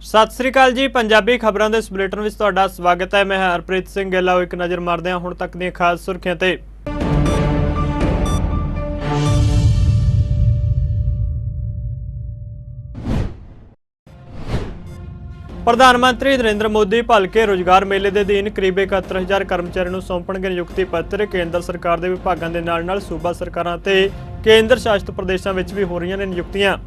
सत श्री अकाल जी। पंजाबी खबरों के इस बुलेटिन में तुहाडा स्वागत है। मैं हरप्रीत सिंह गिल। आओ एक नज़र मारते हैं हुण तक दी खास सुर्खियां ते। प्रधानमंत्री नरेंद्र मोदी भलके रोजगार मेले के अधीन करीब 71,000 कर्मचारियों को सौंपणगे नियुक्ति पत्र। केंद्र सरकार के विभागों के नाल सूबा सरकारां ते केंद्र शासित प्रदेशों में भी हो रही ने नियुक्तियां।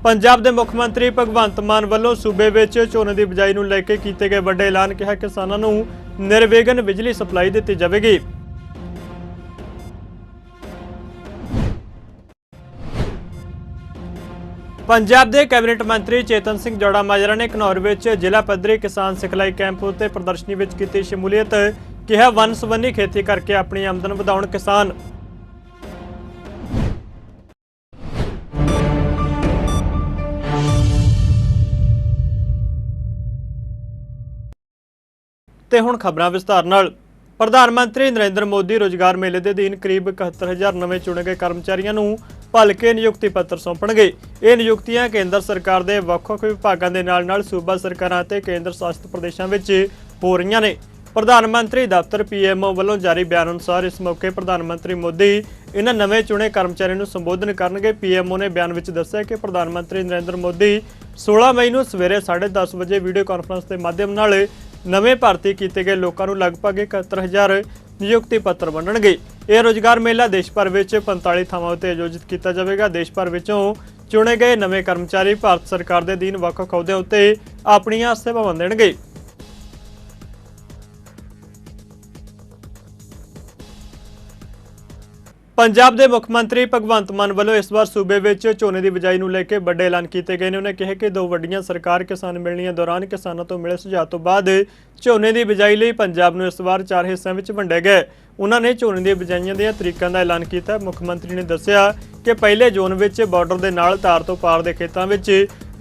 पंजाब के मुख्यमंत्री भगवंत मान वालों सूबे में झोने की बिजाई को लैके किए गए बड़े ऐलान। कहा किसानों को निर्विघन बिजली सप्लाई दी जाएगी। पंजाब के कैबिनेट मंत्री चेतन सिंह जोड़ा माजरा ने घनौर में जिला पद्धरी किसान सिखलाई कैंप उत्ते प्रदर्शनी में की शमूलीयत। कहा वन सबंधी खेती करके अपनी आमदन वधाउण किसान। ते हुण खबरां विस्तार नाल। प्रधानमंत्री नरेंद्र मोदी रोजगार मेले के अधीन करीब 71,000 नवे चुने गए कर्मचारियों को भलके नियुक्ति पत्र सौंपणगे। ये नियुक्तियां केंद्र सरकार के ਵੱਖ-ਵੱਖ विभागों के नाल सूबा सरकारां ते केंद्र शासित प्रदेशों में हो रही ने। प्रधानमंत्री दफ्तर पीएमओ वालों जारी बयान अनुसार इस मौके प्रधानमंत्री मोदी इन्हां नवे चुने कर्मचारियों को संबोधन करनगे। पीएमओ ने बयान में दस्सिया कि प्रधानमंत्री नरेंद्र मोदी 16 मई को सवेरे 10:30 बजे वीडियो कॉन्फ्रेंस के माध्यम नाल नवे भर्ती किए गए लोगों को लगभग 71,000 नियुक्ति पत्र वंडणगे। यह रोजगार मेला देश भर में 45 थावां ते आयोजित किया जाएगा। देश भर विचों चुने गए नवे कर्मचारी भारत सरकार के अधीन ਵੱਖ-ਵੱਖ अहुदਿਆਂ उत्ते अपनियां सेवावां देणगे। पंजाब के मुख्यमंत्री भगवंत मान वालों इस बार सूबे में झोने की बिजाई को लेकर बड़े ऐलान किए गए हैं। उन्होंने कहा कि 2 वड्डियां सरकार किसान मिलनियां दौरान किसानों तो मिले सुझाव तो बाद झोने की बिजाई लिए पंजाब को इस बार 4 हिस्सों में वंडिया गया। उन्होंने झोने की बिजाइयां के तरीकों का ऐलान किया। मुख्यमंत्री ने दस्सिया कि पहले जोन में बॉर्डर के नाल तार तो पार के खेतों में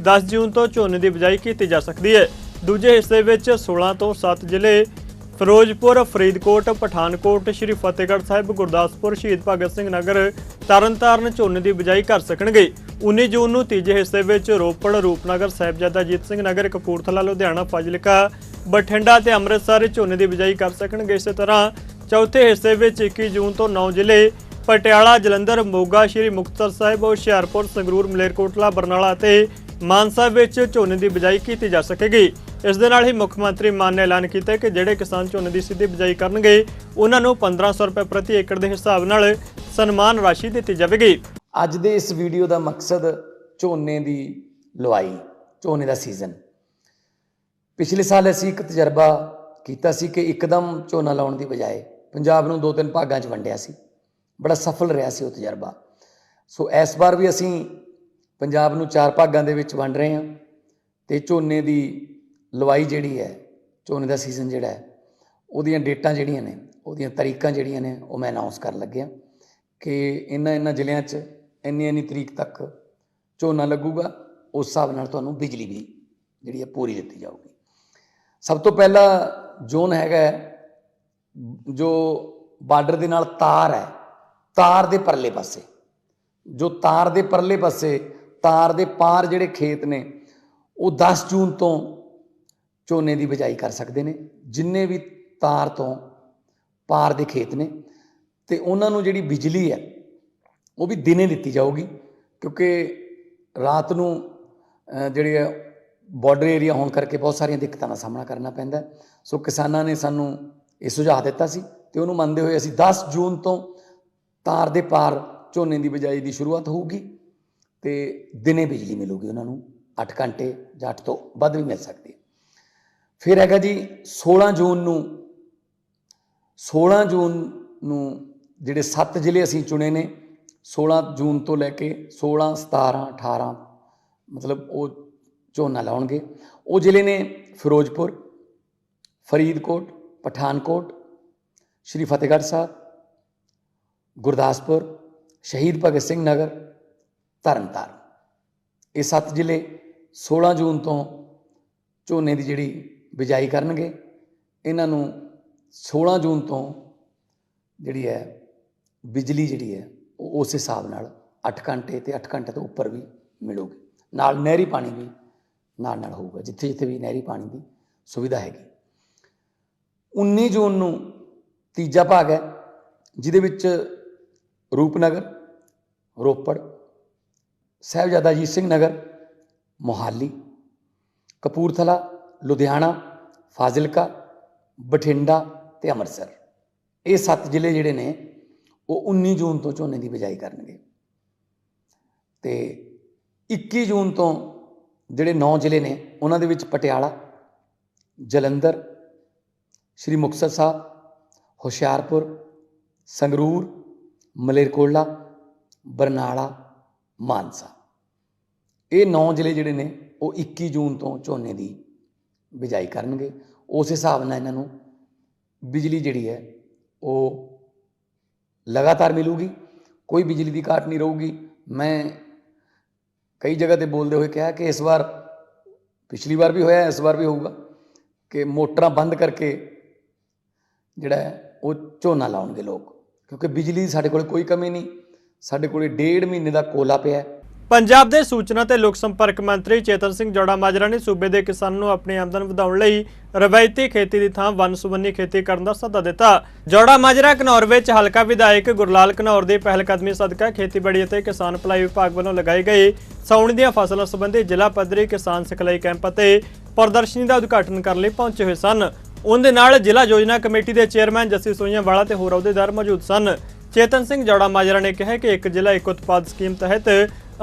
10 जून तो झोने की बिजाई की जा सकती है। दूजे हिस्से में 16 तो 7 जिले फिरोजपुर, फरीदकोट, पठानकोट, श्री फतेहगढ़ साहिब, गुरदासपुर, शहीद भगत सिंह नगर, तरनताਰਨ झोने की बिजाई कर सकणगे। 19 जून को तीजे हिस्से में रोपड़, रूपनगर, साहिबजादा अजीत सिंह नगर, कपूरथला, लुधियाना, फाजिलका, बठिंडा ते अमृतसर झोने की बिजाई कर सकणगे। इस तरह चौथे हिस्से में 21 जून तो 9 जिले पटियाला, जलंधर, मोगा, श्री मुक्तसर साहिब, हुशियारपुर, संगरूर, मलेरकोटला, बरनाला ते मानसा में झोने की बिजाई की जा सकेगी। इस दे नाल ही मुख्यमंत्री मान ने ऐलान किया कि ਜਿਹੜੇ किसान झोने की सीधी बिजाई करनगे उन्हां नूं 1500 रुपए प्रति एकड़ के हिसाब नाल सन्मान राशि दी जाएगी। ਅੱਜ ਦੇ ਇਸ ਵੀਡੀਓ ਦਾ ਮਕਸਦ ਝੋਨੇ ਦੀ ਲਵਾਈ, ਝੋਨੇ ਦਾ ਸੀਜ਼ਨ। ਪਿਛਲੇ ਸਾਲ ਅਸੀਂ ਇੱਕ ਤਜਰਬਾ ਕੀਤਾ ਸੀ ਕਿ ਇੱਕਦਮ ਝੋਨਾ ਲਾਉਣ ਦੀ ਬਜਾਏ ਪੰਜਾਬ ਨੂੰ 2-3 ਭਾਗਾਂ 'ਚ ਵੰਡਿਆ ਸੀ। ਬੜਾ ਸਫਲ ਰਿਹਾ ਸੀ ਉਹ ਤਜਰਬਾ। ਸੋ ਇਸ ਵਾਰ ਵੀ ਅਸੀਂ ਪੰਜਾਬ ਨੂੰ 4 ਭਾਗਾਂ ਦੇ ਵਿੱਚ ਵੰਡ ਰਹੇ ਹਾਂ ਤੇ ਝੋਨੇ ਦੀ ਲਵਾਈ ਜਿਹੜੀ ਹੈ, ਝੋਨੇ ਦਾ ਸੀਜ਼ਨ ਜਿਹੜਾ ਹੈ, ਉਹਦੀਆਂ ਡੇਟਾਂ ਜਿਹੜੀਆਂ ਨੇ, ਉਹਦੀਆਂ ਤਰੀਕਾਂ ਜਿਹੜੀਆਂ ਨੇ ਉਹ ਮੈਂ ਅਨਾਉਂਸ ਕਰਨ ਲੱਗਿਆ ਕਿ ਇਹਨਾਂ ਜ਼ਿਲ੍ਹਿਆਂ 'ਚ ਇੰਨੀ ਤਰੀਕ ਤੱਕ ਝੋਨਾ ਲੱਗੂਗਾ। ਉਸ ਹਿਸਾਬ ਨਾਲ ਤੁਹਾਨੂੰ ਬਿਜਲੀ ਵੀ ਜਿਹੜੀ ਹੈ ਪੂਰੀ ਦਿੱਤੀ ਜਾਊਗੀ। ਸਭ ਤੋਂ ਪਹਿਲਾ ਜ਼ੋਨ ਹੈਗਾ ਜੋ ਬਾਰਡਰ ਦੇ ਨਾਲ ਤਾਰ ਹੈ, ਤਾਰ ਦੇ ਪਰਲੇ ਪਾਸੇ, ਜੋ ਤਾਰ ਦੇ ਪਰਲੇ ਪਾਸੇ ਤਾਰ ਦੇ ਪਾਰ ਜਿਹੜੇ ਖੇਤ ਨੇ ਉਹ 10 ਜੂਨ ਤੋਂ ਝੋਨੇ ਦੀ ਬਿਜਾਈ ਕਰ ਸਕਦੇ ਨੇ। ਜਿੰਨੇ ਵੀ ਤਾਰ ਤੋਂ ਪਾਰ ਦੇ ਖੇਤ ਨੇ ਤੇ ਉਹਨਾਂ ਨੂੰ ਜਿਹੜੀ ਬਿਜਲੀ ਹੈ ਉਹ ਵੀ ਦਿਨੇ ਦਿੱਤੀ ਜਾਊਗੀ, ਕਿਉਂਕਿ ਰਾਤ ਨੂੰ ਜਿਹੜੇ ਬਾਰਡਰ ਏਰੀਆ ਹੋਣ ਕਰਕੇ ਬਹੁਤ ਸਾਰੀਆਂ ਦਿੱਕਤਾਂ ਦਾ ਸਾਹਮਣਾ ਕਰਨਾ ਪੈਂਦਾ। ਸੋ ਕਿਸਾਨਾਂ ਨੇ ਸਾਨੂੰ ਇਹ ਸੁਝਾਅ ਦਿੱਤਾ ਸੀ ਤੇ ਉਹਨੂੰ ਮੰਨਦੇ ਹੋਏ ਅਸੀਂ 10 ਜੂਨ ਤੋਂ ਤਾਰ ਦੇ ਪਾਰ ਝੋਨੇ ਦੀ ਬਿਜਾਈ ਦੀ ਸ਼ੁਰੂਆਤ ਹੋਊਗੀ ਤੇ ਦਿਨੇ ਬਿਜਲੀ ਮਿਲੂਗੀ ਉਹਨਾਂ ਨੂੰ 8 ਘੰਟੇ ਜਾਂ 8 ਤੋਂ ਵੱਧ ਵੀ ਮਿਲ ਸਕਦੀ ਹੈ। ਫਿਰ ਹੈਗਾ ਜੀ 16 ਜੂਨ ਨੂੰ ਜਿਹੜੇ 7 ਜ਼ਿਲ੍ਹੇ ਅਸੀਂ ਚੁਣੇ ਨੇ, 16 ਜੂਨ ਤੋਂ ਲੈ ਕੇ 16, 17, 18 ਮਤਲਬ ਉਹ ਝੋਨਾ ਲਾਉਣਗੇ। ਉਹ ਜ਼ਿਲ੍ਹੇ ਨੇ ਫਿਰੋਜ਼ਪੁਰ, ਫਰੀਦਕੋਟ, ਪਠਾਨਕੋਟ, ਸ਼੍ਰੀ ਫਤਿਹਗੜ੍ਹ ਸਾਹਿਬ, ਗੁਰਦਾਸਪੁਰ, ਸ਼ਹੀਦ ਭਗਤ ਸਿੰਘ ਨਗਰ, ਤਰਨਤਾਰਨ। ਇਹ 7 ਜ਼ਿਲ੍ਹੇ 16 ਜੂਨ ਤੋਂ ਝੋਨੇ ਦੀ ਜਿਹੜੀ ਬਿਜਾਈ ਕਰਨਗੇ। ਇਹਨਾਂ ਨੂੰ 16 ਜੂਨ ਤੋਂ ਜਿਹੜੀ ਹੈ ਬਿਜਲੀ ਜਿਹੜੀ ਹੈ ਉਹ ਉਸ ਹਿਸਾਬ ਨਾਲ 8 ਘੰਟੇ ਤੇ 8 ਘੰਟੇ ਤੋਂ ਉੱਪਰ ਵੀ ਮਿਲੂਗੀ। ਨਾਲ ਨਹਿਰੀ ਪਾਣੀ ਵੀ ਨਾਲ ਹੋਊਗਾ, ਜਿੱਥੇ ਜਿੱਥੇ ਵੀ ਨਹਿਰੀ ਪਾਣੀ ਦੀ ਸੁਵਿਧਾ ਹੈਗੀ। 19 ਜੂਨ ਨੂੰ ਤੀਜਾ ਭਾਗ ਹੈ, ਜਿਹਦੇ ਵਿੱਚ ਰੂਪਨਗਰ, ਰੋਪੜ, ਸਾਹਿਬਜ਼ਾਦਾ ਅਜੀਤ ਸਿੰਘ ਨਗਰ, ਮੋਹਾਲੀ, ਕਪੂਰਥਲਾ, ਲੁਧਿਆਣਾ, ਫਾਜ਼ਿਲਕਾ, ਬਠਿੰਡਾ ਤੇ ਅੰਮ੍ਰਿਤਸਰ, ਇਹ 7 ਜ਼ਿਲ੍ਹੇ ਜਿਹੜੇ ਨੇ ਉਹ 19 ਜੂਨ ਤੋਂ ਝੋਨੇ ਦੀ ਬਿਜਾਈ ਕਰਨਗੇ। ਤੇ 21 ਜੂਨ ਤੋਂ ਜਿਹੜੇ 9 ਜ਼ਿਲ੍ਹੇ ਨੇ ਉਹਨਾਂ ਦੇ ਵਿੱਚ ਪਟਿਆਲਾ, ਜਲੰਧਰ, ਸ਼੍ਰੀ ਮੁਕਤਸਰ ਸਾਹਿਬ, ਹੁਸ਼ਿਆਰਪੁਰ, ਸੰਗਰੂਰ, ਮਲੇਰਕੋਟਲਾ, ਬਰਨਾਲਾ, ਮਾਨਸਾ, ਇਹ 9 ਜ਼ਿਲ੍ਹੇ ਜਿਹੜੇ ਨੇ ਉਹ 21 ਜੂਨ ਤੋਂ ਝੋਨੇ ਦੀ ਬਿਜਾਈ ਕਰਨਗੇ। ਉਸ ਹਿਸਾਬ ਨਾਲ ਇਹਨਾਂ ਨੂੰ ਬਿਜਲੀ ਜਿਹੜੀ ਹੈ ਉਹ ਲਗਾਤਾਰ ਮਿਲੂਗੀ, ਕੋਈ ਬਿਜਲੀ ਦੀ ਘਾਟ ਨਹੀਂ ਰਹੂਗੀ। ਮੈਂ ਕਈ ਜਗ੍ਹਾ 'ਤੇ ਬੋਲਦੇ ਹੋਏ ਕਿਹਾ ਕਿ ਇਸ ਵਾਰ, ਪਿਛਲੀ ਵਾਰ ਵੀ ਹੋਇਆ, ਇਸ ਵਾਰ ਵੀ ਹੋਊਗਾ, ਕਿ ਮੋਟਰਾਂ ਬੰਦ ਕਰਕੇ ਜਿਹੜਾ ਹੈ ਉਹ ਝੋਨਾ ਲਾਉਣਗੇ ਲੋਕ, ਕਿਉਂਕਿ ਬਿਜਲੀ ਦੀ ਸਾਡੇ ਕੋਲ ਕੋਈ ਕਮੀ ਨਹੀਂ। ਸਾਡੇ ਕੋਲ 1.5 ਮਹੀਨੇ ਦਾ ਕੋਲਾ ਪਿਆ ਹੈ। ਪੰਜਾਬ ਦੇ ਸੂਚਨਾ ਤੇ ਲੋਕ ਸੰਪਰਕ ਮੰਤਰੀ ਚੇਤਨ ਸਿੰਘ ਜੌੜਾ ਮਾਜਰਾ ਨੇ ਸੂਬੇ ਦੇ ਕਿਸਾਨਾਂ ਨੂੰ ਆਪਣੀ ਆਮਦਨ ਵਧਾਉਣ ਲਈ ਰਵਾਇਤੀ ਖੇਤੀ ਦੀ ਥਾਂ ਵੰਨ-ਸੁਵੰਨੀ ਖੇਤੀ ਕਰਨ ਦਾ ਸੱਦਾ ਦਿੱਤਾ। ਜੌੜਾ ਮਾਜਰਾ ਘਨੌਰ ਵਿੱਚ ਹਲਕਾ ਵਿਧਾਇਕ ਗੁਰਲਾਲ ਘਨੌਰ ਦੀ ਪਹਿਲਕਦਮੀ ਸਦਕਾ ਖੇਤੀਬਾੜੀ ਅਤੇ ਕਿਸਾਨ ਭਲਾਈ ਵਿਭਾਗ ਵੱਲੋਂ ਲਗਾਏ ਗਏ ਸਾਉਣ ਦੀਆਂ ਫਸਲਾਂ ਸੰਬੰਧੀ ਜ਼ਿਲ੍ਹਾ ਪੱਧਰੀ ਕਿਸਾਨ ਸਿਖਲਾਈ ਕੈਂਪ ਅਤੇ ਪ੍ਰਦਰਸ਼ਨੀ ਦਾ ਉਦਘਾਟਨ ਕਰਨ ਲਈ ਪਹੁੰਚੇ ਹੋਏ ਸਨ। ਉਹਦੇ ਨਾਲ ਜ਼ਿਲ੍ਹਾ ਯੋਜਨਾ ਕਮੇਟੀ ਦੇ ਚੇਅਰਮੈਨ ਜੱਸੀ ਸੋਈਆਂਵਾਲਾ ਤੇ ਹੋਰ ਅਹੁਦੇਦਾਰ ਮੌਜੂਦ ਸਨ। ਚੇਤਨ ਸਿੰਘ ਜੌੜਾ ਮਾਜਰਾ ਨੇ ਕਿਹਾ ਕਿ ਇੱਕ ਜ਼ਿਲ੍ਹਾ ਇੱਕ ਉਤਪਾਦ ਸਕੀਮ ਤਹਿਤ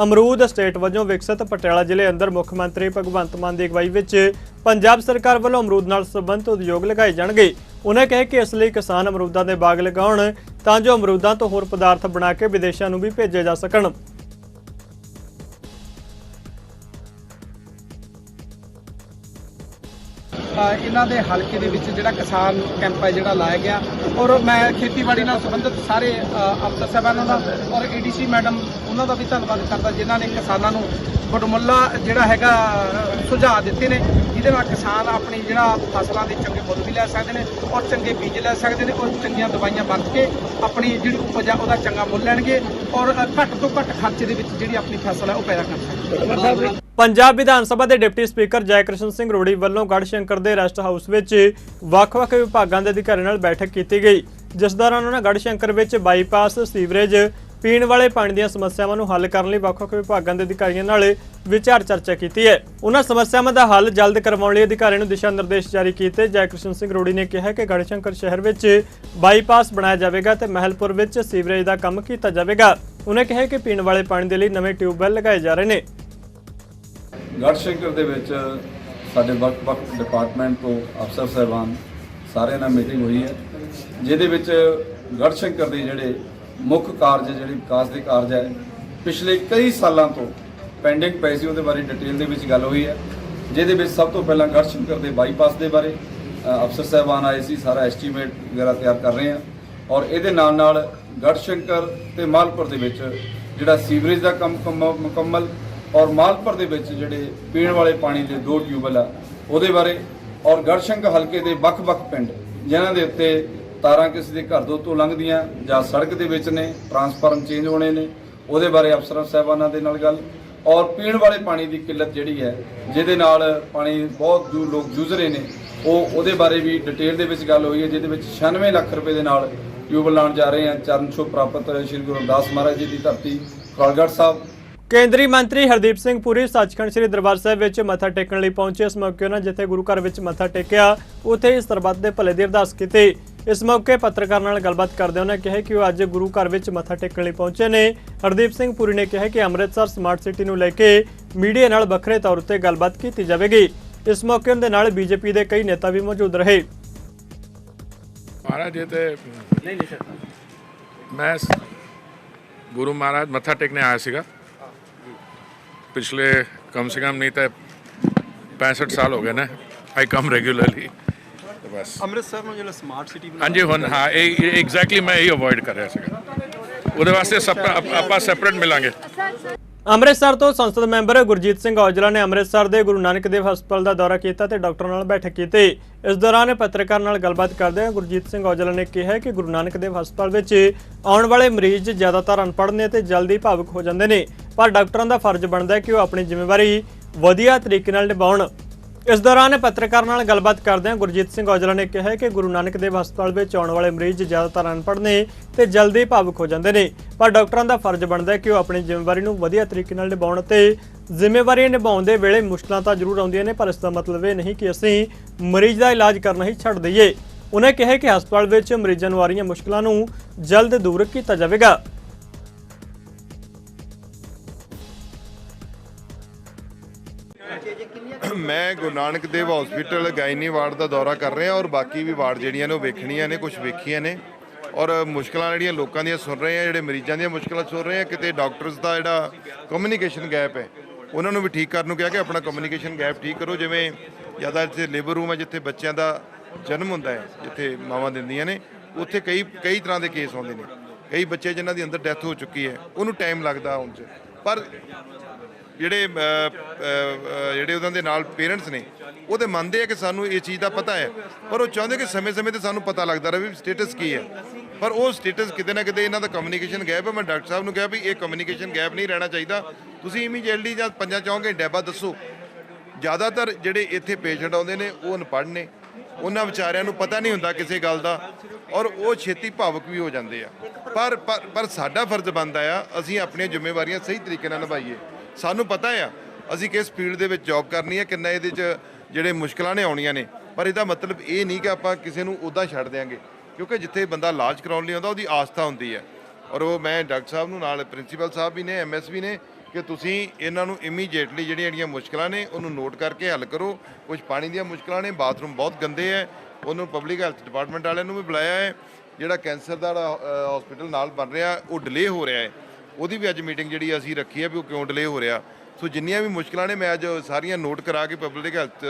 ਅਮਰੂਦ ਸਟੇਟ ਵਜੋਂ ਵਿਕਸਿਤ ਪਟਿਆਲਾ ਜ਼ਿਲ੍ਹੇ ਅੰਦਰ ਮੁੱਖ ਮੰਤਰੀ ਭਗਵੰਤ ਮਾਨ ਦੀ ਅਗਵਾਈ ਵਿੱਚ ਪੰਜਾਬ ਸਰਕਾਰ ਵੱਲੋਂ ਅਮਰੂਦ ਨਾਲ ਸੰਬੰਧਿਤ ਉਦਯੋਗ ਲਗਾਏ ਜਾਣਗੇ। ਉਹਨਾਂ ਕਿਹਾ ਕਿ ਇਸ ਲਈ ਕਿਸਾਨ ਅਮਰੂਦਾਂ ਦੇ ਬਾਗ ਲਗਾਉਣ ਤਾਂ ਜੋ ਅਮਰੂਦਾਂ ਤੋਂ ਹੋਰ ਪਦਾਰਥ ਬਣਾ ਕੇ ਵਿਦੇਸ਼ਾਂ ਨੂੰ ਵੀ ਭੇਜੇ ਜਾ ਸਕਣ। ਇਹਨਾਂ ਦੇ ਹਲਕੇ ਦੇ ਵਿੱਚ ਜਿਹੜਾ ਕਿਸਾਨ ਕੈਂਪ ਹੈ ਜਿਹੜਾ ਲਾਇਆ ਗਿਆ, ਔਰ ਮੈਂ ਖੇਤੀਬਾੜੀ ਨਾਲ ਸੰਬੰਧਿਤ ਸਾਰੇ ਅਫਸਰ ਸਾਹਿਬਾਨਾਂ ਦਾ ਔਰ ਏਡੀਸੀ ਮੈਡਮ ਉਹਨਾਂ ਦਾ ਵੀ ਧੰਨਵਾਦ ਕਰਦਾ, ਜਿਨ੍ਹਾਂ ਨੇ ਕਿਸਾਨਾਂ ਨੂੰ ਵਡਮੁੱਲਾ ਜਿਹੜਾ ਹੈਗਾ ਸੁਝਾਅ ਦਿੱਤੇ ਨੇ, ਜਿਹਦੇ ਨਾਲ ਕਿਸਾਨ ਆਪਣੀ ਜਿਹੜਾ ਫਸਲਾਂ ਦੇ ਚੰਗੇ ਮੁੱਲ ਵੀ ਲੈ ਸਕਦੇ ਨੇ ਔਰ ਚੰਗੇ ਬੀਜ ਲੈ ਸਕਦੇ ਨੇ ਔਰ ਚੰਗੀਆਂ ਦਵਾਈਆਂ ਵਰਤ ਕੇ ਆਪਣੀ ਜਿਹੜੀ ਉਪਜ ਆ ਉਹਦਾ ਚੰਗਾ ਮੁੱਲ ਲੈਣਗੇ ਔਰ ਘੱਟ ਤੋਂ ਘੱਟ ਖਰਚੇ ਦੇ ਵਿੱਚ ਜਿਹੜੀ ਆਪਣੀ ਫਸਲ ਹੈ ਉਹ ਪੈਦਾ ਕਰ ਸਕਦੇ। ਪੰਜਾਬ ਵਿਧਾਨ ਸਭਾ ਦੇ ਡਿਪਟੀ ਸਪੀਕਰ ਜੈ ਕ੍ਰਿਸ਼ਨ ਸਿੰਘ ਰੋੜੀ ਵੱਲੋਂ ਗੜ੍ਹਸ਼ੰਕਰ ਦੇ ਰੈਸਟ ਹਾਊਸ ਵਿੱਚ ਵੱਖ-ਵੱਖ ਵਿਭਾਗਾਂ ਦੇ ਅਧਿਕਾਰੀਆਂ ਨਾਲ ਬੈਠਕ ਕੀਤੀ ਗਈ, ਜਿਸ ਦੌਰਾਨ ਉਹਨਾਂ ਗੜ੍ਹਸ਼ੰਕਰ ਵਿੱਚ ਬਾਈਪਾਸ, ਸੀਵਰੇਜ, ਪੀਣ ਵਾਲੇ ਪਾਣੀ ਦੀਆਂ ਸਮੱਸਿਆਵਾਂ ਨੂੰ ਹੱਲ ਕਰਨ ਲਈ ਵੱਖ-ਵੱਖ ਵਿਭਾਗਾਂ ਦੇ ਅਧਿਕਾਰੀਆਂ ਨਾਲ ਵਿਚਾਰ ਚਰਚਾ ਕੀਤੀ ਹੈ। ਉਹਨਾਂ ਸਮੱਸਿਆਵਾਂ ਦਾ ਹੱਲ ਜਲਦ ਕਰਵਾਉਣ ਲਈ ਅਧਿਕਾਰੀਆਂ ਨੂੰ ਦਿਸ਼ਾ ਨਿਰਦੇਸ਼ ਜਾਰੀ ਕੀਤੇ। ਜੈ ਕ੍ਰਿਸ਼ਨ ਸਿੰਘ ਰੋੜੀ ਨੇ ਕਿਹਾ ਕਿ ਗੜ੍ਹਸ਼ੰਕਰ ਸ਼ਹਿਰ ਵਿੱਚ ਬਾਈਪਾਸ ਬਣਾਇਆ ਜਾਵੇਗਾ ਤੇ ਮਹਿਲਪੁਰ ਵਿੱਚ ਸੀਵਰੇਜ ਦਾ ਕੰਮ ਕੀਤਾ ਜਾਵੇਗਾ। ਉਹਨਾਂ ਕਿਹਾ ਕਿ ਪੀਣ ਵਾਲੇ ਪਾਣੀ ਦੇ ਲਈ ਨਵੇਂ ਟਿਊਬਵੈੱਲ ਲਗਾਏ ਜਾ ਰਹੇ ਨੇ। ਗੜ੍ਹਸ਼ੰਕਰ ਦੇ ਵਿੱਚ ਸਾਡੇ ਵੱਖ-ਵੱਖ ਡਿਪਾਰਟਮੈਂਟ ਤੋਂ ਅਫਸਰ ਸਾਹਿਬਾਨ ਸਾਰਿਆਂ ਨਾਲ ਮੀਟਿੰਗ ਹੋਈ ਹੈ, ਜਿਹਦੇ ਵਿੱਚ ਗੜ੍ਹਸ਼ੰਕਰ ਦੇ ਜਿਹੜੇ ਮੁੱਖ ਕਾਰਜ, ਜਿਹੜੇ ਵਿਕਾਸ ਦੇ ਕਾਰਜ ਹੈ, ਪਿਛਲੇ ਕਈ ਸਾਲਾਂ ਤੋਂ ਪੈਂਡਿੰਗ ਪਏ ਸੀ, ਉਹਦੇ ਬਾਰੇ ਡਿਟੇਲ ਦੇ ਵਿੱਚ ਗੱਲ ਹੋਈ ਹੈ। ਜਿਹਦੇ ਵਿੱਚ ਸਭ ਤੋਂ ਪਹਿਲਾਂ ਗੜ੍ਹਸ਼ੰਕਰ ਦੇ ਬਾਈਪਾਸ ਦੇ ਬਾਰੇ ਅਫਸਰ ਸਾਹਿਬਾਨ ਆਏ ਸੀ, ਸਾਰਾ ਐਸਟੀਮੇਟ ਵਗੈਰਾ ਤਿਆਰ ਕਰ ਰਹੇ ਹਾਂ ਔਰ ਇਹਦੇ ਨਾਲ ਗੜ੍ਹਸ਼ੰਕਰ ਤੇ ਮਾਲਪੁਰ ਦੇ ਵਿੱਚ ਜਿਹੜਾ ਸੀਵਰੇਜ ਦਾ ਕੰਮ ਮੁਕੰਮਲ ਔਰ ਮਾਲਪੁਰ ਦੇ ਵਿੱਚ ਜਿਹੜੇ ਪੀਣ ਵਾਲੇ ਪਾਣੀ ਦੇ 2 ਟਿਊਬਵੈੱਲ ਆ ਉਹਦੇ ਬਾਰੇ ਔਰ ਗੜ੍ਹਸ਼ੰਕਰ ਹਲਕੇ ਦੇ ਵੱਖ-ਵੱਖ ਪਿੰਡ ਜਿਨ੍ਹਾਂ ਦੇ ਉੱਤੇ ਤਾਰਾਂ ਕਿਸੇ ਦੇ ਘਰ ਤੋਂ ਲੰਘਦੀਆਂ ਜਾਂ ਸੜਕ ਦੇ ਵਿੱਚ ਨੇ, ਟਰਾਂਸਫਾਰਮ ਚੇਂਜ ਹੋਣੇ ਨੇ, ਉਹਦੇ ਬਾਰੇ ਅਫਸਰਾਂ ਸਾਹਿਬਾਨਾਂ ਦੇ ਨਾਲ ਗੱਲ ਔਰ ਪੀਣ ਵਾਲੇ ਪਾਣੀ ਦੀ ਕਿੱਲਤ ਜਿਹੜੀ ਹੈ, ਜਿਹਦੇ ਨਾਲ ਪਾਣੀ ਬਹੁਤ ਦੂਰ ਲੋਕ ਜੂਝ ਰਹੇ ਨੇ, ਉਹਦੇ ਬਾਰੇ ਵੀ ਡਿਟੇਲ ਦੇ ਵਿੱਚ ਗੱਲ ਹੋਈ ਹੈ। ਜਿਹਦੇ ਵਿੱਚ 96 ਲੱਖ ਰੁਪਏ ਦੇ ਨਾਲ ਟਿਊਬਵੈੱਲ ਲਾਉਣ ਜਾ ਰਹੇ ਹਾਂ। ਚਰਨ ਛੋਹ ਪ੍ਰਾਪਤ ਸ਼੍ਰੀ ਗੁਰੂ ਰਵਿਦਾਸ ਮਹਾਰਾਜ ਜੀ ਦੀ ਧਰਤੀ ਖਲਗੜ੍ਹ ਸਾਹਿਬ। ਕੇਂਦਰੀ ਮੰਤਰੀ ਹਰਦੀਪ ਸਿੰਘ ਪੁਰੀ ਸੱਚਖੰਡ ਸ੍ਰੀ ਦਰਬਾਰ ਸਾਹਿਬ ਵਿੱਚ ਮੱਥਾ ਟੇਕਣ ਲਈ ਪਹੁੰਚੇ। ਇਸ ਮੌਕੇ ਉਹਨਾਂ ਜਿੱਥੇ ਗੁਰੂ ਘਰ ਵਿੱਚ ਮੱਥਾ ਟੇਕਿਆ, ਉੱਥੇ ਹੀ ਸਰਬੱਤ ਦੇ ਭਲੇ ਦੀ ਅਰਦਾਸ ਕੀਤੀ। ਇਸ ਮੌਕੇ ਪੱਤਰਕਾਰਾਂ ਨਾਲ ਗੱਲਬਾਤ ਕਰਦੇ ਉਹਨਾਂ ਕਿਹਾ ਕਿ ਉਹ ਅੱਜ ਗੁਰੂ ਘਰ ਵਿੱਚ ਮੱਥਾ ਟੇਕਣ ਲਈ ਪਹੁੰਚੇ ਨੇ। ਹਰਦੀਪ ਸਿੰਘ ਪੁਰੀ ਨੇ ਕਿਹਾ ਕਿ ਅੰਮ੍ਰਿਤਸਰ ਸਮਾਰਟ ਸਿਟੀ ਨੂੰ ਲੈ ਕੇ ਮੀਡੀਆ ਨਾਲ ਵੱਖਰੇ ਤੌਰ ਉੱਤੇ ਗੱਲਬਾਤ ਕੀਤੀ ਜਾਵੇਗੀ। ਇਸ ਮੌਕੇ ਉਹਨਾਂ ਦੇ ਨਾਲ ਬੀਜੇਪੀ ਦੇ ਕਈ ਨੇਤਾ ਵੀ ਮੌਜੂਦ ਰਹੇ। महाराज ये तो मैं गुरु महाराज मत्था टेकने आया सीगा, पिछले कम से कम नहीं तो 65 साल हो गए ने, आई कम रेगुलरली। तो बस ਅੰਮ੍ਰਿਤਸਰ ਨੂੰ ਜਿਹੜਾ ਸਮਾਰਟ ਸਿਟੀ हाँ जी हुण हाँ एग्जैक्टली मैं यही अवॉइड कर रहा सीगा, ਉਹਦੇ ਵਾਸਤੇ ਆਪਾਂ ਸੈਪਰੇਟ ਮਿਲਾਂਗੇ। ਅੰਮ੍ਰਿਤਸਰ ਤੋਂ ਸੰਸਦ ਮੈਂਬਰ ਗੁਰਜੀਤ ਸਿੰਘ ਔਜਲਾ ਨੇ ਅੰਮ੍ਰਿਤਸਰ ਦੇ ਗੁਰੂ ਨਾਨਕ ਦੇਵ ਹਸਪਤਾਲ ਦਾ ਦੌਰਾ ਕੀਤਾ ਤੇ ਡਾਕਟਰਾਂ ਨਾਲ ਬੈਠਕ ਕੀਤੀ। ਇਸ ਦੌਰਾਨ ਪੱਤਰਕਾਰ ਨਾਲ ਗੱਲਬਾਤ ਕਰਦਿਆਂ ਗੁਰਜੀਤ ਸਿੰਘ ਔਜਲਾ ਨੇ ਕਿਹਾ ਕਿ ਗੁਰੂ ਨਾਨਕ ਦੇਵ ਹਸਪਤਾਲ ਵਿੱਚ ਆਉਣ ਵਾਲੇ ਮਰੀਜ਼ ਜ਼ਿਆਦਾਤਰ ਅਨਪੜ੍ਹ ਨੇ ਤੇ ਜਲਦੀ ਭਾਵੁਕ ਹੋ ਜਾਂਦੇ ਨੇ, ਪਰ ਡਾਕਟਰਾਂ ਦਾ ਫਰਜ਼ ਬਣਦਾ ਹੈ ਕਿ ਉਹ ਆਪਣੀ ਜ਼ਿੰਮੇਵਾਰੀ ਵਧੀਆ ਤਰੀਕੇ ਨਾਲ ਨਿਭਾਉਣ। ਇਸ ਦੌਰਾਨ ਪੱਤਰਕਾਰ ਨਾਲ ਗੱਲਬਾਤ ਕਰਦਿਆਂ ਗੁਰਜੀਤ ਸਿੰਘ ਔਜਲਾ ਨੇ ਕਿਹਾ ਕਿ ਗੁਰੂ ਨਾਨਕ ਦੇਵ ਹਸਪਤਾਲ ਵਿੱਚ ਆਉਣ ਵਾਲੇ ਮਰੀਜ਼ ਜ਼ਿਆਦਾਤਰ ਅਨਪੜ੍ਹ ਨੇ ਤੇ ਜਲਦੀ ਭਾਵੁਕ ਹੋ ਜਾਂਦੇ ਨੇ, ਪਰ ਡਾਕਟਰਾਂ ਦਾ ਫਰਜ਼ ਬਣਦਾ ਹੈ ਕਿ ਉਹ ਆਪਣੀ ਜ਼ਿੰਮੇਵਾਰੀ ਨੂੰ ਵਧੀਆ ਤਰੀਕੇ ਨਾਲ ਨਿਭਾਉਣ ਤੇ ਜ਼ਿੰਮੇਵਾਰੀ ਨਿਭਾਉਣ ਦੇ ਵੇਲੇ ਮੁਸ਼ਕਲਾਂ ਤਾਂ ਜ਼ਰੂਰ ਆਉਂਦੀਆਂ ਨੇ, ਪਰ ਇਸ ਦਾ ਮਤਲਬ ਇਹ ਨਹੀਂ ਕਿ ਅਸੀਂ ਮਰੀਜ਼ ਦਾ ਇਲਾਜ ਕਰਨਾ ਹੀ ਛੱਡ ਦਈਏ। ਉਹਨਾਂ ਕਿਹਾ ਕਿ ਹਸਪਤਾਲ ਵਿੱਚ ਮਰੀਜ਼ਾਂ ਨੂੰ ਆ ਰਹੀਆਂ ਮੁਸ਼ਕਲਾਂ ਨੂੰ ਜਲਦ ਦੂਰ ਕੀਤਾ ਜਾਵੇਗਾ। मैं Guru Nanak Dev hospital gynae ward का दौरा कर रहा और बाकी भी वार्ड ਜਿਹੜੀਆਂ ਨੇ ਉਹ ਵੇਖਣੀਆਂ ਨੇ, ਕੁਝ ਵੇਖੀਆਂ ਨੇ ਔਰ ਮੁਸ਼ਕਲਾਂ ਜਿਹੜੀਆਂ ਲੋਕਾਂ ਦੀਆਂ ਸੁਣ ਰਹੇ ਆ, ਜਿਹੜੇ ਮਰੀਜ਼ਾਂ ਦੀਆਂ ਮੁਸ਼ਕਲਾਂ ਸੁਣ ਰਹੇ ਆ। ਕਿਤੇ ਡਾਕਟਰਸ ਦਾ ਜਿਹੜਾ ਕਮਿਊਨੀਕੇਸ਼ਨ ਗੈਪ ਹੈ ਉਹਨਾਂ ਨੂੰ ਵੀ ਠੀਕ ਕਰਨ ਨੂੰ ਕਿਹਾ ਕਿ ਆਪਣਾ ਕਮਿਊਨੀਕੇਸ਼ਨ ਗੈਪ ਠੀਕ ਕਰੋ। ਜਿਵੇਂ ਜ਼ਿਆਦਾ ਇੱਥੇ ਲੇਬਰ ਰੂਮ ਹੈ ਜਿੱਥੇ ਬੱਚਿਆਂ ਦਾ ਜਨਮ ਹੁੰਦਾ ਹੈ, ਜਿੱਥੇ ਮਾਵਾਂ ਦਿੰਦੀਆਂ ਨੇ, ਉੱਥੇ ਕਈ ਤਰ੍ਹਾਂ ਦੇ ਕੇਸ ਆਉਂਦੇ ਨੇ। ਕਈ ਬੱਚੇ ਜਿਨ੍ਹਾਂ ਦੀ ਅੰਦਰ ਡੈਥ ਹੋ ਚੁੱਕੀ ਹੈ, ਉਹਨੂੰ ਟਾਈਮ ਲੱਗਦਾ ਆਉਣ 'ਚ, ਪਰ ਜਿਹੜੇ ਉਹਨਾਂ ਦੇ ਨਾਲ ਪੇਰੈਂਟਸ ਨੇ ਉਹ ਤਾਂ ਮੰਨਦੇ ਆ ਕਿ ਸਾਨੂੰ ਇਹ ਚੀਜ਼ ਦਾ ਪਤਾ ਹੈ, ਪਰ ਉਹ ਚਾਹੁੰਦੇ ਕਿ ਸਮੇਂ-ਸਮੇਂ ਤੇ ਸਾਨੂੰ ਪਤਾ ਲੱਗਦਾ ਰਹੇ ਵੀ ਸਟੇਟਸ ਕੀ ਹੈ। ਪਰ ਉਹ ਸਟੇਟਸ ਕਿਤੇ ਨਾ ਕਿਤੇ ਇਹਨਾਂ ਦਾ ਕਮਿਊਨੀਕੇਸ਼ਨ ਗੈਪ ਹੈ। ਮੈਂ ਡਾਕਟਰ ਸਾਹਿਬ ਨੂੰ ਕਿਹਾ ਵੀ ਇਹ ਕਮਿਊਨੀਕੇਸ਼ਨ ਗੈਪ ਨਹੀਂ ਰਹਿਣਾ ਚਾਹੀਦਾ, ਤੁਸੀਂ ਇਮੀਡੀਏਟਲੀ ਜਾਂ 5-4 ਘੰਟੇ ਬਾਅਦ ਦੱਸੋ। ਜ਼ਿਆਦਾਤਰ ਜਿਹੜੇ ਇੱਥੇ ਪੇਸ਼ੈਂਟ ਆਉਂਦੇ ਨੇ ਉਹ ਅਨਪੜ੍ਹ ਨੇ, ਉਹਨਾਂ ਵਿਚਾਰਿਆਂ ਨੂੰ ਪਤਾ ਨਹੀਂ ਹੁੰਦਾ ਕਿਸੇ ਗੱਲ ਦਾ ਔਰ ਉਹ ਛੇਤੀ ਭਾਵੁਕ ਵੀ ਹੋ ਜਾਂਦੇ ਆ। ਪਰ ਸਾਡਾ ਫਰਜ਼ ਬਣਦਾ ਆ ਅਸੀਂ ਆਪਣੀਆਂ ਜ਼ਿੰਮੇਵਾਰੀਆਂ ਸਹੀ ਤਰੀਕੇ ਨਾਲ ਨਿਭਾਈਏ। ਸਾਨੂੰ ਪਤਾ ਆ ਅਸੀਂ ਕਿਸ ਸਪੀਡ ਦੇ ਵਿੱਚ ਜੌਬ ਕਰਨੀ ਹੈ, ਕਿੰਨਾ ਇਹਦੇ 'ਚ ਜਿਹੜੇ ਮੁਸ਼ਕਲਾਂ ਨੇ ਆਉਣੀਆਂ ਨੇ, ਪਰ ਇਹਦਾ ਮਤਲਬ ਇਹ ਨਹੀਂ ਕਿ ਆਪਾਂ ਕਿਸੇ ਨੂੰ ਉੱਦਾਂ ਛੱਡ ਦਿਆਂਗੇ, ਕਿਉਂਕਿ ਜਿੱਥੇ ਬੰਦਾ ਇਲਾਜ ਕਰਾਉਣ ਲਈ ਆਉਂਦਾ ਉਹਦੀ ਆਸਥਾ ਹੁੰਦੀ ਹੈ। ਔਰ ਉਹ ਮੈਂ ਡਾਕਟਰ ਸਾਹਿਬ ਨੂੰ ਨਾਲ ਪ੍ਰਿੰਸੀਪਲ ਸਾਹਿਬ ਵੀ ਨੇ, ਐਮਐਸ ਵੀ ਨੇ, ਕਿ ਤੁਸੀਂ ਇਹਨਾਂ ਨੂੰ ਇਮੀਡੀਏਟਲੀ ਜਿਹੜੀਆਂ ਮੁਸ਼ਕਲਾਂ ਨੇ ਉਹਨੂੰ ਨੋਟ ਕਰਕੇ ਹੱਲ ਕਰੋ। ਕੁਝ ਪਾਣੀ ਦੀਆਂ ਮੁਸ਼ਕਲਾਂ ਨੇ, ਬਾਥਰੂਮ ਬਹੁਤ ਗੰਦੇ ਹੈ, ਉਹਨੂੰ ਪਬਲਿਕ ਹੈਲਥ ਡਿਪਾਰਟਮੈਂਟ ਵਾਲਿਆਂ ਨੂੰ ਵੀ ਬੁਲਾਇਆ ਹੈ। ਜਿਹੜਾ ਕੈਂਸਰ ਦਾ ਹਸਪੀਟਲ ਨਾਲ ਬਣ ਰਿਹਾ ਉਹ ਡਿਲੇ ਹੋ ਰਿਹਾ ਹੈ, ਉਹਦੀ ਵੀ ਅੱਜ ਮੀਟਿੰਗ ਜਿਹੜੀ ਅਸੀਂ ਰੱਖੀ ਹੈ ਵੀ ਉਹ ਕਿਉਂ ਡਿਲੇ ਹੋ ਰਿਹਾ। ਸੋ ਜਿੰਨੀਆਂ ਵੀ ਮੁਸ਼ਕਲਾਂ ਨੇ ਮੈਂ ਅੱਜ ਸਾਰੀਆਂ ਨੋਟ ਕਰਾ ਕੇ ਪਬਲਿਕ ਹੈਲਥ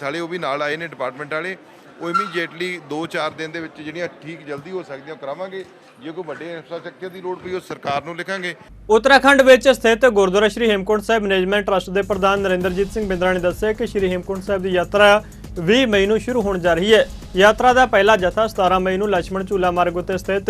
ਵਾਲੇ ਉਹ ਵੀ ਨਾਲ ਆਏ ਨੇ, ਡਿਪਾਰਟਮੈਂਟ ਵਾਲੇ, ਉਹ ਇਮੀਡੀਏਟਲੀ 2-4 ਦਿਨ ਦੇ ਵਿੱਚ ਜਿਹੜੀਆਂ ਠੀਕ ਜਲਦੀ ਹੋ ਸਕਦੀਆਂ ਕਰਾਵਾਂਗੇ। ਜੇ ਕੋਈ ਵੱਡੇ ਇੰਫਰਾਸਟ੍ਰਕਚਰ ਦੀ ਲੋੜ ਪਈ ਉਹ ਸਰਕਾਰ ਨੂੰ ਲਿਖਾਂਗੇ। ਉੱਤਰਾਖੰਡ ਵਿੱਚ ਸਥਿਤ ਗੁਰਦੁਆਰਾ ਸ਼੍ਰੀ ਹੇਮਕੁੰਟ ਸਾਹਿਬ ਮੈਨੇਜਮੈਂਟ ਟਰੱਸਟ ਦੇ ਪ੍ਰਧਾਨ ਨਰਿੰਦਰਜੀਤ ਸਿੰਘ ਬਿੰਦਰਾ ਨੇ ਦੱਸਿਆ ਕਿ ਸ਼੍ਰੀ ਹੇਮਕੁੰਟ ਸਾਹਿਬ ਦੀ ਯਾਤਰਾ 20 ਮਈ ਨੂੰ ਸ਼ੁਰੂ ਹੋਣ ਜਾ ਰਹੀ ਹੈ। ਯਾਤਰਾ ਦਾ ਪਹਿਲਾ ਜਥਾ 17 ਮਈ ਨੂੰ ਲక్ష్మణ ਝੂਲਾ ਮਾਰਗ ਉੱਤੇ ਸਥਿਤ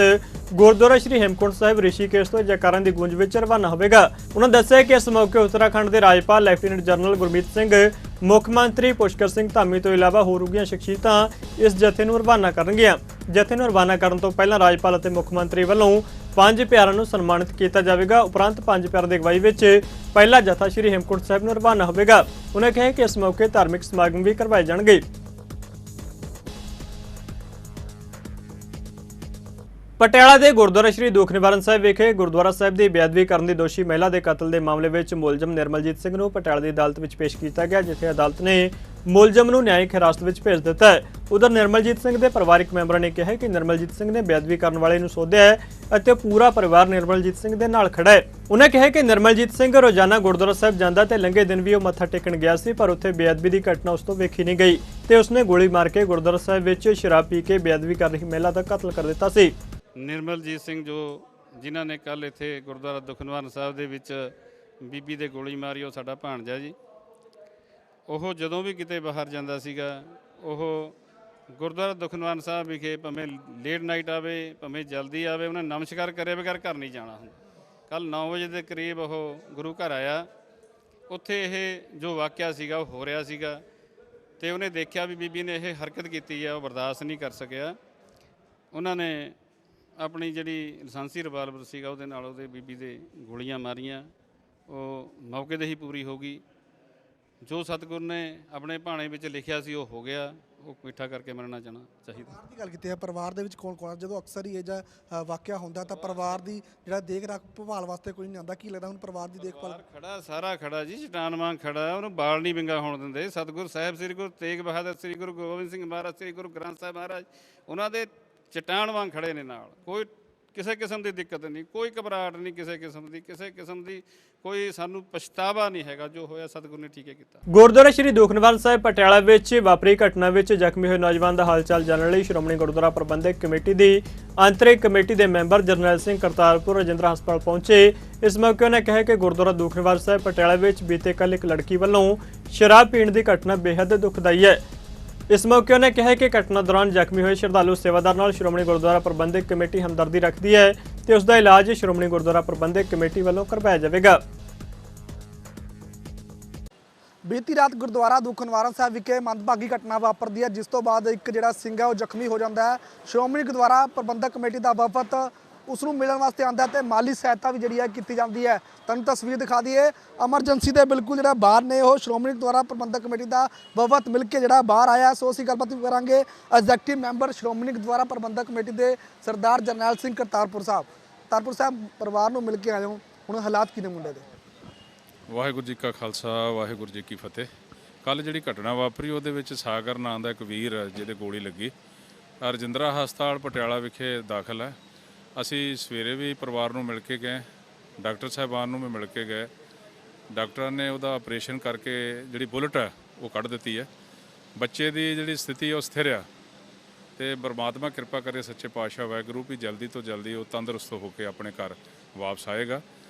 ਗੁਰਦੁਆਰਾ ਸ਼੍ਰੀ ਹੇਮਕੁੰਟ ਸਾਹਿਬ ਰਿਸ਼ੀਕੇਸ਼ ਤੋਂ ਜੈਕਾਰਾਂ ਦੀ ਗੂੰਜ ਵਿੱਚ ਰਵਾਨਾ ਹੋਵੇਗਾ। ਉਹਨਾਂ ਦੱਸਿਆ ਕਿ ਇਸ ਮੌਕੇ ਉੱਤਰਾਖੰਡ ਦੇ ਰਾਜਪਾਲ ਲੈਫਟੀਨੈਂਟ ਜਨਰਲ ਗੁਰਮੀਤ ਸਿੰਘ, ਮੁੱਖ ਮੰਤਰੀ ਪੁਸ਼ਕਰ ਸਿੰਘ ਧਾਮੀ ਤੋਂ ਇਲਾਵਾ ਹੋਰ ਉੱਘੀਆਂ ਸ਼ਖਸੀਅਤਾਂ ਇਸ ਜਥੇ ਨੂੰ ਰਵਾਨਾ ਕਰਨਗੀਆਂ। ਜਥੇ ਨੂੰ ਰਵਾਨਾ ਕਰਨ ਤੋਂ ਪਹਿਲਾਂ ਰਾਜਪਾਲ ਅਤੇ ਮੁੱਖ ਮੰਤਰੀ ਵੱਲੋਂ 5 ਪਿਆਰਿਆਂ ਨੂੰ ਸਨਮਾਨਿਤ ਕੀਤਾ ਜਾਵੇਗਾ। ਉਪਰੰਤ 5 ਪਿਆਰਿਆਂ ਦੀ ਅਗਵਾਈ ਵਿੱਚ ਪਹਿਲਾ ਜਥਾ ਸ਼੍ਰੀ ਹੇਮਕੁੰਟ ਸਾਹਿਬ ਨੂੰ ਰਵਾਨਾ ਹੋਵੇਗਾ। ਉਹਨਾਂ ਕਿਹਾ ਕਿ ਇਸ ਮੌਕੇ ਧਾਰਮਿਕ ਸਮਾਗਮ ਵੀ ਕਰਵਾਏ ਜਾਣਗੇ। ਪਟਿਆਲਾ ਦੇ ਗੁਰਦੁਆਰਾ ਸ਼੍ਰੀ ਦੁੱਖ ਨਿਵਾਰਨ ਸਾਹਿਬ ਵਿਖੇ ਗੁਰਦੁਆਰਾ ਸਾਹਿਬ ਦੀ ਬੇਅਦਬੀ ਕਰਨ ਦੀ ਦੋਸ਼ੀ ਮਹਿਲਾ ਦੇ ਕਤਲ ਦੇ ਮਾਮਲੇ ਵਿੱਚ ਮੁਲਜ਼ਮ ਨਿਰਮਲਜੀਤ ਸਿੰਘ ਨੂੰ ਪਟਿਆਲਾ ਦੀ ਅਦਾਲਤ ਵਿੱਚ ਪੇਸ਼ ਕੀਤਾ ਗਿਆ, ਜਿੱਥੇ ਅਦਾਲਤ ਨੇ ਮੁਲਜ਼ਮ ਨੂੰ ਨਿਆਇਕ ਹਿਰਾਸਤ ਵਿੱਚ ਭੇਜ ਦਿੱਤਾ ਹੈ। ਉਧਰ ਨਿਰਮਲਜੀਤ ਸਿੰਘ ਦੇ ਪਰਿਵਾਰਕ ਮੈਂਬਰਾਂ ਨੇ ਕਿਹਾ ਕਿ ਨਿਰਮਲਜੀਤ ਸਿੰਘ ਨੇ ਬੇਅਦਬੀ ਕਰਨ ਵਾਲੇ ਨੂੰ ਸੋਧਿਆ ਹੈ ਅਤੇ ਪੂਰਾ ਪਰਿਵਾਰ ਨਿਰਮਲਜੀਤ ਸਿੰਘ ਦੇ ਨਾਲ ਖੜਾ ਹੈ। ਉਹਨਾਂ ਕਿਹਾ ਕਿ ਨਿਰਮਲਜੀਤ ਸਿੰਘ ਰੋਜ਼ਾਨਾ ਗੁਰਦੁਆਰਾ ਸਾਹਿਬ ਜਾਂਦਾ ਤੇ ਲੰਘੇ ਦਿਨ ਵੀ ਉਹ ਮੱਥਾ ਟੇਕਣ ਗਿਆ ਸੀ, ਪਰ ਉੱਥੇ ਬੇਅਦਬੀ ਦੀ ਘਟਨਾ ਉਸ ਤੋਂ ਵੇਖੀ ਨਹੀਂ ਗਈ ਤੇ ਉਸਨੇ ਗੋਲੀ ਮਾਰ ਕੇ ਗੁਰਦੁਆਰਾ ਸਾਹਿਬ ਵਿੱਚ ਸ਼ਰਾਬ ਪੀ ਕੇ ਬੇਅਦਬੀ ਕਰ ਰਹੀ ਮਹਿਲਾ ਦਾ ਕਤਲ ਕਰ ਦਿੱਤਾ ਸੀ। ਨਿਰਮਲਜੀਤ ਸਿੰਘ ਜਿਨ੍ਹਾਂ ਨੇ ਕੱਲ ਇੱਥੇ ਗੁਰਦੁਆਰਾ ਦੁੱਖ ਨਿਵਾਰਨ ਸਾਹਿਬ ਦੇ ਵਿੱਚ ਬੀਬੀ ਦੇ ਗੋਲੀ ਮਾਰੀ, ਉਹ ਸਾਡਾ ਭਾਣਜਾ ਜੀ। ਉਹ ਜਦੋਂ ਵੀ ਕਿਤੇ ਬਾਹਰ ਜਾਂਦਾ ਸੀਗਾ, ਉਹ ਗੁਰਦੁਆਰਾ ਦੁੱਖ ਨਿਵਾਰਨ ਸਾਹਿਬ ਵਿਖੇ ਭਾਵੇਂ ਲੇਟ ਨਾਈਟ ਆਵੇ ਭਾਵੇਂ ਜਲਦੀ ਆਵੇ, ਉਹਨੇ ਨਮਸਕਾਰ ਕਰੇ ਬਗੈਰ ਘਰ ਨਹੀਂ ਜਾਣਾ ਹੁੰਦਾ। ਕੱਲ 9 ਵਜੇ ਦੇ ਕਰੀਬ ਉਹ ਗੁਰੂ ਘਰ ਆਇਆ, ਉੱਥੇ ਇਹ ਜੋ ਵਾਕਿਆ ਸੀਗਾ ਉਹ ਹੋ ਰਿਹਾ ਸੀਗਾ ਤੇ ਉਹਨੇ ਦੇਖਿਆ ਵੀ ਬੀਬੀ ਨੇ ਇਹ ਹਰਕਤ ਕੀਤੀ ਹੈ, ਉਹ ਬਰਦਾਸ਼ਤ ਨਹੀਂ ਕਰ ਸਕਿਆ। ਉਹਨਾਂ ਨੇ ਆਪਣੀ ਜਿਹੜੀ ਲਾਇਸੈਂਸੀ ਰਿਵਾਲਵਰ ਸੀਗਾ ਉਹਦੇ ਨਾਲ ਉਹਦੇ ਬੀਬੀ ਦੇ ਗੋਲੀਆਂ ਮਾਰੀਆਂ। ਉਹ ਮੌਕੇ 'ਤੇ ਹੀ ਪੂਰੀ ਹੋ ਗਈ। ਜੋ ਸਤਿਗੁਰ ਨੇ ਆਪਣੇ ਭਾਣੇ ਵਿੱਚ ਲਿਖਿਆ ਸੀ ਉਹ ਹੋ ਗਿਆ। ਉਹ ਮਿੱਠਾ ਕਰਕੇ ਮਰਨਾ ਚਾਹਣਾ ਚਾਹੀਦਾ। ਪਰਿਵਾਰ ਦੀ ਗੱਲ ਕੀਤੀ ਹੈ, ਪਰਿਵਾਰ ਦੇ ਵਿੱਚ ਕੌਣ ਜਦੋਂ ਅਕਸਰ ਹੀ ਇਹ ਜਿਹਾ ਵਾਕਿਆ ਹੁੰਦਾ ਤਾਂ ਪਰਿਵਾਰ ਦੀ ਜਿਹੜਾ ਦੇਖ ਰੱਖ ਭਵਾਲ ਵਾਸਤੇ ਕੋਈ ਨਹੀਂ ਆਉਂਦਾ। ਕੀ ਲੱਗਦਾ ਹੁਣ ਪਰਿਵਾਰ ਦੀ ਦੇਖਭਾਲ? ਸਾਰਾ ਖੜਾ ਜੀ, ਚਟਾਨ ਵਾਂਗ ਖੜਾ, ਉਹਨੂੰ ਬਾਲ ਨਹੀਂ ਵਿੰਗਾ ਹੋਣ ਦਿੰਦੇ। ਸਤਿਗੁਰ ਸਾਹਿਬ ਸ੍ਰੀ ਗੁਰੂ ਤੇਗ ਬਹਾਦਰ, ਸ੍ਰੀ ਗੁਰੂ ਗੋਬਿੰਦ ਸਿੰਘ ਮਹਾਰਾਜ, ਸ੍ਰੀ ਗੁਰੂ ਗ੍ਰੰਥ ਸਾਹਿਬ ਮਹਾਰਾਜ ਉਹਨਾਂ ਦੇ ਚਟਾਨ ਵਾਂਗ ਖੜੇ ਨੇ ਨਾਲ। ਕੋਈ ਕਿਸੇ ਕਿਸਮ ਦੀ ਦਿੱਕਤ ਨਹੀਂ, ਕੋਈ ਘਬਰਾਹਟ ਨਹੀਂ ਕਿਸੇ ਕਿਸਮ ਦੀ ਕੋਈ ਸਾਨੂੰ ਪਛਤਾਵਾ ਨਹੀਂ ਹੈਗਾ। ਜੋ ਹੋਇਆ ਸਤਿਗੁਰੂ ਨੇ ਠੀਕ ਹੈ ਕੀਤਾ। ਗੁਰਦੁਆਰਾ ਸ਼੍ਰੀ ਦੂਖਨਿਵਾਰਨ ਸਾਹਿਬ ਪਟਿਆਲਾ ਵਿੱਚ ਵਾਪਰੀ ਘਟਨਾ ਵਿੱਚ ਜ਼ਖਮੀ ਹੋਏ ਨੌਜਵਾਨ ਦਾ ਹਾਲਚਾਲ ਜਾਣਨ ਲਈ ਸ਼੍ਰੋਮਣੀ ਗੁਰਦੁਆਰਾ ਪ੍ਰਬੰਧਕ ਕਮੇਟੀ ਦੀ ਆਂਤਰਿਕ ਕਮੇਟੀ ਦੇ ਮੈਂਬਰ ਜਰਨੈਲ ਸਿੰਘ ਕਰਤਾਰਪੁਰ ਰਜਿੰਦਰਾ ਹਸਪਤਾਲ ਪਹੁੰਚੇ। ਇਸ ਮੌਕੇ ਉਹਨਾਂ ਕਿਹਾ ਕਿ ਗੁਰਦੁਆਰਾ ਦੂਖਨਿਵਾਰਨ ਸਾਹਿਬ ਪਟਿਆਲਾ ਵਿੱਚ ਬੀਤੇ ਕੱਲ੍ਹ ਇੱਕ ਲੜਕੀ ਵੱਲੋਂ ਸ਼ਰਾਬ ਪੀਣ ਦੀ ਘਟਨਾ ਬੇहद ਦੁਖਦਾਈ ਹੈ। ਇਸ ਮੌਕੇ ਉਹਨੇ ਕਿਹਾ ਕਿ ਘਟਨਾ ਦੌਰਾਨ ਜ਼ਖਮੀ ਹੋਏ ਸ਼ਰਧਾਲੂ ਸੇਵਾਦਾਰ ਨਾਲ ਸ਼੍ਰੋਮਣੀ ਗੁਰਦੁਆਰਾ ਪ੍ਰਬੰਧਕ ਕਮੇਟੀ ਹਮਦਰਦੀ ਰੱਖਦੀ ਹੈ ਤੇ ਉਸ ਦਾ ਇਲਾਜ ਸ਼੍ਰੋਮਣੀ ਗੁਰਦੁਆਰਾ ਪ੍ਰਬੰਧਕ ਕਮੇਟੀ ਵੱਲੋਂ ਕਰਵਾਇਆ ਜਾਵੇਗਾ। ਬੀਤੀ ਰਾਤ ਗੁਰਦੁਆਰਾ ਦੂਖਨਿਵਾਰਨ ਸਾਹਿਬ ਵਿਖੇ ਮੰਦਭਾਗੀ ਘਟਨਾ ਵਾਪਰਦੀ ਹੈ, ਜਿਸ ਤੋਂ ਬਾਅਦ ਇੱਕ ਜਿਹੜਾ ਸਿੰਘ ਹੈ ਉਹ ਜ਼ਖਮੀ ਹੋ ਜਾਂਦਾ ਹੈ। ਸ਼੍ਰੋਮਣੀ ਗੁਰਦੁਆਰਾ ਪ੍ਰਬੰਧਕ ਕਮੇਟੀ ਦਾ ਵਫਦ ਉਸ ਨੂੰ ਮਿਲਣ ਵਾਸਤੇ ਆਉਂਦਾ ਤੇ ਮਾਲੀ ਸਹਾਇਤਾ ਵੀ ਜਿਹੜੀ ਹੈ ਕੀਤੀ ਜਾਂਦੀ ਹੈ। ਤੁਹਾਨੂੰ ਤਸਵੀਰ ਦਿਖਾ ਦਈਏ, ਐਮਰਜੈਂਸੀ ਦੇ ਬਿਲਕੁਲ ਜਿਹੜਾ ਬਾਹਰ ਨੇ ਉਹ ਸ਼੍ਰੋਮਣੀ ਗੁਰਦੁਆਰਾ ਪ੍ਰਬੰਧਕ ਕਮੇਟੀ ਦਾ ਵਫਦ ਮਿਲ ਕੇ ਜਿਹੜਾ ਬਾਹਰ ਆਇਆ। ਸੋ ਅਸੀਂ ਗੱਲਬਾਤ ਵੀ ਕਰਾਂਗੇ ਐਗਜ਼ੈਕਟਿਵ ਮੈਂਬਰ ਸ਼੍ਰੋਮਣੀ ਗੁਰਦੁਆਰਾ ਪ੍ਰਬੰਧਕ ਕਮੇਟੀ ਦੇ ਸਰਦਾਰ ਜਰਨੈਲ ਸਿੰਘ ਕਰਤਾਰਪੁਰ ਸਾਹਿਬ ਪਰਿਵਾਰ ਨੂੰ ਮਿਲ ਕੇ ਆਏ ਹੋ, ਹੁਣ ਹਾਲਾਤ ਕੀ ਨੇ ਮੁੰਡੇ ਦੇ? ਵਾਹਿਗੁਰੂ ਜੀ ਕਾ ਖਾਲਸਾ, ਵਾਹਿਗੁਰੂ ਜੀ ਕੀ ਫਤਿਹ। ਕੱਲ ਜਿਹੜੀ ਘਟਨਾ ਵਾਪਰੀ ਉਹਦੇ ਵਿੱਚ ਸਾਗਰ ਨਾਂ ਦਾ ਇੱਕ ਵੀਰ ਜਿਹਦੇ ਗੋਲੀ ਲੱਗੀ ਰਜਿੰਦਰਾ ਹਸਪਤਾਲ ਪਟਿਆਲਾ ਵਿਖੇ ਦਾਖਲ ਹੈ। ਅਸੀਂ ਸਵੇਰੇ ਵੀ ਪਰਿਵਾਰ ਨੂੰ ਮਿਲ ਕੇ ਗਏ, ਡਾਕਟਰ ਸਾਹਿਬਾਨ ਨੂੰ ਵੀ ਮਿਲ ਕੇ ਗਏ। ਡਾਕਟਰਾਂ ਨੇ ਉਹਦਾ ਆਪਰੇਸ਼ਨ ਕਰਕੇ ਜਿਹੜੀ ਬੁਲਟ ਹੈ ਉਹ ਕੱਢ ਦਿੱਤੀ ਹੈ। ਬੱਚੇ ਦੀ ਜਿਹੜੀ ਸਥਿਤੀ ਉਹ ਸਥਿਰ ਆ ਤੇ ਪਰਮਾਤਮਾ ਕਿਰਪਾ ਕਰੇ ਸੱਚੇ ਪਾਤਸ਼ਾਹ ਵਾਹਿਗੁਰੂ ਵੀ ਜਲਦੀ ਤੋਂ ਜਲਦੀ ਉਹ ਤੰਦਰੁਸਤ ਹੋ ਕੇ ਆਪਣੇ ਘਰ ਵਾਪਸ ਆਏਗਾ।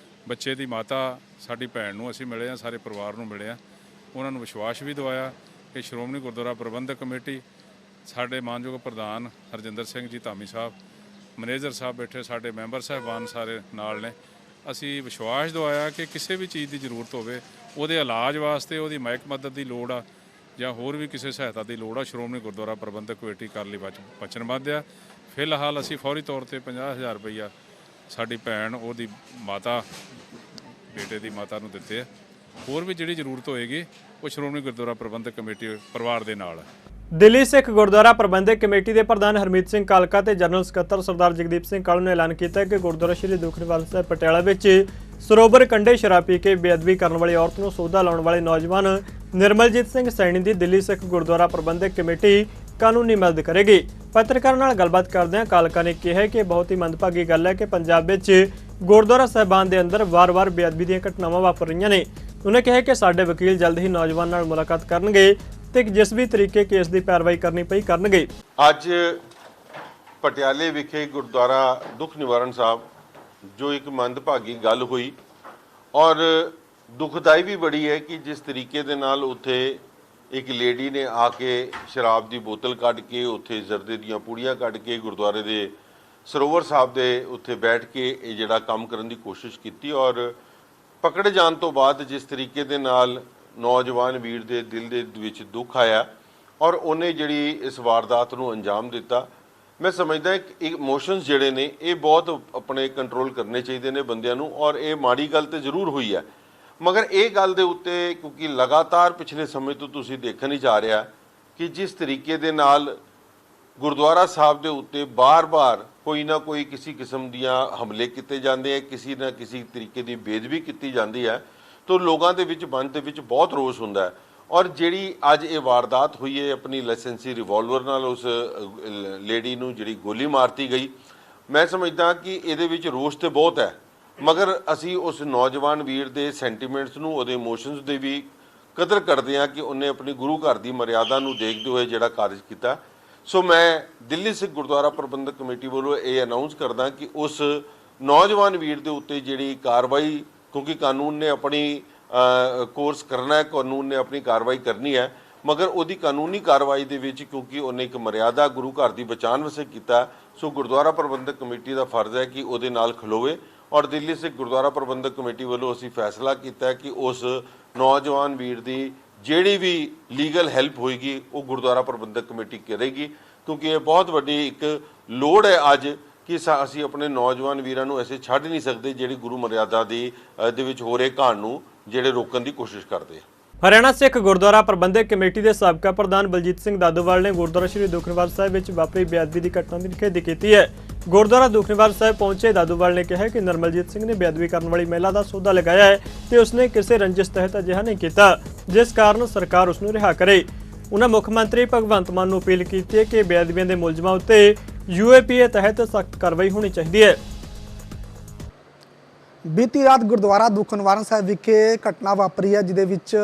ਬੱਚੇ ਦੀ ਮਾਤਾ ਸਾਡੀ ਭੈਣ ਨੂੰ ਅਸੀਂ ਮਿਲੇ ਹਾਂ, ਸਾਰੇ ਪਰਿਵਾਰ ਨੂੰ ਮਿਲੇ ਹਾਂ। ਉਹਨਾਂ ਨੂੰ ਵਿਸ਼ਵਾਸ ਵੀ ਦਿਵਾਇਆ ਕਿ ਸ਼੍ਰੋਮਣੀ ਗੁਰਦੁਆਰਾ ਪ੍ਰਬੰਧਕ ਕਮੇਟੀ, ਸਾਡੇ ਮਾਨਯੋਗ ਪ੍ਰਧਾਨ ਹਰਜਿੰਦਰ ਸਿੰਘ ਜੀ ਧਾਮੀ ਸਾਹਿਬ, ਮੈਨੇਜਰ ਸਾਹਿਬ ਬੈਠੇ, ਸਾਡੇ ਮੈਂਬਰ ਸਾਹਿਬਾਨ ਸਾਰੇ ਨਾਲ ਨੇ। ਅਸੀਂ ਵਿਸ਼ਵਾਸ ਦਿਵਾਇਆ ਕਿ ਕਿਸੇ ਵੀ ਚੀਜ਼ ਦੀ ਜ਼ਰੂਰਤ ਹੋਵੇ, ਉਹਦੇ ਇਲਾਜ ਵਾਸਤੇ ਉਹਦੀ ਮਾਇਕ ਮਦਦ ਦੀ ਲੋੜ ਆ ਜਾਂ ਹੋਰ ਵੀ ਕਿਸੇ ਸਹਾਇਤਾ ਦੀ ਲੋੜ ਆ, ਸ਼੍ਰੋਮਣੀ ਗੁਰਦੁਆਰਾ ਪ੍ਰਬੰਧਕ ਕਮੇਟੀ ਕਰਨ ਲਈ ਵਚਨਬੱਧ ਆ। ਫਿਲਹਾਲ ਅਸੀਂ ਫੌਰੀ ਤੌਰ ਤੇ 50,000 ਰੁਪਈਆ ਸਾਡੀ ਭੈਣ ਉਹਦੀ ਮਾਤਾ ਬੇਟੇ ਦੀ ਮਾਤਾ ਨੂੰ ਦਿੱਤੇ ਆ। ਹੋਰ ਵੀ ਜਿਹੜੀ ਜ਼ਰੂਰਤ ਹੋਏਗੀ ਉਹ ਸ਼੍ਰੋਮਣੀ ਗੁਰਦੁਆਰਾ ਪ੍ਰਬੰਧਕ ਕਮੇਟੀ ਪਰਿਵਾਰ ਦੇ ਨਾਲ ਹੈ। ਦਿੱਲੀ ਸਿੱਖ ਗੁਰਦੁਆਰਾ ਪ੍ਰਬੰਧਕ ਕਮੇਟੀ ਦੇ ਪ੍ਰਧਾਨ ਹਰਮੀਤ ਸਿੰਘ ਕਾਲਕਾ ਤੇ ਜਨਰਲ ਸਕੱਤਰ ਸਰਦਾਰ ਜਗਦੀਪ ਸਿੰਘ ਕਾਲੂ ਨੇ ਐਲਾਨ ਕੀਤਾ ਕਿ ਗੁਰਦੁਆਰਾ ਸ਼੍ਰੀ ਦੂਖਨਿਵਾਰਨ ਸਾਹਿਬ ਪਟਿਆਲਾ ਵਿੱਚ ਸਰੋਵਰ ਕੰਢੇ ਸ਼ਰਾਬ ਪੀ ਕੇ ਬੇਅਦਬੀ ਕਰਨ ਵਾਲੀ ਔਰਤ ਨੂੰ ਸੌਦਾ ਲਾਉਣ ਵਾਲੇ ਨੌਜਵਾਨ ਨਿਰਮਲਜੀਤ ਸਿੰਘ ਸੈਣੀ ਦੀ ਦਿੱਲੀ ਸਿੱਖ ਗੁਰਦੁਆਰਾ ਪ੍ਰਬੰਧਕ ਕਮੇਟੀ ਕਾਨੂੰਨੀ ਮਦਦ ਕਰੇਗੀ। ਪੱਤਰਕਾਰਾਂ ਨਾਲ ਗੱਲਬਾਤ ਕਰਦਿਆਂ ਕਾਲਕਾ ਨੇ ਕਿਹਾ ਕਿ ਬਹੁਤ ਹੀ ਮੰਦਭਾਗੀ ਗੱਲ ਹੈ ਕਿ ਪੰਜਾਬ ਵਿੱਚ ਗੁਰਦੁਆਰਾ ਸਾਹਿਬਾਨ ਦੇ ਅੰਦਰ ਵਾਰ-ਵਾਰ ਬੇਅਦਬੀ ਦੀਆਂ ਘਟਨਾਵਾਂ ਵਾਪਰ ਰਹੀਆਂ ਨੇ। ਉਹਨੇ ਕਿਹਾ ਕਿ ਸਾਡੇ ਵਕੀਲ ਜਲਦ ਹੀ ਨੌਜਵਾਨ ਨਾਲ ਮੁਲਾਕਾਤ ਕਰਨਗੇ ਤੇ ਜਿਸ ਵੀ ਤਰੀਕੇ ਕੇਸ ਦੀ ਪੈਰਵਾਈ ਕਰਨੀ ਪਈ ਕਰਨਗੇ। ਅੱਜ ਪਟਿਆਲੇ ਵਿਖੇ ਗੁਰਦੁਆਰਾ ਦੂਖਨਿਵਾਰਨ ਸਾਹਿਬ ਜੋ ਇੱਕ ਮੰਦਭਾਗੀ ਗੱਲ ਹੋਈ ਔਰ ਦੁਖਦਾਈ ਵੀ ਬੜੀ ਹੈ ਕਿ ਜਿਸ ਤਰੀਕੇ ਦੇ ਨਾਲ ਉੱਥੇ ਇੱਕ ਲੇਡੀ ਨੇ ਆ ਕੇ ਸ਼ਰਾਬ ਦੀ ਬੋਤਲ ਕੱਢ ਕੇ ਉੱਥੇ ਜ਼ਰਦੇ ਦੀਆਂ ਪੂੜੀਆਂ ਕੱਢ ਕੇ ਗੁਰਦੁਆਰੇ ਦੇ ਸਰੋਵਰ ਸਾਹਿਬ ਦੇ ਉੱਥੇ ਬੈਠ ਕੇ ਇਹ ਜਿਹੜਾ ਕੰਮ ਕਰਨ ਦੀ ਕੋਸ਼ਿਸ਼ ਕੀਤੀ ਔਰ ਪਕੜੇ ਜਾਣ ਤੋਂ ਬਾਅਦ ਜਿਸ ਤਰੀਕੇ ਦੇ ਨਾਲ ਨੌਜਵਾਨ ਵੀਰ ਦੇ ਦਿਲ ਦੇ ਵਿੱਚ ਦੁੱਖ ਆਇਆ ਔਰ ਉਹਨੇ ਜਿਹੜੀ ਇਸ ਵਾਰਦਾਤ ਨੂੰ ਅੰਜਾਮ ਦਿੱਤਾ। ਮੈਂ ਸਮਝਦਾ ਕਿ ਇਮੋਸ਼ਨਸ ਜਿਹੜੇ ਨੇ ਇਹ ਬਹੁਤ ਆਪਣੇ ਕੰਟਰੋਲ ਕਰਨੇ ਚਾਹੀਦੇ ਨੇ ਬੰਦਿਆਂ ਨੂੰ ਔਰ ਇਹ ਮਾੜੀ ਗੱਲ ਤੇ ਜ਼ਰੂਰ ਹੋਈ ਹੈ, ਮਗਰ ਇਹ ਗੱਲ ਦੇ ਉੱਤੇ ਕਿਉਂਕਿ ਲਗਾਤਾਰ ਪਿਛਲੇ ਸਮੇਂ ਤੋਂ ਤੁਸੀਂ ਦੇਖਣ ਹੀ ਜਾ ਰਿਹਾ ਕਿ ਜਿਸ ਤਰੀਕੇ ਦੇ ਨਾਲ ਗੁਰਦੁਆਰਾ ਸਾਹਿਬ ਦੇ ਉੱਤੇ ਬਾਰ-ਬਾਰ ਕੋਈ ਨਾ ਕੋਈ ਕਿਸੇ ਕਿਸਮ ਦੀਆਂ ਹਮਲੇ ਕੀਤੇ ਜਾਂਦੇ ਆ, ਕਿਸੇ ਨਾ ਕਿਸੇ ਤਰੀਕੇ ਦੀ ਬੇਅਦਬੀ ਕੀਤੀ ਜਾਂਦੀ ਹੈ, ਤਾਂ ਲੋਕਾਂ ਦੇ ਵਿੱਚ ਮਨ ਦੇ ਵਿੱਚ ਬਹੁਤ ਰੋਸ ਹੁੰਦਾ ਹੈ। ਔਰ ਜਿਹੜੀ ਅੱਜ ਇਹ ਵਾਰਦਾਤ ਹੋਈ ਹੈ ਆਪਣੀ ਲਾਇਸੈਂਸੀ ਰਿਵਾਲਵਰ ਨਾਲ ਉਸ ਲੇਡੀ ਨੂੰ ਜਿਹੜੀ ਗੋਲੀ ਮਾਰਤੀ ਗਈ, ਮੈਂ ਸਮਝਦਾ ਕਿ ਇਹਦੇ ਵਿੱਚ ਰੋਸ ਤੇ ਬਹੁਤ ਹੈ, ਮਗਰ ਅਸੀਂ ਉਸ ਨੌਜਵਾਨ ਵੀਰ ਦੇ ਸੈਂਟੀਮੈਂਟਸ ਨੂੰ, ਉਹਦੇ ਇਮੋਸ਼ਨਸ ਦੇ ਵੀ ਕਦਰ ਕਰਦੇ ਹਾਂ ਕਿ ਉਹਨੇ ਆਪਣੀ ਗੁਰੂ ਘਰ ਦੀ ਮਰਿਆਦਾ ਨੂੰ ਦੇਖਦੇ ਹੋਏ ਜਿਹੜਾ ਕਾਰਜ ਕੀਤਾ। ਸੋ ਮੈਂ ਦਿੱਲੀ ਸਿੱਖ ਗੁਰਦੁਆਰਾ ਪ੍ਰਬੰਧਕ ਕਮੇਟੀ ਵੱਲੋਂ ਇਹ ਅਨਾਉਂਸ ਕਰਦਾ ਕਿ ਉਸ ਨੌਜਵਾਨ ਵੀਰ ਦੇ ਉੱਤੇ ਜਿਹੜੀ ਕਾਰਵਾਈ, ਕਿਉਂਕਿ ਕਾਨੂੰਨ ਨੇ ਆਪਣੀ ਕੋਰਸ ਕਰਨਾ ਹੈ, ਕਾਨੂੰਨ ਨੇ ਆਪਣੀ ਕਾਰਵਾਈ ਕਰਨੀ ਹੈ, ਮਗਰ ਉਹਦੀ ਕਾਨੂੰਨੀ ਕਾਰਵਾਈ ਦੇ ਵਿੱਚ ਕਿਉਂਕਿ ਉਹਨੇ ਇੱਕ ਮਰਿਆਦਾ ਗੁਰੂ ਘਰ ਦੀ ਬਚਾਉਣ ਵਾਸਤੇ ਕੀਤਾ, ਸੋ ਗੁਰਦੁਆਰਾ ਪ੍ਰਬੰਧਕ ਕਮੇਟੀ ਦਾ ਫਰਜ਼ ਹੈ ਕਿ ਉਹਦੇ ਨਾਲ ਖਲੋਵੇ। ਔਰ ਦਿੱਲੀ ਸਿੱਖ ਗੁਰਦੁਆਰਾ ਪ੍ਰਬੰਧਕ ਕਮੇਟੀ ਵੱਲੋਂ ਅਸੀਂ ਫੈਸਲਾ ਕੀਤਾ ਹੈ ਕਿ ਉਸ ਨੌਜਵਾਨ ਵੀਰ ਦੀ ਜਿਹੜੀ ਵੀ ਲੀਗਲ ਹੈਲਪ ਹੋਏਗੀ ਉਹ ਗੁਰਦੁਆਰਾ ਪ੍ਰਬੰਧਕ ਕਮੇਟੀ ਕਰੇਗੀ, ਕਿਉਂਕਿ ਇਹ ਬਹੁਤ ਵੱਡੀ ਇੱਕ ਲੋੜ ਹੈ ਅੱਜ ਕਿ ਅਸੀਂ ਆਪਣੇ ਨੌਜਵਾਨ ਵੀਰਾਂ ਨੂੰ ਐਸੇ ਛੱਡ ਨਹੀਂ ਸਕਦੇ ਜਿਹੜੇ ਗੁਰੂ ਮਰਿਆਦਾ ਦੇ ਵਿੱਚ ਹੋ ਰਹੇ ਘਾਣ ਨੂੰ ਜਿਹੜੇ ਰੋਕਣ ਦੀ ਕੋਸ਼ਿਸ਼ ਕਰਦੇ ਆ। ਹਰਿਆਣਾ ਸਿੱਖ ਗੁਰਦੁਆਰਾ ਪ੍ਰਬੰਧਕ ਕਮੇਟੀ ਦੇ ਸਾਬਕਾ ਪ੍ਰਧਾਨ ਬਲਜੀਤ ਸਿੰਘ ਦਾਦੂਵਾਲ ਨੇ ਗੁਰਦੁਆਰਾ ਸ਼੍ਰੀ ਦੂਖਨਿਵਾਰਨ ਸਾਹਿਬ ਵਿੱਚ ਵਾਪਰੀ ਬੇਅਦਬੀ ਦੀ ਘਟਨਾ ਦੀ ਨਿਖੇਧੀ ਕੀਤੀ ਹੈ। ਗੁਰਦੁਆਰਾ ਦੂਖਨਿਵਾਰਨ ਸਾਹਿਬ ਪਹੁੰਚੇ ਦਾਦੂਵਾਲ ਨੇ ਕਿਹਾ ਕਿ ਨਿਰਮਲਜੀਤ ਸਿੰਘ ਨੇ ਬੇਅਦਬੀ ਕਰਨ ਵਾਲੀ ਮਹਿਲਾ ਦਾ ਸੌਦਾ ਲਗਾਇਆ ਹੈ ਤੇ ਉਸਨੇ ਕਿਸੇ ਰੰਜਿਸ਼ ਤਹਿਤ ਅਜਿਹਾ ਨਹੀਂ ਕੀਤਾ, ਜਿਸ ਕਾਰਨ ਸਰਕਾਰ ਉਸ ਨੂੰ ਰਿਹਾ ਕਰੇ। ਉਹਨਾਂ ਮੁੱਖ ਮੰਤਰੀ ਭਗਵੰਤ ਮਾਨ ਨੂੰ ਅਪੀਲ ਕੀਤੀ ਹੈ ਕਿ ਬੇਅਦਬੀਆਂ ਦੇ ਮੁਲਜ਼ਮਾਂ ਉੱਤੇ UAPA ਤਹਿਤ ਸਖਤ ਕਾਰਵਾਈ ਹੋਣੀ ਚਾਹੀਦੀ ਹੈ। ਬੀਤੀ ਰਾਤ ਗੁਰਦੁਆਰਾ ਦੁੱਖ ਨਿਵਾਰਨ ਸਾਹਿਬ ਵਿਖੇ ਘਟਨਾ ਵਾਪਰੀ ਹੈ, ਜਿਹਦੇ ਵਿੱਚ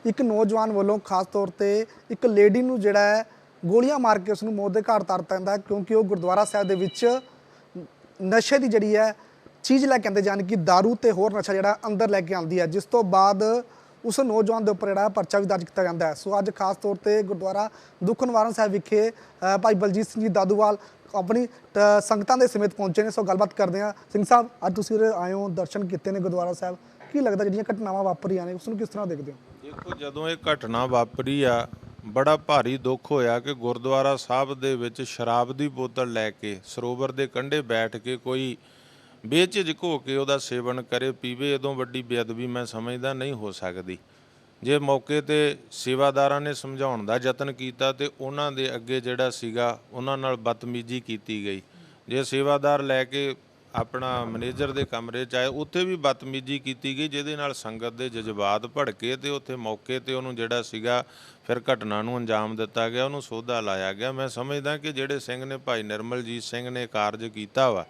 ਇੱਕ ਨੌਜਵਾਨ ਵੱਲੋਂ ਖਾਸ ਤੌਰ ਤੇ ਇੱਕ ਲੇਡੀ ਨੂੰ ਜਿਹੜਾ ਹੈ ਗੋਲੀਆਂ ਮਾਰ ਕੇ ਉਸ ਨੂੰ ਮੌਤ ਦੇ ਘਾਟ ਉਤਾਰ ਦਿੱਤਾ ਜਾਂਦਾ ਹੈ, ਕਿਉਂਕਿ ਉਹ ਗੁਰਦੁਆਰਾ ਸਾਹਿਬ ਦੇ ਵਿੱਚ ਨਸ਼ੇ ਦੀ ਜਿਹੜੀ ਹੈ ਚੀਜ਼ ਲੈ ਕੇ ਆਉਂਦੇ, ਜਾਣੀ ਕਿ ਦਾਰੂ ਤੇ ਹੋਰ ਨਸ਼ਾ ਜਿਹੜਾ ਅੰਦਰ ਲੈ ਕੇ ਆਉਂਦੀ ਹੈ, ਜਿਸ ਤੋਂ ਬਾਅਦ ਉਸ ਨੌਜਵਾਨ ਦੇ ਉੱਪਰ ਜਿਹੜਾ ਪਰਚਾ ਵੀ ਦਰਜ ਕੀਤਾ ਜਾਂਦਾ ਹੈ। ਸੋ ਅੱਜ ਖਾਸ ਤੌਰ ਤੇ ਗੁਰਦੁਆਰਾ ਦੁੱਖ ਨਿਵਾਰਨ ਸਾਹਿਬ ਵਿਖੇ ਭਾਈ ਬਲਜੀਤ ਸਿੰਘ ਜੀ ਦਾਦੂਵਾਲ ਆਪਣੀ ਸੰਗਤਾਂ ਦੇ ਸਮੇਤ ਪਹੁੰਚੇ ਨੇ। ਸੋ ਗੱਲਬਾਤ ਕਰਦੇ ਹਾਂ। ਸਿੰਘ ਸਾਹਿਬ, ਅੱਜ ਤੁਸੀਂ ਆਏ ਹੋ, ਦਰਸ਼ਨ ਕੀਤੇ ਨੇ ਗੁਰਦੁਆਰਾ ਸਾਹਿਬ, ਕੀ ਲੱਗਦਾ ਜਿਹੜੀਆਂ ਘਟਨਾਵਾਂ ਵਾਪਰੀਆਂ ਨੇ ਉਸ ਨੂੰ ਕਿਸ ਤਰ੍ਹਾਂ ਦੇਖਦੇ ਹੋ? ਦੇਖੋ, ਜਦੋਂ ਇਹ ਘਟਨਾ ਵਾਪਰੀ ਆ ਬੜਾ ਭਾਰੀ ਦੁੱਖ ਹੋਇਆ ਕਿ ਗੁਰਦੁਆਰਾ ਸਾਹਿਬ ਦੇ ਵਿੱਚ ਸ਼ਰਾਬ ਦੀ ਬੋਤਲ ਲੈ ਕੇ ਸਰੋਵਰ ਦੇ ਕੰਢੇ ਬੈਠ ਕੇ ਕੋਈ ਬੇਝਿਜਕ ਹੋ ਕੇ ਉਹਦਾ ਸੇਵਨ ਕਰੇ, ਪੀਵੇ। ਇਦੋਂ ਵੱਡੀ ਬੇਅਦਬੀ ਮੈਂ ਸਮਝਦਾ ਨਹੀਂ ਹੋ ਸਕਦੀ। ਜੇ ਮੌਕੇ ਤੇ ਸੇਵਾਦਾਰਾਂ ਨੇ ਸਮਝਾਉਣ ਦਾ ਯਤਨ ਕੀਤਾ ਤੇ ਉਹਨਾਂ ਦੇ ਅੱਗੇ ਜਿਹੜਾ ਸੀਗਾ ਉਹਨਾਂ ਨਾਲ ਬਦਤਮੀਜ਼ੀ ਕੀਤੀ ਗਈ। ਜੇ ਸੇਵਾਦਾਰ ਲੈ ਕੇ ਆਪਣਾ ਮੈਨੇਜਰ ਦੇ ਕਮਰੇ 'ਚ ਆਏ, ਉੱਥੇ ਵੀ ਬਦਤਮੀਜ਼ੀ ਕੀਤੀ ਗਈ, ਜਿਹਦੇ ਨਾਲ ਸੰਗਤ ਦੇ ਜਜ਼ਬਾਤ ਭੜਕੇ ਤੇ ਉੱਥੇ ਮੌਕੇ ਤੇ ਉਹਨੂੰ ਜਿਹੜਾ ਸੀਗਾ ਫਿਰ ਘਟਨਾ ਨੂੰ ਅੰਜਾਮ ਦਿੱਤਾ ਗਿਆ, ਉਹਨੂੰ ਸੋਧਾ ਲਾਇਆ ਗਿਆ। ਮੈਂ ਸਮਝਦਾ ਕਿ ਜਿਹੜੇ ਸਿੰਘ ਨੇ, ਭਾਈ ਨਿਰਮਲਜੀਤ ਸਿੰਘ ਨੇ ਕਾਰਜ ਕੀਤਾ ਵਾ,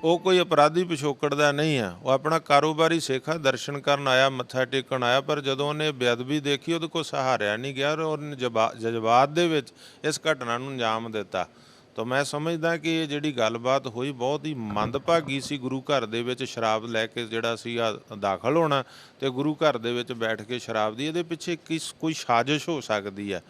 ਉਹ ਕੋਈ ਅਪਰਾਧੀ ਪਿਛੋਕੜ ਦਾ ਨਹੀਂ ਆ। ਉਹ ਆਪਣਾ ਕਾਰੋਬਾਰੀ ਸਿੱਖ ਆ, ਦਰਸ਼ਨ ਕਰਨ ਆਇਆ, ਮੱਥਾ ਟੇਕਣ ਆਇਆ, ਪਰ ਜਦੋਂ ਉਹਨੇ ਬੇਅਦਬੀ ਦੇਖੀ ਉਹਦੇ ਕੋਲ ਸਹਾਰਿਆ ਨਹੀਂ ਗਿਆ ਔਰ ਉਹਨੇ ਜਜ਼ਬਾਤ ਦੇ ਵਿੱਚ ਇਸ ਘਟਨਾ ਨੂੰ ਅੰਜਾਮ ਦਿੱਤਾ। ਤਾਂ ਮੈਂ ਸਮਝਦਾ ਕਿ ਇਹ ਜਿਹੜੀ ਗੱਲਬਾਤ ਹੋਈ ਬਹੁਤ ਹੀ ਮੰਦਭਾਗੀ ਸੀ। ਗੁਰੂ ਘਰ ਦੇ ਵਿੱਚ ਸ਼ਰਾਬ ਲੈ ਕੇ ਜਿਹੜਾ ਸੀਗਾ ਦਾਖਲ ਹੋਣਾ ਤੇ ਗੁਰੂ ਘਰ ਦੇ ਵਿੱਚ ਬੈਠ ਕੇ ਸ਼ਰਾਬ ਦੀ, ਇਹਦੇ ਪਿੱਛੇ ਕੋਈ ਸਾਜ਼ਿਸ਼ ਹੋ ਸਕਦੀ ਹੈ।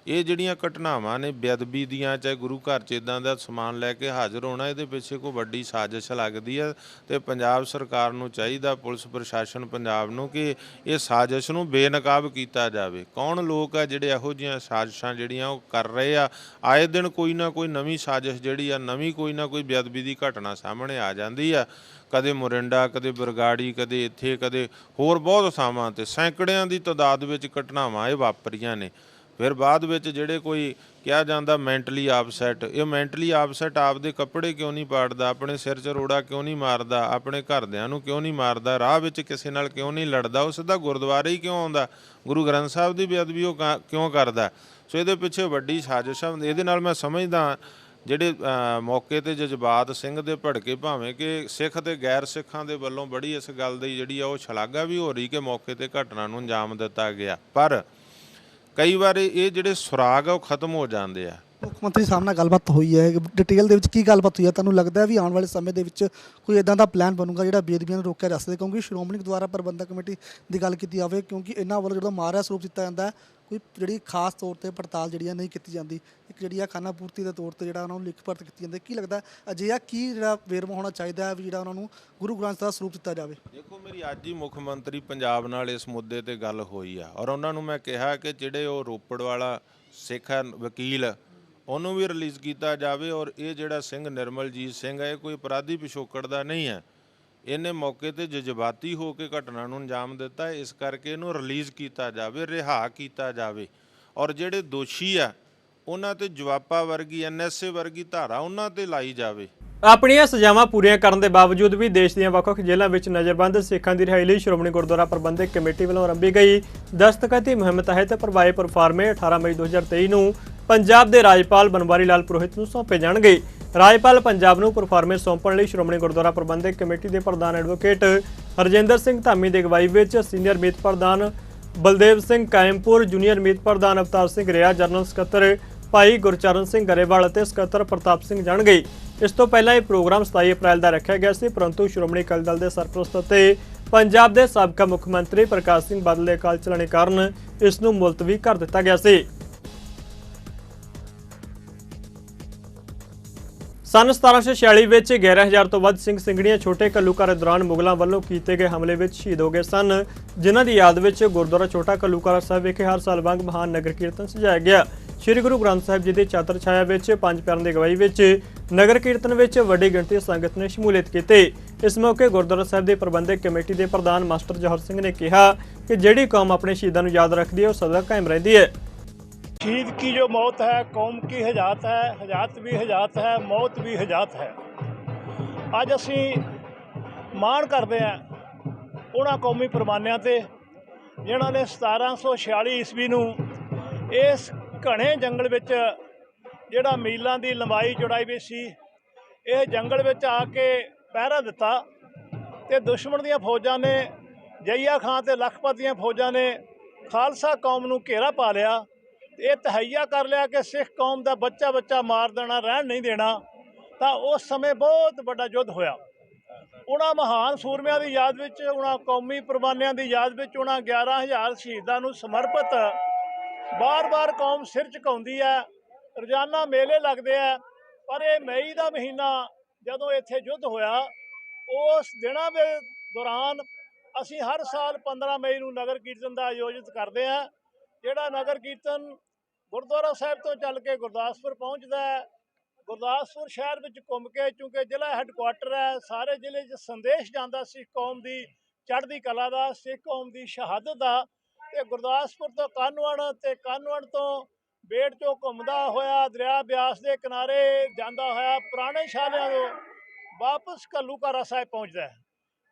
ਇਹ ਜਿਹੜੀਆਂ ਘਟਨਾਵਾਂ ਨੇ ਬੇਅਦਬੀ ਦੀਆਂ, ਚਾਹੇ ਗੁਰੂ ਘਰ 'ਚ ਇੱਦਾਂ ਦਾ ਸਮਾਨ ਲੈ ਕੇ ਹਾਜ਼ਰ ਹੋਣਾ, ਇਹਦੇ ਪਿੱਛੇ ਕੋਈ ਵੱਡੀ ਸਾਜ਼ਿਸ਼ ਲੱਗਦੀ ਹੈ। ਤੇ ਪੰਜਾਬ ਸਰਕਾਰ ਨੂੰ ਚਾਹੀਦਾ, ਪੁਲਿਸ ਪ੍ਰਸ਼ਾਸਨ ਪੰਜਾਬ ਨੂੰ, ਕਿ ਇਹ ਸਾਜ਼ਿਸ਼ ਨੂੰ ਬੇਨਕਾਬ ਕੀਤਾ ਜਾਵੇ। ਕੌਣ ਲੋਕ ਆ ਜਿਹੜੇ ਇਹੋ ਜਿਹੀਆਂ ਸਾਜ਼ਿਸ਼ਾਂ ਜਿਹੜੀਆਂ ਉਹ ਕਰ ਰਹੇ ਆ? ਆਏ ਦਿਨ ਕੋਈ ਨਾ ਕੋਈ ਨਵੀਂ ਸਾਜ਼ਿਸ਼ ਜਿਹੜੀ ਆ, ਨਵੀਂ ਕੋਈ ਨਾ ਕੋਈ ਬੇਅਦਬੀ ਦੀ ਘਟਨਾ ਸਾਹਮਣੇ ਆ ਜਾਂਦੀ ਆ। ਕਦੇ ਮੋਰਿੰਡਾ, ਕਦੇ ਬਰਗਾੜੀ, ਕਦੇ ਇੱਥੇ, ਕਦੇ ਹੋਰ ਬਹੁਤ ਥਾਵਾਂ 'ਤੇ ਸੈਂਕੜਿਆਂ ਦੀ ਤਾਦਾਦ ਵਿੱਚ ਘਟਨਾਵਾਂ ਇਹ ਵਾਪਰੀਆਂ ਨੇ। ਫਿਰ ਬਾਅਦ ਵਿੱਚ ਜਿਹੜੇ ਕੋਈ ਕਿਹਾ ਜਾਂਦਾ ਮੈਂਟਲੀ ਆਪਸੈਟ, ਇਹ ਮੈਂਟਲੀ ਆਪਸੈਟ ਆਪਦੇ ਕੱਪੜੇ ਕਿਉਂ ਨਹੀਂ ਪਾੜਦਾ, ਆਪਣੇ ਸਿਰ 'ਚ ਰੋੜਾ ਕਿਉਂ ਨਹੀਂ ਮਾਰਦਾ, ਆਪਣੇ ਘਰਦਿਆਂ ਨੂੰ ਕਿਉਂ ਨਹੀਂ ਮਾਰਦਾ, ਰਾਹ ਵਿੱਚ ਕਿਸੇ ਨਾਲ ਕਿਉਂ ਨਹੀਂ ਲੜਦਾ, ਉਹ ਸਿੱਧਾ ਗੁਰਦੁਆਰੇ ਹੀ ਕਿਉਂ ਆਉਂਦਾ, ਗੁਰੂ ਗ੍ਰੰਥ ਸਾਹਿਬ ਦੀ ਬੇਅਦਬੀ ਉਹ ਕਿਉਂ ਕਰਦਾ? ਸੋ ਇਹਦੇ ਪਿੱਛੇ ਵੱਡੀ ਸਾਜ਼ਿਸ਼ ਆ। ਇਹਦੇ ਨਾਲ ਮੈਂ ਸਮਝਦਾ ਜਿਹੜੇ ਮੌਕੇ 'ਤੇ ਜਜ਼ਬਾਤ ਸਿੰਘ ਦੇ ਭੜਕੇ, ਭਾਵੇਂ ਕਿ ਸਿੱਖ ਤੇ ਗੈਰ ਸਿੱਖਾਂ ਦੇ ਵੱਲੋਂ ਬੜੀ ਇਸ ਗੱਲ ਦੀ ਜਿਹੜੀ ਆ ਉਹ ਸ਼ਲਾਘਾ ਵੀ ਹੋ ਰਹੀ ਕਿ ਮੌਕੇ 'ਤੇ ਘਟਨਾ ਨੂੰ ਅੰਜਾਮ ਦਿੱਤਾ ਗਿਆ, ਪਰ ਕਈ ਵਾਰ ਇਹ ਜਿਹੜੇ ਸੁਰਾਗ ਆ ਉਹ ਖਤਮ ਹੋ ਜਾਂਦੇ ਆ। ਮੁੱਖ ਮੰਤਰੀ ਸਾਹਿਬ ਨਾਲ ਗੱਲਬਾਤ ਹੋਈ ਹੈ, ਡਿਟੇਲ ਦੇ ਵਿੱਚ ਕੀ ਗੱਲਬਾਤ ਹੋਈ ਹੈ? ਤੁਹਾਨੂੰ ਲੱਗਦਾ ਹੈ ਵੀ ਆਉਣ ਵਾਲੇ ਸਮੇਂ ਦੇ ਵਿੱਚ ਕੋਈ ਇਦਾਂ ਦਾ ਪਲਾਨ ਬਣੂਗਾ ਜਿਹੜਾ ਬੇਅਦਬੀਆਂ ਨੂੰ ਰੋਕਿਆ ਜਾ ਸਕੇ? ਕਿਉਂਕਿ ਸ਼੍ਰੋਮਣੀ ਗੁਰਦੁਆਰਾ ਪ੍ਰਬੰਧਕ ਕਮੇਟੀ ਦੀ ਗੱਲ ਕੀਤੀ ਜਾਵੇ, ਕਿਉਂਕਿ ਇਹਨਾਂ ਵੱਲੋਂ ਜਦੋਂ ਮਾਰਿਆ ਸਰੂਪ ਦਿੱਤਾ ਜਾਂਦਾ ਹੈ, ਕੋਈ ਜਿਹੜੀ ਖਾਸ ਤੌਰ ਤੇ ਪੜਤਾਲ ਜਿਹੜੀ ਨਹੀਂ ਕੀਤੀ ਜਾਂਦੀ, ਇੱਕ ਜਿਹੜੀ ਆ ਖਾਨਾ ਪੂਰਤੀ ਦੇ ਤੌਰ ਤੇ ਜਿਹੜਾ ਉਹਨਾਂ ਨੂੰ ਲਿਖ ਪੜਤ ਕੀਤੀ ਜਾਂਦੀ, ਕੀ ਲੱਗਦਾ ਅਜਿਹਾ ਕੀ ਜਿਹੜਾ ਵੇਰਵਾ ਹੋਣਾ ਚਾਹੀਦਾ ਹੈ ਵੀ ਜਿਹੜਾ ਉਹਨਾਂ ਨੂੰ ਗੁਰੂ ਗ੍ਰੰਥ ਦਾ ਸਰੂਪ ਦਿੱਤਾ ਜਾਵੇ? ਦੇਖੋ, ਮੇਰੀ ਅੱਜ ਹੀ ਮੁੱਖ ਮੰਤਰੀ ਪੰਜਾਬ ਨਾਲ ਇਸ ਮੁੱਦੇ ਤੇ ਗੱਲ ਹੋਈ ਆ ਔਰ ਉਹਨਾਂ ਨੂੰ ਮੈਂ ਕਿਹਾ ਕਿ ਜਿਹੜੇ ਉਹ ਰੋਪੜ ਵਾਲਾ ਸਿੱਖ ਹੈ ਵਕੀਲ, ਉਹਨੂੰ ਵੀ ਰਿਲੀਜ਼ ਕੀਤਾ ਜਾਵੇ ਔਰ ਇਹ ਜਿਹੜਾ ਸਿੰਘ ਨਿਰਮਲਜੀਤ ਸਿੰਘ ਹੈ, ਇਹ ਕੋਈ ਅਪਰਾਧੀ ਪਿਛੋਕੜ ਦਾ ਨਹੀਂ ਹੈ। ਇਹਨੇ ਮੌਕੇ ਤੇ ਜਜ਼ਬਾਤੀ ਹੋ ਕੇ ਘਟਨਾ ਨੂੰ ਅੰਜਾਮ ਦਿੱਤਾ, ਇਸ ਕਰਕੇ ਇਹਨੂੰ ਰਿਲੀਜ਼ ਕੀਤਾ ਜਾਵੇ, ਰਿਹਾ ਕੀਤਾ ਜਾਵੇ ਔਰ ਜਿਹੜੇ ਦੋਸ਼ੀ ਆ ਉਹਨਾਂ ਤੇ ਜਵਾਪਾ ਵਰਗੀ, NSA ਵਰਗੀ ਧਾਰਾ ਉਹਨਾਂ ਤੇ ਲਾਈ ਜਾਵੇ। ਆਪਣੀਆਂ ਸਜ਼ਾਵਾਂ ਪੂਰੀਆਂ ਕਰਨ ਦੇ ਬਾਵਜੂਦ ਵੀ ਦੇਸ਼ ਦੀਆਂ ਵੱਖ-ਵੱਖ ਜੇਲ੍ਹਾਂ ਵਿੱਚ ਨਜ਼ਰਬੰਦ ਸਿੱਖਾਂ ਦੀ ਰਿਹਾਈ ਲਈ ਸ਼੍ਰੋਮਣੀ ਗੁਰਦੁਆਰਾ ਪ੍ਰਬੰਧਕ ਕਮੇਟੀ ਵੱਲੋਂ ਆਰੰਭੀ ਗਈ ਦਸਤਖਤੀ ਮੁਹਿੰਮ ਤਹਿਤ ਭਰਵਾਏ ਪ੍ਰੋਫਾਰਮੇ 18 ਮਈ 2023 ਨੂੰ ਪੰਜਾਬ ਦੇ ਰਾਜਪਾਲ ਬਨਵਾਰੀ ਲਾਲ ਪੁਰੋਹਿਤ ਨੂੰ ਸੌਂਪੇ ਜਾਣਗੇ। ਰਾਜਪਾਲ ਪੰਜਾਬ ਨੂੰ ਪ੍ਰੋਫਾਰਮੇ ਸੌਂਪਣ ਲਈ ਸ਼੍ਰੋਮਣੀ ਗੁਰਦੁਆਰਾ ਪ੍ਰਬੰਧਕ ਕਮੇਟੀ ਦੇ ਪ੍ਰਧਾਨ ਐਡਵੋਕੇਟ ਹਰਜਿੰਦਰ ਸਿੰਘ ਧਾਮੀ ਦੀ ਅਗਵਾਈ ਵਿੱਚ ਸੀਨੀਅਰ ਮੀਤ ਪ੍ਰਧਾਨ ਬਲਦੇਵ ਸਿੰਘ ਕਾਇਮਪੁਰ, ਜੂਨੀਅਰ ਮੀਤ ਪ੍ਰਧਾਨ ਅਵਤਾਰ ਸਿੰਘ ਰਿਆ, ਜਨਰਲ ਸਕੱਤਰ ਭਾਈ ਗੁਰਚਰਨ ਸਿੰਘ ਗਰੇਵਾਲ ਅਤੇ ਸਕੱਤਰ ਪ੍ਰਤਾਪ ਸਿੰਘ ਜਾਣਗੇ। ਇਸ ਤੋਂ ਪਹਿਲਾਂ ਇਹ ਪ੍ਰੋਗਰਾਮ 27 ਅਪ੍ਰੈਲ ਦਾ ਰੱਖਿਆ ਗਿਆ ਸੀ, ਪਰੰਤੂ ਸ਼੍ਰੋਮਣੀ ਅਕਾਲੀ ਦਲ ਦੇ ਸਰਪ੍ਰਸਤ ਅਤੇ ਪੰਜਾਬ ਦੇ ਸਾਬਕਾ ਮੁੱਖ ਮੰਤਰੀ ਪ੍ਰਕਾਸ਼ ਸਿੰਘ ਬਾਦਲ ਦੇ ਅਕਾਲ ਚਲਾਣੇ ਕਾਰਨ ਇਸ ਨੂੰ ਮੁਲਤਵੀ ਕਰ ਦਿੱਤਾ ਗਿਆ ਸੀ। ਸਨ 1746 ਵਿੱਚ 11000 ਤੋਂ ਵੱਧ ਸਿੰਘ ਸਿੰਘਣੀਆਂ ਛੋਟੇ ਘੱਲੂਘਾਰੇ ਦੌਰਾਨ ਮੁਗਲਾਂ ਵੱਲੋਂ ਕੀਤੇ ਗਏ ਹਮਲੇ ਵਿੱਚ ਸ਼ਹੀਦ ਹੋ ਗਏ ਸਨ, ਜਿਨ੍ਹਾਂ ਦੀ ਯਾਦ ਵਿੱਚ ਗੁਰਦੁਆਰਾ ਛੋਟਾ ਘੱਲੂਘਾਰਾ ਸਾਹਿਬ ਵਿਖੇ ਹਰ ਸਾਲ ਵਾਂਗ ਮਹਾਨ ਨਗਰ ਕੀਰਤਨ ਸਜਾਇਆ ਗਿਆ। ਸ਼੍ਰੀ ਗੁਰੂ ਗ੍ਰੰਥ ਸਾਹਿਬ ਜੀ ਦੀ ਚਾਦਰ ਛਾਇਆ ਵਿੱਚ ਪੰਜ ਪਿਆਰਿਆਂ ਦੀ ਅਗਵਾਈ ਵਿੱਚ ਨਗਰ ਕੀਰਤਨ ਵਿੱਚ ਵੱਡੀ ਗਿਣਤੀ ਸੰਗਤ ਨੇ ਸ਼ਮੂਲੀਅਤ ਕੀਤੀ। ਇਸ ਮੌਕੇ ਗੁਰਦੁਆਰਾ ਸਾਹਿਬ ਦੇ ਪ੍ਰਬੰਧਕ ਕਮੇਟੀ ਦੇ ਪ੍ਰਧਾਨ ਮਾਸਟਰ ਜੋਹਰ ਸਿੰਘ ਨੇ ਕਿਹਾ ਕਿ ਜਿਹੜੀ ਕੌਮ ਆਪਣੇ ਸ਼ਹੀਦਾਂ ਨੂੰ ਯਾਦ ਰੱਖਦੀ ਹੈ ਉਹ ਸਦਾ ਕਾਇਮ ਰਹਿੰਦੀ ਹੈ। शहीद की जो मौत है कौम की हजात है, हजात भी हजात है, मौत भी हजात है। ਅੱਜ ਅਸੀਂ ਮਾਣ ਕਰਦੇ ਹਾਂ ਉਹਨਾਂ ਕੌਮੀ ਪਰਮਾਨਿਆਂ ਤੇ ਜਿਨ੍ਹਾਂ ਨੇ 1746 ਈਸਵੀ ਨੂੰ ਇਸ ਘਣੇ ਜੰਗਲ ਵਿੱਚ ਜਿਹੜਾ ਮੀਲਾਂ ਦੀ ਲੰਬਾਈ ਚੌੜਾਈ ਵਿੱਚ ਸੀ, ਇਹ ਜੰਗਲ ਵਿੱਚ ਆ ਕੇ ਪਹਿਰਾ ਦਿੱਤਾ ਤੇ ਦੁਸ਼ਮਣ ਦੀਆਂ ਫੌਜਾਂ ਨੇ, ਜਈਆ ਖਾਂ ਤੇ ਲਖਪਤ ਦੀਆਂ ਫੌਜਾਂ ਨੇ ਖਾਲਸਾ ਕੌਮ ਨੂੰ ਘੇਰਾ ਪਾ ਲਿਆ। ਇਹ ਤਹਈਆ ਕਰ ਲਿਆ ਕਿ ਸਿੱਖ ਕੌਮ ਦਾ ਬੱਚਾ ਬੱਚਾ ਮਾਰ ਦੇਣਾ, ਰਹਿਣ ਨਹੀਂ ਦੇਣਾ। ਤਾਂ ਉਸ ਸਮੇਂ ਬਹੁਤ ਵੱਡਾ ਯੁੱਧ ਹੋਇਆ। ਉਹਨਾਂ ਮਹਾਨ ਸੂਰਮਿਆਂ ਦੀ ਯਾਦ ਵਿੱਚ, ਉਹਨਾਂ ਕੌਮੀ ਕੁਰਬਾਨੀਆਂ ਦੀ ਯਾਦ ਵਿੱਚ, ਉਹਨਾਂ 11,000 ਸ਼ਹੀਦਾਂ ਨੂੰ ਸਮਰਪਿਤ ਬਾਰ-ਬਾਰ ਕੌਮ ਸਿਰ ਝੁਕਾਉਂਦੀ ਹੈ। ਰੋਜ਼ਾਨਾ ਮੇਲੇ ਲੱਗਦੇ ਆ। ਪਰ ਇਹ ਮਈ ਦਾ ਮਹੀਨਾ ਜਦੋਂ ਇੱਥੇ ਯੁੱਧ ਹੋਇਆ, ਉਸ ਦਿਨਾਂ ਦੇ ਦੌਰਾਨ ਅਸੀਂ ਹਰ ਸਾਲ 15 ਮਈ ਨੂੰ ਨਗਰ ਕੀਰਤਨ ਦਾ ਆਯੋਜਿਤ ਕਰਦੇ ਹਾਂ। ਜਿਹੜਾ ਨਗਰ ਕੀਰਤਨ ਗੁਰਦੁਆਰਾ ਸਾਹਿਬ ਤੋਂ ਚੱਲ ਕੇ ਗੁਰਦਾਸਪੁਰ ਪਹੁੰਚਦਾ ਹੈ। ਗੁਰਦਾਸਪੁਰ ਸ਼ਹਿਰ ਵਿੱਚ ਘੁੰਮ ਕੇ, ਚੂँਕਿ ਜ਼ਿਲ੍ਹਾ ਹੈੱਡਕੁਆਟਰ ਹੈ, ਸਾਰੇ ਜ਼ਿਲ੍ਹੇ 'ਚ ਸੰਦੇਸ਼ ਜਾਂਦਾ ਸਿੱਖ ਕੌਮ ਦੀ ਚੜ੍ਹਦੀ ਕਲਾ ਦਾ, ਸਿੱਖ ਕੌਮ ਦੀ ਸ਼ਹਾਦਤ ਦਾ। ਤੇ ਗੁਰਦਾਸਪੁਰ ਤੋਂ ਕਾਹਨੂੰਵਾਨ ਤੇ ਕਾਹਨੂੰਵਾਨ ਤੋਂ ਬੇੜ ਚੋਂ ਘੁੰਮਦਾ ਹੋਇਆ ਦਰਿਆ ਬਿਆਸ ਦੇ ਕਿਨਾਰੇ ਜਾਂਦਾ ਹੋਇਆ ਪੁਰਾਣੇ ਸ਼ਾਲਿਆਂ ਤੋਂ ਵਾਪਸ ਘੱਲੂਘਾਰਾ ਸਾਹਿਬ ਪਹੁੰਚਦਾ ਹੈ।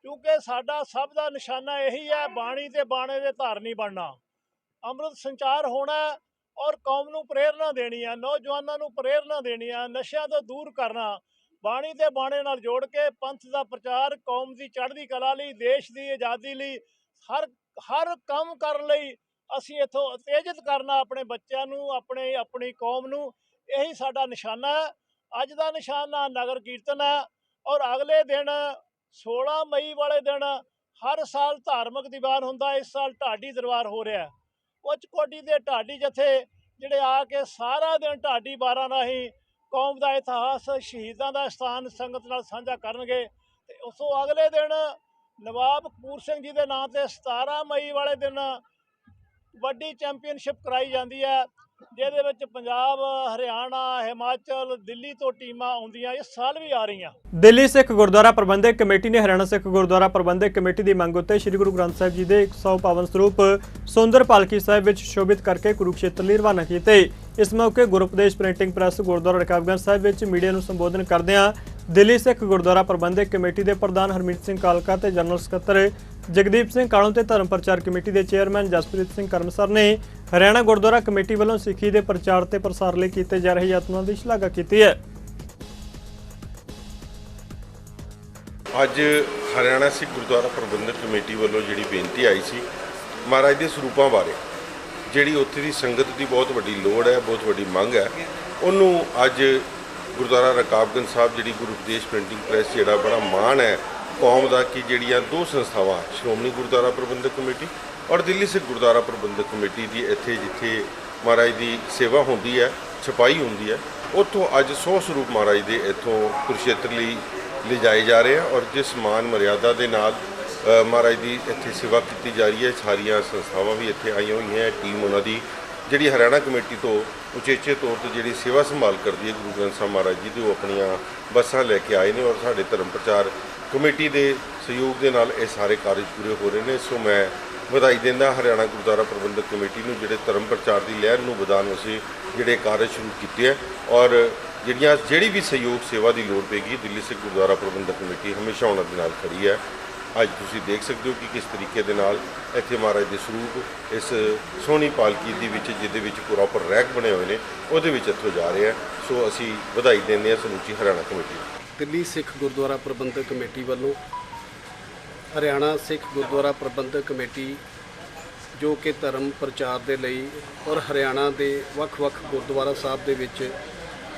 ਕਿਉਂਕਿ ਸਾਡਾ ਸਭ ਦਾ ਨਿਸ਼ਾਨਾ ਇਹੀ ਹੈ, ਬਾਣੀ ਤੇ ਬਾਣੇ ਦੇ ਧਾਰਨੀ ਬਣਨਾ, ਅੰਮ੍ਰਿਤ ਸੰਚਾਰ ਹੋਣਾ ਔਰ ਕੌਮ ਨੂੰ ਪ੍ਰੇਰਨਾ ਦੇਣੀ ਹੈ, ਨੌਜਵਾਨਾਂ ਨੂੰ ਪ੍ਰੇਰਨਾ ਦੇਣੀ ਹੈ, ਨਸ਼ਿਆਂ ਤੋਂ ਦੂਰ ਕਰਨਾ, ਬਾਣੀ ਤੇ ਬਾਣੇ ਨਾਲ ਜੋੜ ਕੇ ਪੰਥ ਦਾ ਪ੍ਰਚਾਰ, ਕੌਮ ਦੀ ਚੜ੍ਹਦੀ ਕਲਾ ਲਈ, ਦੇਸ਼ ਦੀ ਆਜ਼ਾਦੀ ਲਈ, ਹਰ ਕੰਮ ਕਰਨ ਲਈ ਅਸੀਂ ਇੱਥੋਂ ਉਤੇਜਿਤ ਕਰਨਾ ਆਪਣੇ ਬੱਚਿਆਂ ਨੂੰ, ਆਪਣੀ ਕੌਮ ਨੂੰ। ਇਹੀ ਸਾਡਾ ਨਿਸ਼ਾਨਾ ਹੈ। ਅੱਜ ਦਾ ਨਿਸ਼ਾਨਾ ਨਗਰ ਕੀਰਤਨ ਹੈ ਔਰ ਅਗਲੇ ਦਿਨ 16 ਮਈ ਵਾਲੇ ਦਿਨ ਹਰ ਸਾਲ ਧਾਰਮਿਕ ਦੀਵਾਨ ਹੁੰਦਾ। ਇਸ ਸਾਲ ਢਾਡੀ ਦਰਬਾਰ ਹੋ ਰਿਹਾ। ਉੱਚ ਕੋਟੀ ਦੇ ਢਾਡੀ ਜਥੇ ਜਿਹੜੇ ਆ ਕੇ ਸਾਰਾ ਦਿਨ ਢਾਡੀ ਬਾਰਾਂ ਰਾਹੀਂ ਕੌਮ ਦਾ ਇਤਿਹਾਸ, ਸ਼ਹੀਦਾਂ ਦਾ ਸਥਾਨ ਸੰਗਤ ਨਾਲ ਸਾਂਝਾ ਕਰਨਗੇ। ਤੇ ਉਸ ਤੋਂ ਅਗਲੇ ਦਿਨ ਨਵਾਬ ਕਪੂਰ ਸਿੰਘ ਜੀ ਦੇ ਨਾਂ ਤੇ 17 ਮਈ ਵਾਲੇ ਦਿਨ ਵੱਡੀ ਚੈਂਪੀਅਨਸ਼ਿਪ ਕਰਾਈ ਜਾਂਦੀ ਹੈ, ਜਿਹਦੇ ਵਿੱਚ ਪੰਜਾਬ, ਹਰਿਆਣਾ, ਹਿਮਾਚਲ, ਦਿੱਲੀ ਤੋਂ ਟੀਮਾਂ ਆਉਂਦੀਆਂ। ਇਸ ਸਾਲ ਵੀ ਆ ਰਹੀਆਂ। ਦਿੱਲੀ ਸਿੱਖ ਗੁਰਦੁਆਰਾ ਪ੍ਰਬੰਧਕ ਕਮੇਟੀ ਨੇ ਹਰਿਆਣਾ ਸਿੱਖ ਗੁਰਦੁਆਰਾ ਪ੍ਰਬੰਧਕ ਕਮੇਟੀ ਦੀ ਮੰਗ ਉੱਤੇ ਸ੍ਰੀ ਗੁਰੂ ਗ੍ਰੰਥ ਸਾਹਿਬ ਜੀ ਦੇ 100 ਪਾਵਨ ਸਰੂਪ ਸੁੰਦਰ ਪਾਲਕੀ ਸਾਹਿਬ ਵਿੱਚ ਸ਼ੋਭਿਤ ਕਰਕੇ ਕੁਰੂਕਸ਼ੇਤਰ ਲਈ ਰਵਾਨਾ ਕੀਤੇ। ਇਸ ਮੌਕੇ ਗੁਰਉਪਦੇਸ਼ ਪ੍ਰਿੰਟਿੰਗ ਪ੍ਰੈਸ ਗੁਰਦੁਆਰਾ ਰਕਾਬਗੰਜ ਸਾਹਿਬ ਵਿੱਚ ਮੀਡੀਆ ਨੂੰ ਸੰਬੋਧਨ ਕਰਦਿਆਂ ਦਿੱਲੀ ਸਿੱਖ ਗੁਰਦੁਆਰਾ ਪ੍ਰਬੰਧਕ ਕਮੇਟੀ ਦੇ ਪ੍ਰਧਾਨ ਹਰਮੀਤ ਸਿੰਘ ਕਾਲਕਾ ਤੇ ਜਨਰਲ ਸਕੱਤਰ ਜਗਦੀਪ ਸਿੰਘ ਕਾਲੋਂ ਤੇ ਧਰਮ ਪ੍ਰਚਾਰ ਕਮੇਟੀ ਦੇ ਚੇਅਰਮੈਨ ਜਸਪ੍ਰੀਤ ਸਿੰਘ ਕਰਮਸਰ ਨੇ ਹਰਿਆਣਾ ਗੁਰਦੁਆਰਾ ਕਮੇਟੀ ਵੱਲੋਂ ਸਿੱਖੀ ਦੇ ਪ੍ਰਚਾਰ ਤੇ ਪ੍ਰਸਾਰ ਲਈ ਕੀਤੇ ਜਾ ਰਹੇ ਯਤਨਾਂ ਦੀ ਸ਼ਲਾਘਾ ਕੀਤੀ ਹੈ। ਅੱਜ ਹਰਿਆਣਾ ਸਿੱਖ ਗੁਰਦੁਆਰਾ ਪ੍ਰਬੰਧਕ ਕਮੇਟੀ ਵੱਲੋਂ ਜਿਹੜੀ ਬੇਨਤੀ ਆਈ ਸੀ ਮਹਾਰਾਜ ਦੇ ਸਰੂਪਾਂ ਬਾਰੇ, ਜਿਹੜੀ ਉੱਥੇ ਦੀ ਸੰਗਤ ਦੀ ਬਹੁਤ ਵੱਡੀ ਲੋੜ ਹੈ, ਬਹੁਤ ਵੱਡੀ ਮੰਗ ਹੈ, ਉਹਨੂੰ ਅੱਜ ਗੁਰਦੁਆਰਾ ਰਕਾਬਗੰਜ ਸਾਹਿਬ ਜਿਹੜੀ ਗੁਰਉਪਦੇਸ਼ ਪ੍ਰਿੰਟਿੰਗ ਪ੍ਰੈਸ ਜਿਹੜਾ ਬੜਾ ਮਾਣ ਹੈ ਕੌਮ ਦਾ ਕਿ ਜਿਹੜੀਆਂ ਦੋ ਸੰਸਥਾਵਾਂ ਸ਼੍ਰੋਮਣੀ ਗੁਰਦੁਆਰਾ ਪ੍ਰਬੰਧਕ ਕਮੇਟੀ ਔਰ ਦਿੱਲੀ ਸਿੱਖ ਗੁਰਦੁਆਰਾ ਪ੍ਰਬੰਧਕ ਕਮੇਟੀ ਦੀ ਇੱਥੇ ਜਿੱਥੇ ਮਹਾਰਾਜ ਦੀ ਸੇਵਾ ਹੁੰਦੀ ਹੈ, ਛਪਾਈ ਹੁੰਦੀ ਹੈ, ਉੱਥੋਂ ਅੱਜ 100 ਸਰੂਪ ਮਹਾਰਾਜ ਦੇ ਇੱਥੋਂ ਕੁਰੂਕਸ਼ੇਤਰ ਲਈ ਲਿਜਾਏ ਜਾ ਰਹੇ ਆ ਔਰ ਜਿਸ ਮਾਨ ਮਰਿਆਦਾ ਦੇ ਨਾਲ ਮਹਾਰਾਜ ਦੀ ਇੱਥੇ ਸੇਵਾ ਕੀਤੀ ਜਾ ਰਹੀ ਹੈ। ਸਾਰੀਆਂ ਸੰਸਥਾਵਾਂ ਵੀ ਇੱਥੇ ਆਈਆਂ ਹੋਈਆਂ ਹੈ। ਟੀਮ ਉਹਨਾਂ ਦੀ ਜਿਹੜੀ ਹਰਿਆਣਾ ਕਮੇਟੀ ਤੋਂ ਉਚੇਚੇ ਤੌਰ ਤੇ ਜਿਹੜੀ ਸੇਵਾ ਸੰਭਾਲ ਕਰਦੀ ਹੈ ਗੁਰੂ ਗ੍ਰੰਥ ਸਾਹਿਬ ਮਹਾਰਾਜ ਜੀ ਦੀ, ਉਹ ਆਪਣੀਆਂ ਬੱਸਾਂ ਲੈ ਕੇ ਆਏ ਨੇ ਔਰ ਸਾਡੇ ਧਰਮ ਪ੍ਰਚਾਰ ਕਮੇਟੀ ਦੇ ਸਹਿਯੋਗ ਦੇ ਨਾਲ ਇਹ ਸਾਰੇ ਕਾਰਜ ਪੂਰੇ ਹੋ ਰਹੇ ਨੇ। ਸੋ ਮੈਂ ਵਧਾਈ ਦਿੰਦਾ ਹਰਿਆਣਾ ਗੁਰਦੁਆਰਾ ਪ੍ਰਬੰਧਕ ਕਮੇਟੀ ਨੂੰ ਜਿਹੜੇ ਧਰਮ ਪ੍ਰਚਾਰ ਦੀ ਲਹਿਰ ਨੂੰ ਵਧਾਉਣ ਵਾਸਤੇ ਜਿਹੜੇ ਕਾਰਜ ਸ਼ੁਰੂ ਕੀਤੇ ਹੈ ਔਰ ਜਿਹੜੀ ਵੀ ਸਹਿਯੋਗ ਸੇਵਾ ਦੀ ਲੋੜ ਪਏਗੀ ਦਿੱਲੀ ਸਿੱਖ ਗੁਰਦੁਆਰਾ ਪ੍ਰਬੰਧਕ ਕਮੇਟੀ ਹਮੇਸ਼ਾ ਉਹਨਾਂ ਦੇ ਨਾਲ ਖੜੀ ਹੈ। ਅੱਜ ਤੁਸੀਂ ਦੇਖ ਸਕਦੇ ਹੋ ਕਿ ਕਿਸ ਤਰੀਕੇ ਦੇ ਨਾਲ ਇੱਥੇ ਮਹਾਰਾਜ ਦੇ ਸਰੂਪ ਇਸ ਸੋਹਣੀ ਪਾਲਕੀ ਦੇ ਵਿੱਚ, ਜਿਹਦੇ ਵਿੱਚ ਪ੍ਰੋਪਰ ਰੈਕ ਬਣੇ ਹੋਏ ਨੇ, ਉਹਦੇ ਵਿੱਚ ਇੱਥੋਂ ਜਾ ਰਹੇ ਆ। ਸੋ ਅਸੀਂ ਵਧਾਈ ਦਿੰਦੇ ਹਾਂ ਸਮੁੱਚੀ ਹਰਿਆਣਾ ਕਮੇਟੀ ਨੂੰ। ਦਿੱਲੀ ਸਿੱਖ ਗੁਰਦੁਆਰਾ ਪ੍ਰਬੰਧਕ ਕਮੇਟੀ ਵੱਲੋਂ ਹਰਿਆਣਾ ਸਿੱਖ ਗੁਰਦੁਆਰਾ ਪ੍ਰਬੰਧਕ ਕਮੇਟੀ ਜੋ ਕਿ ਧਰਮ ਪ੍ਰਚਾਰ ਦੇ ਲਈ ਔਰ ਹਰਿਆਣਾ ਦੇ ਵੱਖ-ਵੱਖ ਗੁਰਦੁਆਰਾ ਸਾਹਿਬ ਦੇ ਵਿੱਚ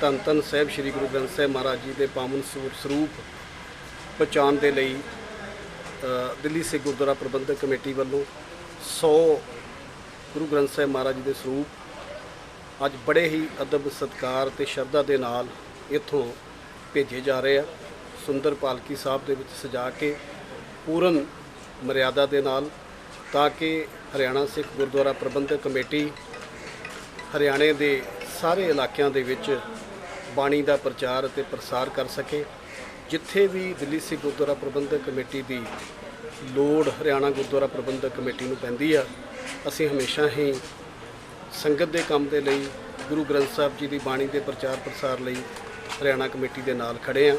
ਧੰਨ ਧੰਨ ਸਾਹਿਬ ਸ੍ਰੀ ਗੁਰੂ ਗ੍ਰੰਥ ਸਾਹਿਬ ਮਹਾਰਾਜ ਜੀ ਦੇ ਪਾਵਨ ਸਰੂਪ ਪਹੁੰਚਾਉਣ ਦੇ ਲਈ ਦਿੱਲੀ ਸਿੱਖ ਗੁਰਦੁਆਰਾ ਪ੍ਰਬੰਧਕ ਕਮੇਟੀ ਵੱਲੋਂ 100 ਗੁਰੂ ਗ੍ਰੰਥ ਸਾਹਿਬ ਮਹਾਰਾਜ ਜੀ ਦੇ ਸਰੂਪ ਅੱਜ ਬੜੇ ਹੀ ਅਦਬ, ਸਤਿਕਾਰ ਤੇ ਸ਼ਰਧਾ ਦੇ ਨਾਲ ਇੱਥੋਂ ਭੇਜੇ ਜਾ ਰਹੇ ਆ। ਸੁੰਦਰ ਪਾਲਕੀ ਸਾਹਿਬ ਦੇ ਵਿੱਚ ਸਜਾ ਕੇ ਪੂਰਨ ਮਰਿਆਦਾ ਦੇ ਨਾਲ, ਤਾਂ ਕਿ ਹਰਿਆਣਾ ਸਿੱਖ ਗੁਰਦੁਆਰਾ ਪ੍ਰਬੰਧਕ ਕਮੇਟੀ ਹਰਿਆਣੇ ਦੇ ਸਾਰੇ ਇਲਾਕਿਆਂ ਦੇ ਵਿੱਚ ਬਾਣੀ ਦਾ ਪ੍ਰਚਾਰ ਅਤੇ ਪ੍ਰਸਾਰ ਕਰ ਸਕੇ। ਜਿੱਥੇ ਵੀ ਦਿੱਲੀ ਸਿੱਖ ਗੁਰਦੁਆਰਾ ਪ੍ਰਬੰਧਕ ਕਮੇਟੀ ਦੀ ਲੋੜ ਹਰਿਆਣਾ ਗੁਰਦੁਆਰਾ ਪ੍ਰਬੰਧਕ ਕਮੇਟੀ ਨੂੰ ਪੈਂਦੀ ਆ, ਅਸੀਂ ਹਮੇਸ਼ਾ ਹੀ ਸੰਗਤ ਦੇ ਕੰਮ ਦੇ ਲਈ, ਗੁਰੂ ਗ੍ਰੰਥ ਸਾਹਿਬ ਜੀ ਦੀ ਬਾਣੀ ਦੇ ਪ੍ਰਚਾਰ ਪ੍ਰਸਾਰ ਲਈ ਹਰਿਆਣਾ ਕਮੇਟੀ ਦੇ ਨਾਲ ਖੜੇ ਆ।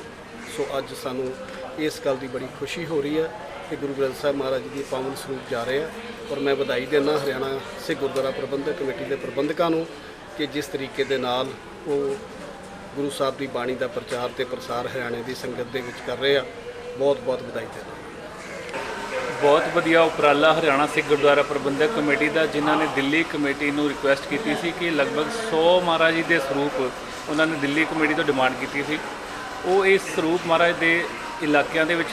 ਸੋ ਅੱਜ ਸਾਨੂੰ ਇਸ ਗੱਲ ਦੀ ਬੜੀ ਖੁਸ਼ੀ ਹੋ ਰਹੀ ਹੈ ਕਿ ਗੁਰੂ ਗ੍ਰੰਥ ਸਾਹਿਬ ਮਹਾਰਾਜ ਜੀ ਦੇ ਪਾਵਨ ਸਰੂਪ ਜਾ ਰਹੇ ਆ ਔਰ ਮੈਂ ਵਧਾਈ ਦਿੰਦਾ ਹਰਿਆਣਾ ਸਿੱਖ ਗੁਰਦੁਆਰਾ ਪ੍ਰਬੰਧਕ ਕਮੇਟੀ ਦੇ ਪ੍ਰਬੰਧਕਾਂ ਨੂੰ ਕਿ ਜਿਸ ਤਰੀਕੇ ਦੇ ਨਾਲ ਉਹ ਗੁਰੂ ਸਾਹਿਬ ਦੀ ਬਾਣੀ ਦਾ ਪ੍ਰਚਾਰ ਤੇ ਪ੍ਰਸਾਰ ਹਰਿਆਣੇ ਦੀ ਸੰਗਤ ਦੇ ਵਿੱਚ ਕਰ ਰਹੇ ਆ। ਬਹੁਤ ਬਹੁਤ ਵਧਾਈ ਦਿੰਦਾ। ਬਹੁਤ ਵਧੀਆ ਉਪਰਾਲਾ ਹਰਿਆਣਾ ਸਿੱਖ ਗੁਰਦੁਆਰਾ ਪ੍ਰਬੰਧਕ ਕਮੇਟੀ ਦਾ, ਜਿਨ੍ਹਾਂ ਨੇ ਦਿੱਲੀ ਕਮੇਟੀ ਨੂੰ ਰਿਕੁਐਸਟ ਕੀਤੀ ਸੀ ਕਿ ਲਗਭਗ 100 ਮਹਾਰਾਜ ਜੀ ਦੇ ਸਰੂਪ ਉਹਨਾਂ ਨੇ ਦਿੱਲੀ ਕਮੇਟੀ ਤੋਂ ਡਿਮਾਂਡ ਕੀਤੀ ਸੀ। ਉਹ ਇਸ ਸਰੂਪ ਮਹਾਰਾਜ ਦੇ ਇਲਾਕਿਆਂ ਦੇ ਵਿੱਚ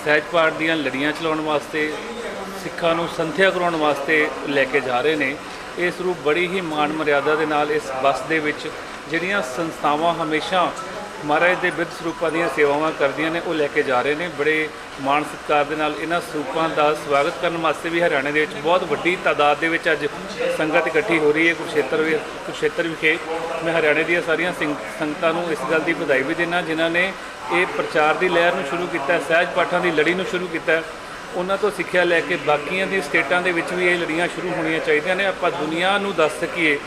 ਸਹਿਜ ਪਾਠ ਦੀਆਂ ਲੜੀਆਂ ਚਲਾਉਣ ਵਾਸਤੇ, ਸਿੱਖਾਂ ਨੂੰ ਸੰਥਿਆ ਕਰਾਉਣ ਵਾਸਤੇ ਲੈ ਕੇ ਜਾ ਰਹੇ ਨੇ। ਇਹ ਸਰੂਪ ਬੜੀ ਹੀ ਮਾਣ ਮਰਿਆਦਾ ਦੇ ਨਾਲ ਇਸ ਬੱਸ ਦੇ ਵਿੱਚ ਜਿਹੜੀਆਂ ਸੰਸਥਾਵਾਂ ਹਮੇਸ਼ਾ ਮਹਾਰਾਜ ਦੇ ਬਿਰਧ ਸਰੂਪਾਂ ਦੀਆਂ ਸੇਵਾਵਾਂ ਕਰਦੀਆਂ ਨੇ, ਉਹ ਲੈ ਕੇ ਜਾ ਰਹੇ ਨੇ। ਬੜੇ ਮਾਣ ਸਤਿਕਾਰ ਦੇ ਨਾਲ ਇਹਨਾਂ ਸਰੂਪਾਂ ਦਾ ਸਵਾਗਤ ਕਰਨ ਵਾਸਤੇ ਵੀ ਹਰਿਆਣੇ ਦੇ ਵਿੱਚ ਬਹੁਤ ਵੱਡੀ ਤਾਦਾਦ ਦੇ ਵਿੱਚ ਅੱਜ ਸੰਗਤ ਇਕੱਠੀ ਹੋ ਰਹੀ ਹੈ। ਕੁਰੂਕਸ਼ੇਤਰ ਵਿਖੇ ਮੈਂ ਹਰਿਆਣੇ ਦੀਆਂ ਸਾਰੀਆਂ ਸੰਗਤਾਂ ਨੂੰ ਇਸ ਗੱਲ ਦੀ ਵਧਾਈ ਵੀ ਦਿੰਦਾ ਜਿਨ੍ਹਾਂ ਨੇ ਇਹ ਪ੍ਰਚਾਰ ਦੀ ਲਹਿਰ ਨੂੰ ਸ਼ੁਰੂ ਕੀਤਾ, ਸਹਿਜ ਪਾਠਾਂ ਦੀ ਲੜੀ ਨੂੰ ਸ਼ੁਰੂ ਕੀਤਾ। ਉਹਨਾਂ ਤੋਂ ਸਿੱਖਿਆ ਲੈ ਕੇ ਬਾਕੀਆਂ ਦੀ ਸਟੇਟਾਂ ਦੇ ਵਿੱਚ ਵੀ ਇਹ ਲੜੀਆਂ ਸ਼ੁਰੂ ਹੋਣੀਆਂ ਚਾਹੀਦੀਆਂ ਨੇ। ਆਪਾਂ ਦੁਨੀਆ ਨੂੰ ਦੱਸ ਸਕੀਏ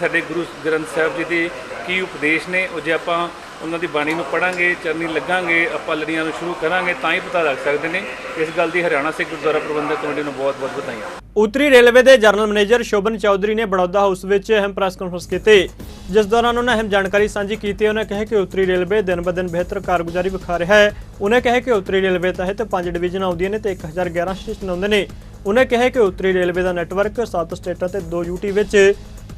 ਸਾਡੇ ਗੁਰੂ ਗ੍ਰੰਥ ਸਾਹਿਬ ਜੀ ਦੇ ਕੀ ਉਪਦੇਸ਼ ਨੇ। ਉਹ ਜੇ ਆਪਾਂ ਉਹਨਾਂ ਦੀ ਬਾਣੀ ਨੂੰ ਪੜ੍ਹਾਂਗੇ, ਚਰਨੀ ਲੱਗਾਂਗੇ, ਆਪਾਂ ਲੜੀਆਂ ਨੂੰ ਸ਼ੁਰੂ ਕਰਾਂਗੇ ਤਾਂ ਹੀ ਪਤਾ ਲੱਗ ਸਕਦੇ ਨੇ। ਇਸ ਗੱਲ ਦੀ ਹਰਿਆਣਾ ਸਿੱਖ ਗੁਰਦੁਆਰਾ ਪ੍ਰਬੰਧਕ ਕਮੇਟੀ ਨੂੰ ਬਹੁਤ-ਬਹੁਤ ਵਧਾਈਆਂ। ਉੱਤਰੀ ਰੇਲਵੇ ਦੇ ਜਨਰਲ ਮੈਨੇਜਰ ਸ਼ੋਭਨ ਚੌਧਰੀ ਨੇ ਬੜੌਦਾ ਹਾਊਸ ਵਿੱਚ ਅਹਿਮ ਪ੍ਰੈਸ ਕਾਨਫਰੰਸ ਕੀਤੀ, ਜਿਸ ਦੌਰਾਨ ਉਹਨਾਂ ਅਹਿਮ ਜਾਣਕਾਰੀ ਸਾਂਝੀ ਕੀਤੀ। ਉਹਨਾਂ ਕਿਹਾ ਕਿ ਉੱਤਰੀ ਰੇਲਵੇ ਦਿਨ-ਬ-ਦਿਨ ਬਿਹਤਰ ਕਾਰਗੁਜ਼ਾਰੀ ਵਿਖਾ ਰਿਹਾ ਹੈ। ਉਹਨਾਂ ਕਿਹਾ ਕਿ ਉੱਤਰੀ ਰੇਲਵੇ ਤਹਿਤ 5 ਡਿਵੀਜ਼ਨਾਂ ਆਉਂਦੀਆਂ ਨੇ ਤੇ 1011 ਸਟੇਸ਼ਨ ਆਉਂਦੇ ਨੇ। ਉਹਨਾਂ ਕਿਹਾ ਕਿ ਉੱਤਰੀ ਰੇਲਵੇ ਦਾ ਨੈਟਵਰਕ 7 ਸਟੇਟਾਂ ਤੇ 2 ਯੂਟੀ ਵਿੱਚ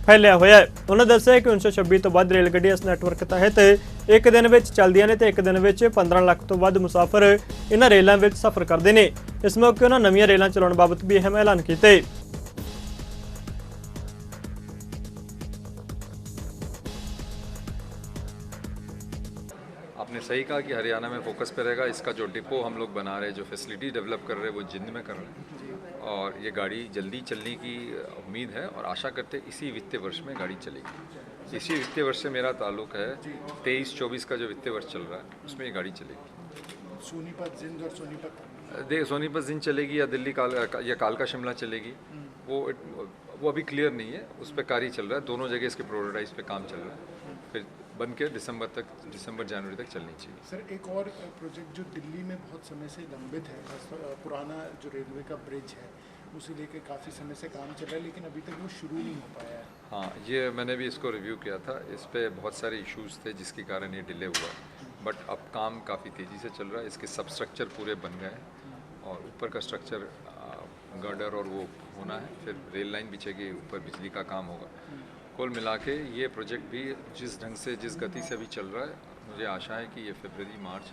ਫੈਲਿਆ ਹੋਇਆ ਹੈ। ਉਹਨਾਂ ਦੱਸਿਆ ਕਿ 1926 ਤੋਂ ਵੱਧ ਰੇਲ ਗੱਡੀਆਂ ਇਸ ਨੈਟਵਰਕ ਤਹਿਤ ਇੱਕ ਦਿਨ ਵਿੱਚ ਚੱਲਦੀਆਂ ਨੇ ਤੇ ਇੱਕ ਦਿਨ ਵਿੱਚ 15 ਲੱਖ ਤੋਂ ਵੱਧ ਮੁਸਾਫਰ ਇਹਨਾਂ ਰੇਲਾਂ ਵਿੱਚ ਸਫ਼ਰ ਕਰਦੇ ਨੇ। ਇਸ ਮੌਕੇ ਉਹਨਾਂ ਨਵੀਆਂ ਰੇਲਾਂ ਚਲਾਉਣ ਬਾਬਤ ਵੀ ਅਹਿਮ ਐਲਾਨ ਕੀਤੇ। आपने सही कहा कि हरियाणा में फोकस पे रहेगा। इसका जो डिपो हम लोग बना रहे हैं, जो फैसिलिटी डेवलप कर रहे हैं, वो जिंद में कर रहे हैं और ये गाड़ी जल्दी चलने की उम्मीद है और आशा करते हैं इसी वित्तीय वर्ष में गाड़ी चलेगी। इसी वित्तीय वर्ष से मेरा ताल्लुक है। 23-24 का जो वित्तीय वर्ष चल रहा है उसमें ये गाड़ी चलेगी। सोनीपत जिंद और सोनीपत जिंद चलेगी या दिल्ली या कालका शिमला चलेगी, वो अभी क्लियर नहीं है। उस पर कार्य चल रहा है। दोनों जगह इसके प्रोटोटाइप पे काम चल रहा है। फिर बन के दिसंबर-जनवरी तक चलनी चाहिए। सर, एक और प्रोजेक्ट जो दिल्ली में बहुत समय से लंबित है, पुराना जो रेलवे का ब्रिज है उसे लेकर काफ़ी समय से काम चल रहा है, लेकिन अभी तक वो शुरू नहीं हो पाया है। हाँ, ये मैंने भी इसको रिव्यू किया था। इस पर बहुत सारे इश्यूज थे जिसके कारण ये डिले हुआ, बट अब काम काफ़ी तेज़ी से चल रहा है। इसके सब स्ट्रक्चर पूरे बन गए हैं और ऊपर का स्ट्रक्चर गर्डर और वो होना है। फिर रेल लाइन बिछेगी, ऊपर बिजली का काम होगा। कुल मिला के ये प्रोजेक्ट भी जिस ढंग से, जिस गति से अभी चल रहा है, मुझे आशा है कि ये फरवरी-मार्च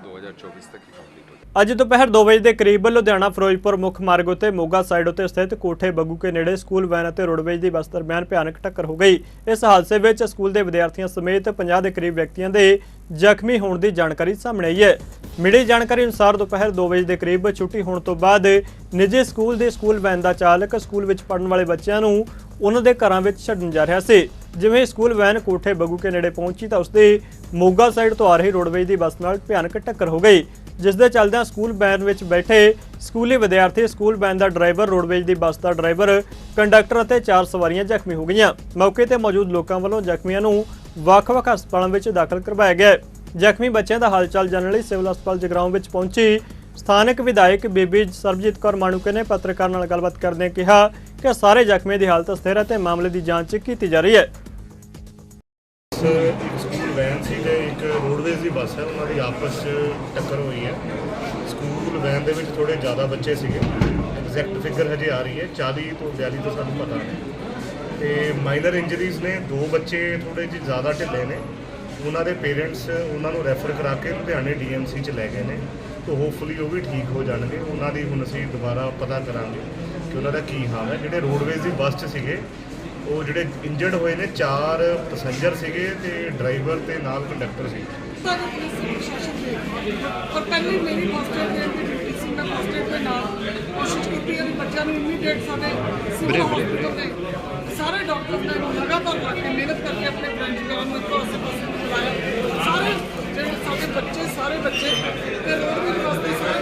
2024 तक ही कंप्लीट हो जाए। ਅੱਜ ਦੁਪਹਿਰ 2 ਵਜੇ ਦੇ ਕਰੀਬ ਲੁਧਿਆਣਾ ਫਿਰੋਜ਼ਪੁਰ ਮੁੱਖ ਮਾਰਗ ਉੱਤੇ ਮੋਗਾ ਸਾਈਡ ਉੱਤੇ ਸਥਿਤ ਕੋਠੇ ਬੱਗੂ ਕੇ ਨੇੜੇ ਸਕੂਲ ਵੈਨ ਅਤੇ ਰੋਡਵੇਜ਼ ਦੀ ਬੱਸ ਦਰਮਿਆਨ ਭਿਆਨਕ ਟੱਕਰ ਹੋ ਗਈ। ਇਸ ਹਾਦਸੇ ਵਿੱਚ ਸਕੂਲ ਦੇ ਵਿਦਿਆਰਥੀਆਂ ਸਮੇਤ 50 ਦੇ ਕਰੀਬ ਵਿਅਕਤੀਆਂ ਦੇ ਜ਼ਖਮੀ ਹੋਣ ਦੀ ਜਾਣਕਾਰੀ ਸਾਹਮਣੇ ਆਈ ਹੈ। ਮਿਲੀ ਜਾਣਕਾਰੀ ਅਨੁਸਾਰ ਦੁਪਹਿਰ 2 ਵਜੇ ਦੇ ਕਰੀਬ ਛੁੱਟੀ ਹੋਣ ਤੋਂ ਬਾਅਦ ਨਿੱਜੀ ਸਕੂਲ ਦੇ ਸਕੂਲ ਵੈਨ ਦਾ ਚਾਲਕ ਸਕੂਲ ਵਿੱਚ ਪੜ੍ਹਨ ਵਾਲੇ ਬੱਚਿਆਂ ਨੂੰ ਉਹਨਾਂ ਦੇ ਘਰਾਂ ਵਿੱਚ ਛੱਡਣ ਜਾ ਰਿਹਾ ਸੀ। ਜਿਵੇਂ ਸਕੂਲ ਵੈਨ ਕੋਠੇ ਬੱਗੂ ਕੇ ਨੇੜੇ ਪਹੁੰਚੀ ਤਾਂ ਉਸਦੇ ਮੋਗਾ ਸਾਈਡ ਤੋਂ ਆ ਰਹੀ ਰੋਡਵੇਜ਼ ਦੀ ਬੱਸ ਨਾਲ ਭਿਆਨਕ ਟੱਕਰ ਹੋ ਗਈ, ਜਿਸ ਦੇ ਚੱਲਦਿਆਂ ਸਕੂਲ ਵੈਨ ਵਿੱਚ ਬੈਠੇ ਸਕੂਲੀ ਵਿਦਿਆਰਥੀ, ਸਕੂਲ ਵੈਨ ਦਾ ਡਰਾਈਵਰ, ਰੋਡਵੇਜ਼ ਦੀ ਬੱਸ ਦਾ ਡਰਾਈਵਰ, ਕੰਡਕਟਰ ਅਤੇ 4 ਸਵਾਰੀਆਂ ਜ਼ਖਮੀ ਹੋ ਗਈਆਂ। ਮੌਕੇ ਤੇ ਮੌਜੂਦ ਲੋਕਾਂ ਵੱਲੋਂ ਜ਼ਖਮੀਆਂ ਨੂੰ ਵੱਖ-ਵੱਖ ਹਸਪਤਾਲਾਂ ਵਿੱਚ ਦਾਖਲ ਕਰਵਾਇਆ ਗਿਆ। ਜ਼ਖਮੀ ਬੱਚਿਆਂ ਦਾ ਹਾਲ-ਚਾਲ ਜਾਣਨ ਲਈ ਸਿਵਲ ਹਸਪਤਾਲ ਜਗਰਾਉਂ ਵਿੱਚ ਪਹੁੰਚੀ ਸਥਾਨਕ ਵਿਧਾਇਕ ਬੀਬੀ ਸਰਬਜੀਤ ਕੌਰ ਮਾਣੂਕੇ ਨੇ ਪੱਤਰਕਾਰਾਂ ਨਾਲ ਗੱਲਬਾਤ ਕਰਦਿਆਂ ਕਿਹਾ ਕਿ ਸਾਰੇ ਜ਼ਖਮੀਆਂ ਦੀ ਹਾਲਤ ਸਥਿਰ ਹੈ ਤੇ ਮਾਮਲੇ ਦੀ ਜਾਂਚ ਕੀਤੀ ਜਾ ਰਹੀ ਹੈ। ਇੱਕ ਸਕੂਲ ਵੈਨ ਸੀ ਤੇ ਇੱਕ ਰੋਡਵੇਜ਼ ਦੀ ਬੱਸ ਹੈ, ਉਹਨਾਂ ਦੀ ਆਪਸ 'ਚ ਟੱਕਰ ਹੋਈ ਹੈ। ਸਕੂਲ ਵੈਨ ਦੇ ਵਿੱਚ ਥੋੜੇ ਜ਼ਿਆਦਾ ਬੱਚੇ ਸੀਗੇ, ਐਗਜ਼ੈਕਟ ਫਿਗਰ ਹਜੇ ਆ ਰਹੀ ਹੈ 40 ਤੋਂ 42 ਤੋਂ ਸਾਨੂੰ ਪਤਾ ਨਹੀਂ, ਤੇ ਮਾਈਨਰ ਇੰਜਰੀਜ਼ ਨੇ। 2 ਬੱਚੇ ਥੋੜੇ ਜਿਹੇ ਜ਼ਿਆਦਾ ਢਿੱਲੇ ਨੇ। ਉਹਨਾਂ ਦੇ ਪੇਰੈਂਟਸ ਉਹਨਾਂ ਨੂੰ ਰੈਫਰ ਕਰਾ ਕੇ ਲੁਧਿਆਣੇ DMC 'ਚ ਲੈ ਗਏ ਨੇ, ਤਾਂ ਹੋਪਫੁਲੀ ਉਹ ਵੀ ਠੀਕ ਹੋ ਜਾਣਗੇ। ਉਹਨਾਂ ਦੀ ਹੁਣ ਅਸੀਂ ਦੁਬਾਰਾ ਪਤਾ ਕਰਾਂਗੇ ਕਿ ਉਹਨਾਂ ਦਾ ਕੀ ਹਾਲ ਹੈ। ਜਿਹੜੇ ਰੋਡਵੇਜ਼ ਦੀ ਬੱਸ 'ਚ ਸੀਗੇ ਉਹ ਜਿਹੜੇ ਇੰਜਰਡ ਹੋਏ ਨੇ 4 ਪੈਸੇਂਜਰ ਸੀਗੇ ਤੇ ਡਰਾਈਵਰ ਤੇ ਨਾਲ ਕੰਡਕਟਰ ਸੀ। और पहले मेरी फर्स्ट एड की ड्यूटी सी, मैं फर्स्ट एड के नाल कोशिश की है बच्चों को इमीडिएट सारे सिविल हॉस्पिटल के सारे डॉक्टर्स ने लगातार लग के मेहनत करके अपने फ्रेंड्स को इनको आसे पासे बुलाया। सारे जो सारे बच्चे रोड के रास्ते सारे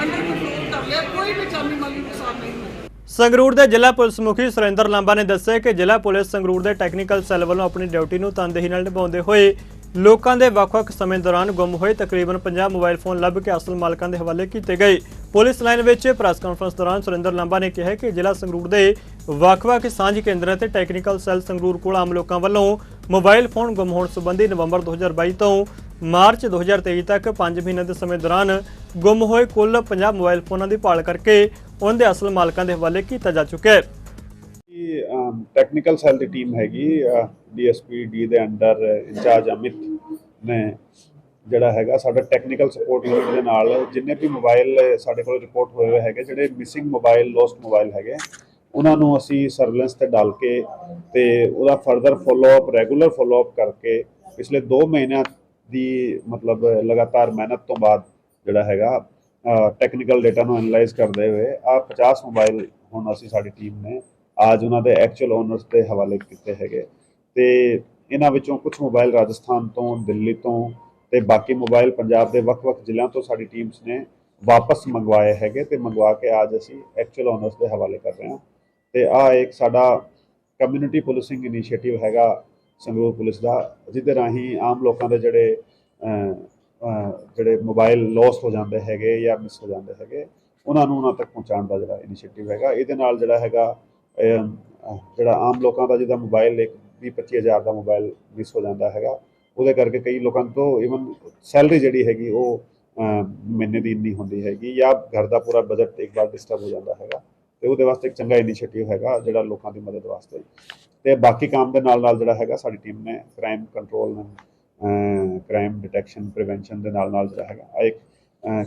अंडर कंट्रोल कर लिया, कोई भी जानी माली नुकसान नहीं हुआ। ਸੰਗਰੂਰ ਦੇ ਜ਼ਿਲ੍ਹਾ ਪੁਲਿਸ ਮੁਖੀ ਸੁਰਿੰਦਰ ਲਾਂਬਾ ਨੇ ਦੱਸਿਆ ਕਿ ਜ਼ਿਲ੍ਹਾ ਪੁਲਿਸ ਸੰਗਰੂਰ ਦੇ ਟੈਕਨੀਕਲ ਸੈੱਲ ਵੱਲੋਂ ਆਪਣੀ ਡਿਊਟੀ ਨੂੰ ਤਨਦੇਹੀ ਨਾਲ ਨਿਭਾਉਂਦੇ ਹੋਏ ਲੋਕਾਂ ਦੇ ਵੱਖ-ਵੱਖ ਸਮੇਂ ਦੌਰਾਨ ਗੁੰਮ ਹੋਏ ਤਕਰੀਬਨ 50 ਮੋਬਾਈਲ ਫੋਨ ਲੱਭ ਕੇ ਅਸਲ ਮਾਲਕਾਂ ਦੇ ਹਵਾਲੇ ਕੀਤੇ ਗਏ। ਪੁਲਿਸ ਲਾਈਨ ਵਿੱਚ ਪ੍ਰੈਸ ਕਾਨਫਰੰਸ ਦੌਰਾਨ ਸੁਰਿੰਦਰ ਲਾਂਬਾ ਨੇ ਕਿਹਾ ਕਿ ਜ਼ਿਲ੍ਹਾ ਸੰਗਰੂਰ ਦੇ ਵੱਖ-ਵੱਖ ਸਾਂਝੀ ਕੇਂਦਰਾਂ ਤੇ ਟੈਕਨੀਕਲ ਸੈੱਲ ਸੰਗਰੂਰ ਕੋਲ ਆਮ ਲੋਕਾਂ ਵੱਲੋਂ ਮੋਬਾਈਲ ਫੋਨ ਗੁੰਮ ਹੋਣ ਸੰਬੰਧੀ ਨਵੰਬਰ 2022 ਤੋਂ ਮਾਰਚ 2023 ਤੱਕ 5 ਮਹੀਨੇ ਦੇ ਸਮੇਂ ਦੌਰਾਨ ਗੁੰਮ ਹੋਏ ਕੁੱਲ 50 ਮੋਬਾਈਲ ਫੋਨਾਂ ਦੀ ਭਾਲ ਕਰਕੇ ਉਹਨਾਂ ਦੇ ਅਸਲ ਮਾਲਕਾਂ ਦੇ ਹਵਾਲੇ ਕੀਤਾ ਜਾ ਚੁੱਕਿਆ ਹੈ। ਟੈਕਨੀਕਲ ਸੈੱਲ ਦੀ ਟੀਮ ਹੈਗੀ ਡੀਐਸਪੀ ਡੀ ਦੇ ਅੰਡਰ ਇੰਚਾਰਜ ਅਮਿਤ ਨੇ ਜਿਹੜਾ ਹੈਗਾ ਸਾਡਾ ਟੈਕਨੀਕਲ ਸਪੋਰਟ ਯੂਨਿਟ ਦੇ ਨਾਲ ਜਿੰਨੇ ਵੀ ਮੋਬਾਈਲ ਸਾਡੇ ਕੋਲ ਰਿਪੋਰਟ ਹੋਏ ਹੋਏ ਹੈਗੇ ਜਿਹੜੇ ਮਿਸਿੰਗ ਮੋਬਾਈਲ ਲੋਸਟ ਮੋਬਾਈਲ ਹੈਗੇ ਉਹਨਾਂ ਨੂੰ ਅਸੀਂ ਸਰਵੇਲੈਂਸ ਤੇ ਡਾਲ ਕੇ ਤੇ ਉਹਦਾ ਫਰਦਰ ਫੋਲੋਅਪ ਰੈਗੂਲਰ ਫੋਲੋਅਪ ਕਰਕੇ ਪਿਛਲੇ 2 ਮਹੀਨਿਆਂ ਦੀ ਮਤਲਬ ਲਗਾਤਾਰ ਮਿਹਨਤ ਤੋਂ ਬਾਅਦ ਜਿਹੜਾ ਹੈਗਾ ਟੈਕਨੀਕਲ ਡਾਟਾ ਨੂੰ ਐਨਾਲਾਈਜ਼ ਕਰਦੇ ਹੋਏ 50 ਮੋਬਾਈਲ ਹੁਣ ਅਸੀਂ ਸਾਡੀ ਟੀਮ ਨੇ ਅੱਜ ਉਹਨਾਂ ਦੇ ਐਕਚੁਅਲ ਓਨਰਸ ਦੇ ਹਵਾਲੇ ਕੀਤੇ ਹੈਗੇ ਤੇ ਇਹਨਾਂ ਵਿੱਚੋਂ ਕੁਝ ਮੋਬਾਈਲ ਰਾਜਸਥਾਨ ਤੋਂ ਦਿੱਲੀ ਤੋਂ ਤੇ ਬਾਕੀ ਮੋਬਾਈਲ ਪੰਜਾਬ ਦੇ ਵੱਖ-ਵੱਖ ਜ਼ਿਲ੍ਹਿਆਂ ਤੋਂ ਸਾਡੀ ਟੀਮਸ ਨੇ ਵਾਪਸ ਮੰਗਵਾਏ ਹੈਗੇ ਤੇ ਮੰਗਵਾ ਕੇ ਅੱਜ ਅਸੀਂ ਐਕਚੁਅਲ ਓਨਰਸ ਦੇ ਹਵਾਲੇ ਕਰ ਰਹੇ ਹਾਂ ਤੇ ਇੱਕ ਸਾਡਾ ਕਮਿਊਨਿਟੀ ਪੁਲਿਸਿੰਗ ਇਨੀਸ਼ੀਏਟਿਵ ਹੈਗਾ ਸੰਗਰੂਰ ਪੁਲਿਸ ਦਾ ਜਿਹਦੇ ਰਾਹੀਂ ਆਮ ਲੋਕਾਂ ਦੇ ਜਿਹੜੇ ਮੋਬਾਈਲ ਲੋਸਟ ਹੋ ਜਾਂਦੇ ਹੈਗੇ ਜਾਂ ਮਿਸ ਹੋ ਜਾਂਦੇ ਹੈਗੇ ਉਹਨਾਂ ਤੱਕ ਪਹੁੰਚਾਉਣ ਦਾ ਜਿਹੜਾ ਇਨੀਸ਼ੀਏਟਿਵ ਹੈਗਾ ਇਹਦੇ ਨਾਲ ਜਿਹੜਾ ਹੈਗਾ ਜਿਹੜਾ ਆਮ ਲੋਕਾਂ ਦਾ ਜਿਹਦਾ ਮੋਬਾਈਲ 20-25 ਹਜ਼ਾਰ ਦਾ ਮੋਬਾਈਲ ਮਿਸ ਹੋ ਜਾਂਦਾ ਹੈਗਾ ਉਹਦੇ ਕਰਕੇ ਕਈ ਲੋਕਾਂ ਤੋਂ ਈਵਨ ਸੈਲਰੀ ਜਿਹੜੀ ਹੈਗੀ ਉਹ ਮਹੀਨੇ ਦੀ ਇੰਨੀ ਹੁੰਦੀ ਹੈਗੀ ਜਾਂ ਘਰ ਦਾ ਪੂਰਾ ਬਜਟ ਇੱਕ ਵਾਰ ਡਿਸਟਰਬ ਹੋ ਜਾਂਦਾ ਹੈਗਾ ਤੇ ਉਹਦੇ ਵਾਸਤੇ ਇੱਕ ਚੰਗਾ ਇਨੀਸ਼ੀਏਟਿਵ ਹੈਗਾ ਜਿਹੜਾ ਲੋਕਾਂ ਦੀ ਮਦਦ ਵਾਸਤੇ ਤੇ ਬਾਕੀ ਕੰਮ ਦੇ ਨਾਲ ਜਿਹੜਾ ਹੈਗਾ ਸਾਡੀ ਟੀਮ ਨੇ crime control crime detection prevention ਦੇ ਨਾਲ ਜਿਹੜਾ ਹੈਗਾ ਇੱਕ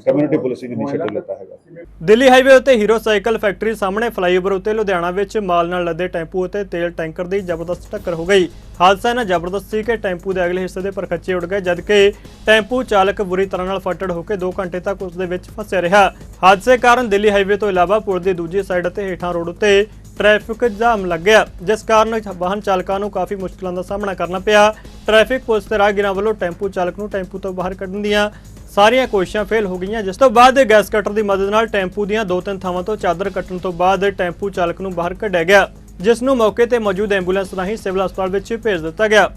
ਕਮਿਊਨਿਟੀ ਪੁਲਿਸਿੰਗ ਇਨੀਸ਼ੀਏਟਿਵ ਲਿੱਤਾ ਹੈਗਾ। ਦਿੱਲੀ ਹਾਈਵੇ ਉੱਤੇ ਹੀਰੋ ਸਾਈਕਲ ਫੈਕਟਰੀ ਸਾਹਮਣੇ ਫਲਾਈਓਵਰ ਉੱਤੇ ਲੁਧਿਆਣਾ ਵਿੱਚ ਮਾਲ ਨਾਲ ਲੱਦੇ ਟੈਂਪੂ ਅਤੇ ਤੇਲ ਟੈਂਕਰ ਦੀ ਜ਼ਬਰਦਸਤ ਟੱਕਰ ਹੋ ਗਈ। ਹਾਦਸਾ ਇਹਨਾਂ ਜ਼ਬਰਦਸਤ ਸੀ ਕਿ ਟੈਂਪੂ ਦੇ ਅਗਲੇ ਹਿੱਸੇ ਦੇ ਪਰਖੱਚੇ ਉੱਡ ਗਏ ਜਦਕਿ ਟੈਂਪੂ ਚਾਲਕ ਬੁਰੀ ਤਰ੍ਹਾਂ ਨਾਲ ਫੱਟੜ ਹੋ ਕੇ 2 ਘੰਟੇ ਤੱਕ ਉਸ ਦੇ ਵਿੱਚ ਫਸਿਆ ਰਿਹਾ। ਹਾਦਸੇ ਕਾਰਨ ਦਿੱਲੀ ਹਾਈਵੇ ਤੋਂ ਇਲਾਵਾ ਪੁਲ ਦੀ ਦੂਜੀ ਸਾਈਡ ਅਤੇ ਹੇਠਾਂ ਰੋਡ ਉੱਤੇ ਟ੍ਰੈਫਿਕ ਜਾਮ ਲੱਗ ਗਿਆ ਜਿਸ ਕਾਰਨ ਵਾਹਨ ਚਾਲਕਾਂ ਨੂੰ ਕਾਫੀ ਮੁਸ਼ਕਲਾਂ ਦਾ ਸਾਹਮਣਾ ਕਰਨਾ ਪਿਆ। ਟ੍ਰੈਫਿਕ ਪੁਲਿਸ ਤੇ ਰਾਹਗੀਰਾਂ ਵੱਲੋਂ ਟੈਂਪੂ ਚਾਲਕ ਨੂੰ ਟੈਂਪੂ ਤੋਂ ਬਾਹਰ ਕੱਢਣ ਦੀਆਂ ਸਾਰੀਆਂ ਕੋਸ਼ਿਸ਼ਾਂ ਫੇਲ ਹੋ ਗਈਆਂ ਜਿਸ ਤੋਂ ਬਾਅਦ ਗੈਸ ਕਟਰ ਦੀ ਮਦਦ ਨਾਲ ਟੈਂਪੂ ਦੀਆਂ 2-3 ਥਾਵਾਂ ਤੋਂ ਚਾਦਰ ਕੱਟਣ ਤੋਂ ਬਾਅਦ ਟੈਂਪੂ ਚਾਲਕ ਨੂੰ ਬਾਹਰ ਕੱਢਿਆ ਗਿਆ ਜਿਸ ਨੂੰ ਮੌਕੇ ਤੇ ਮੌਜੂਦ ਐਂਬੂਲੈਂਸ ਰਾਹੀਂ ਸਿਵਲ ਹਸਪਤਾਲ ਵਿੱਚ ਭੇਜ ਦਿੱਤਾ ਗਿਆ।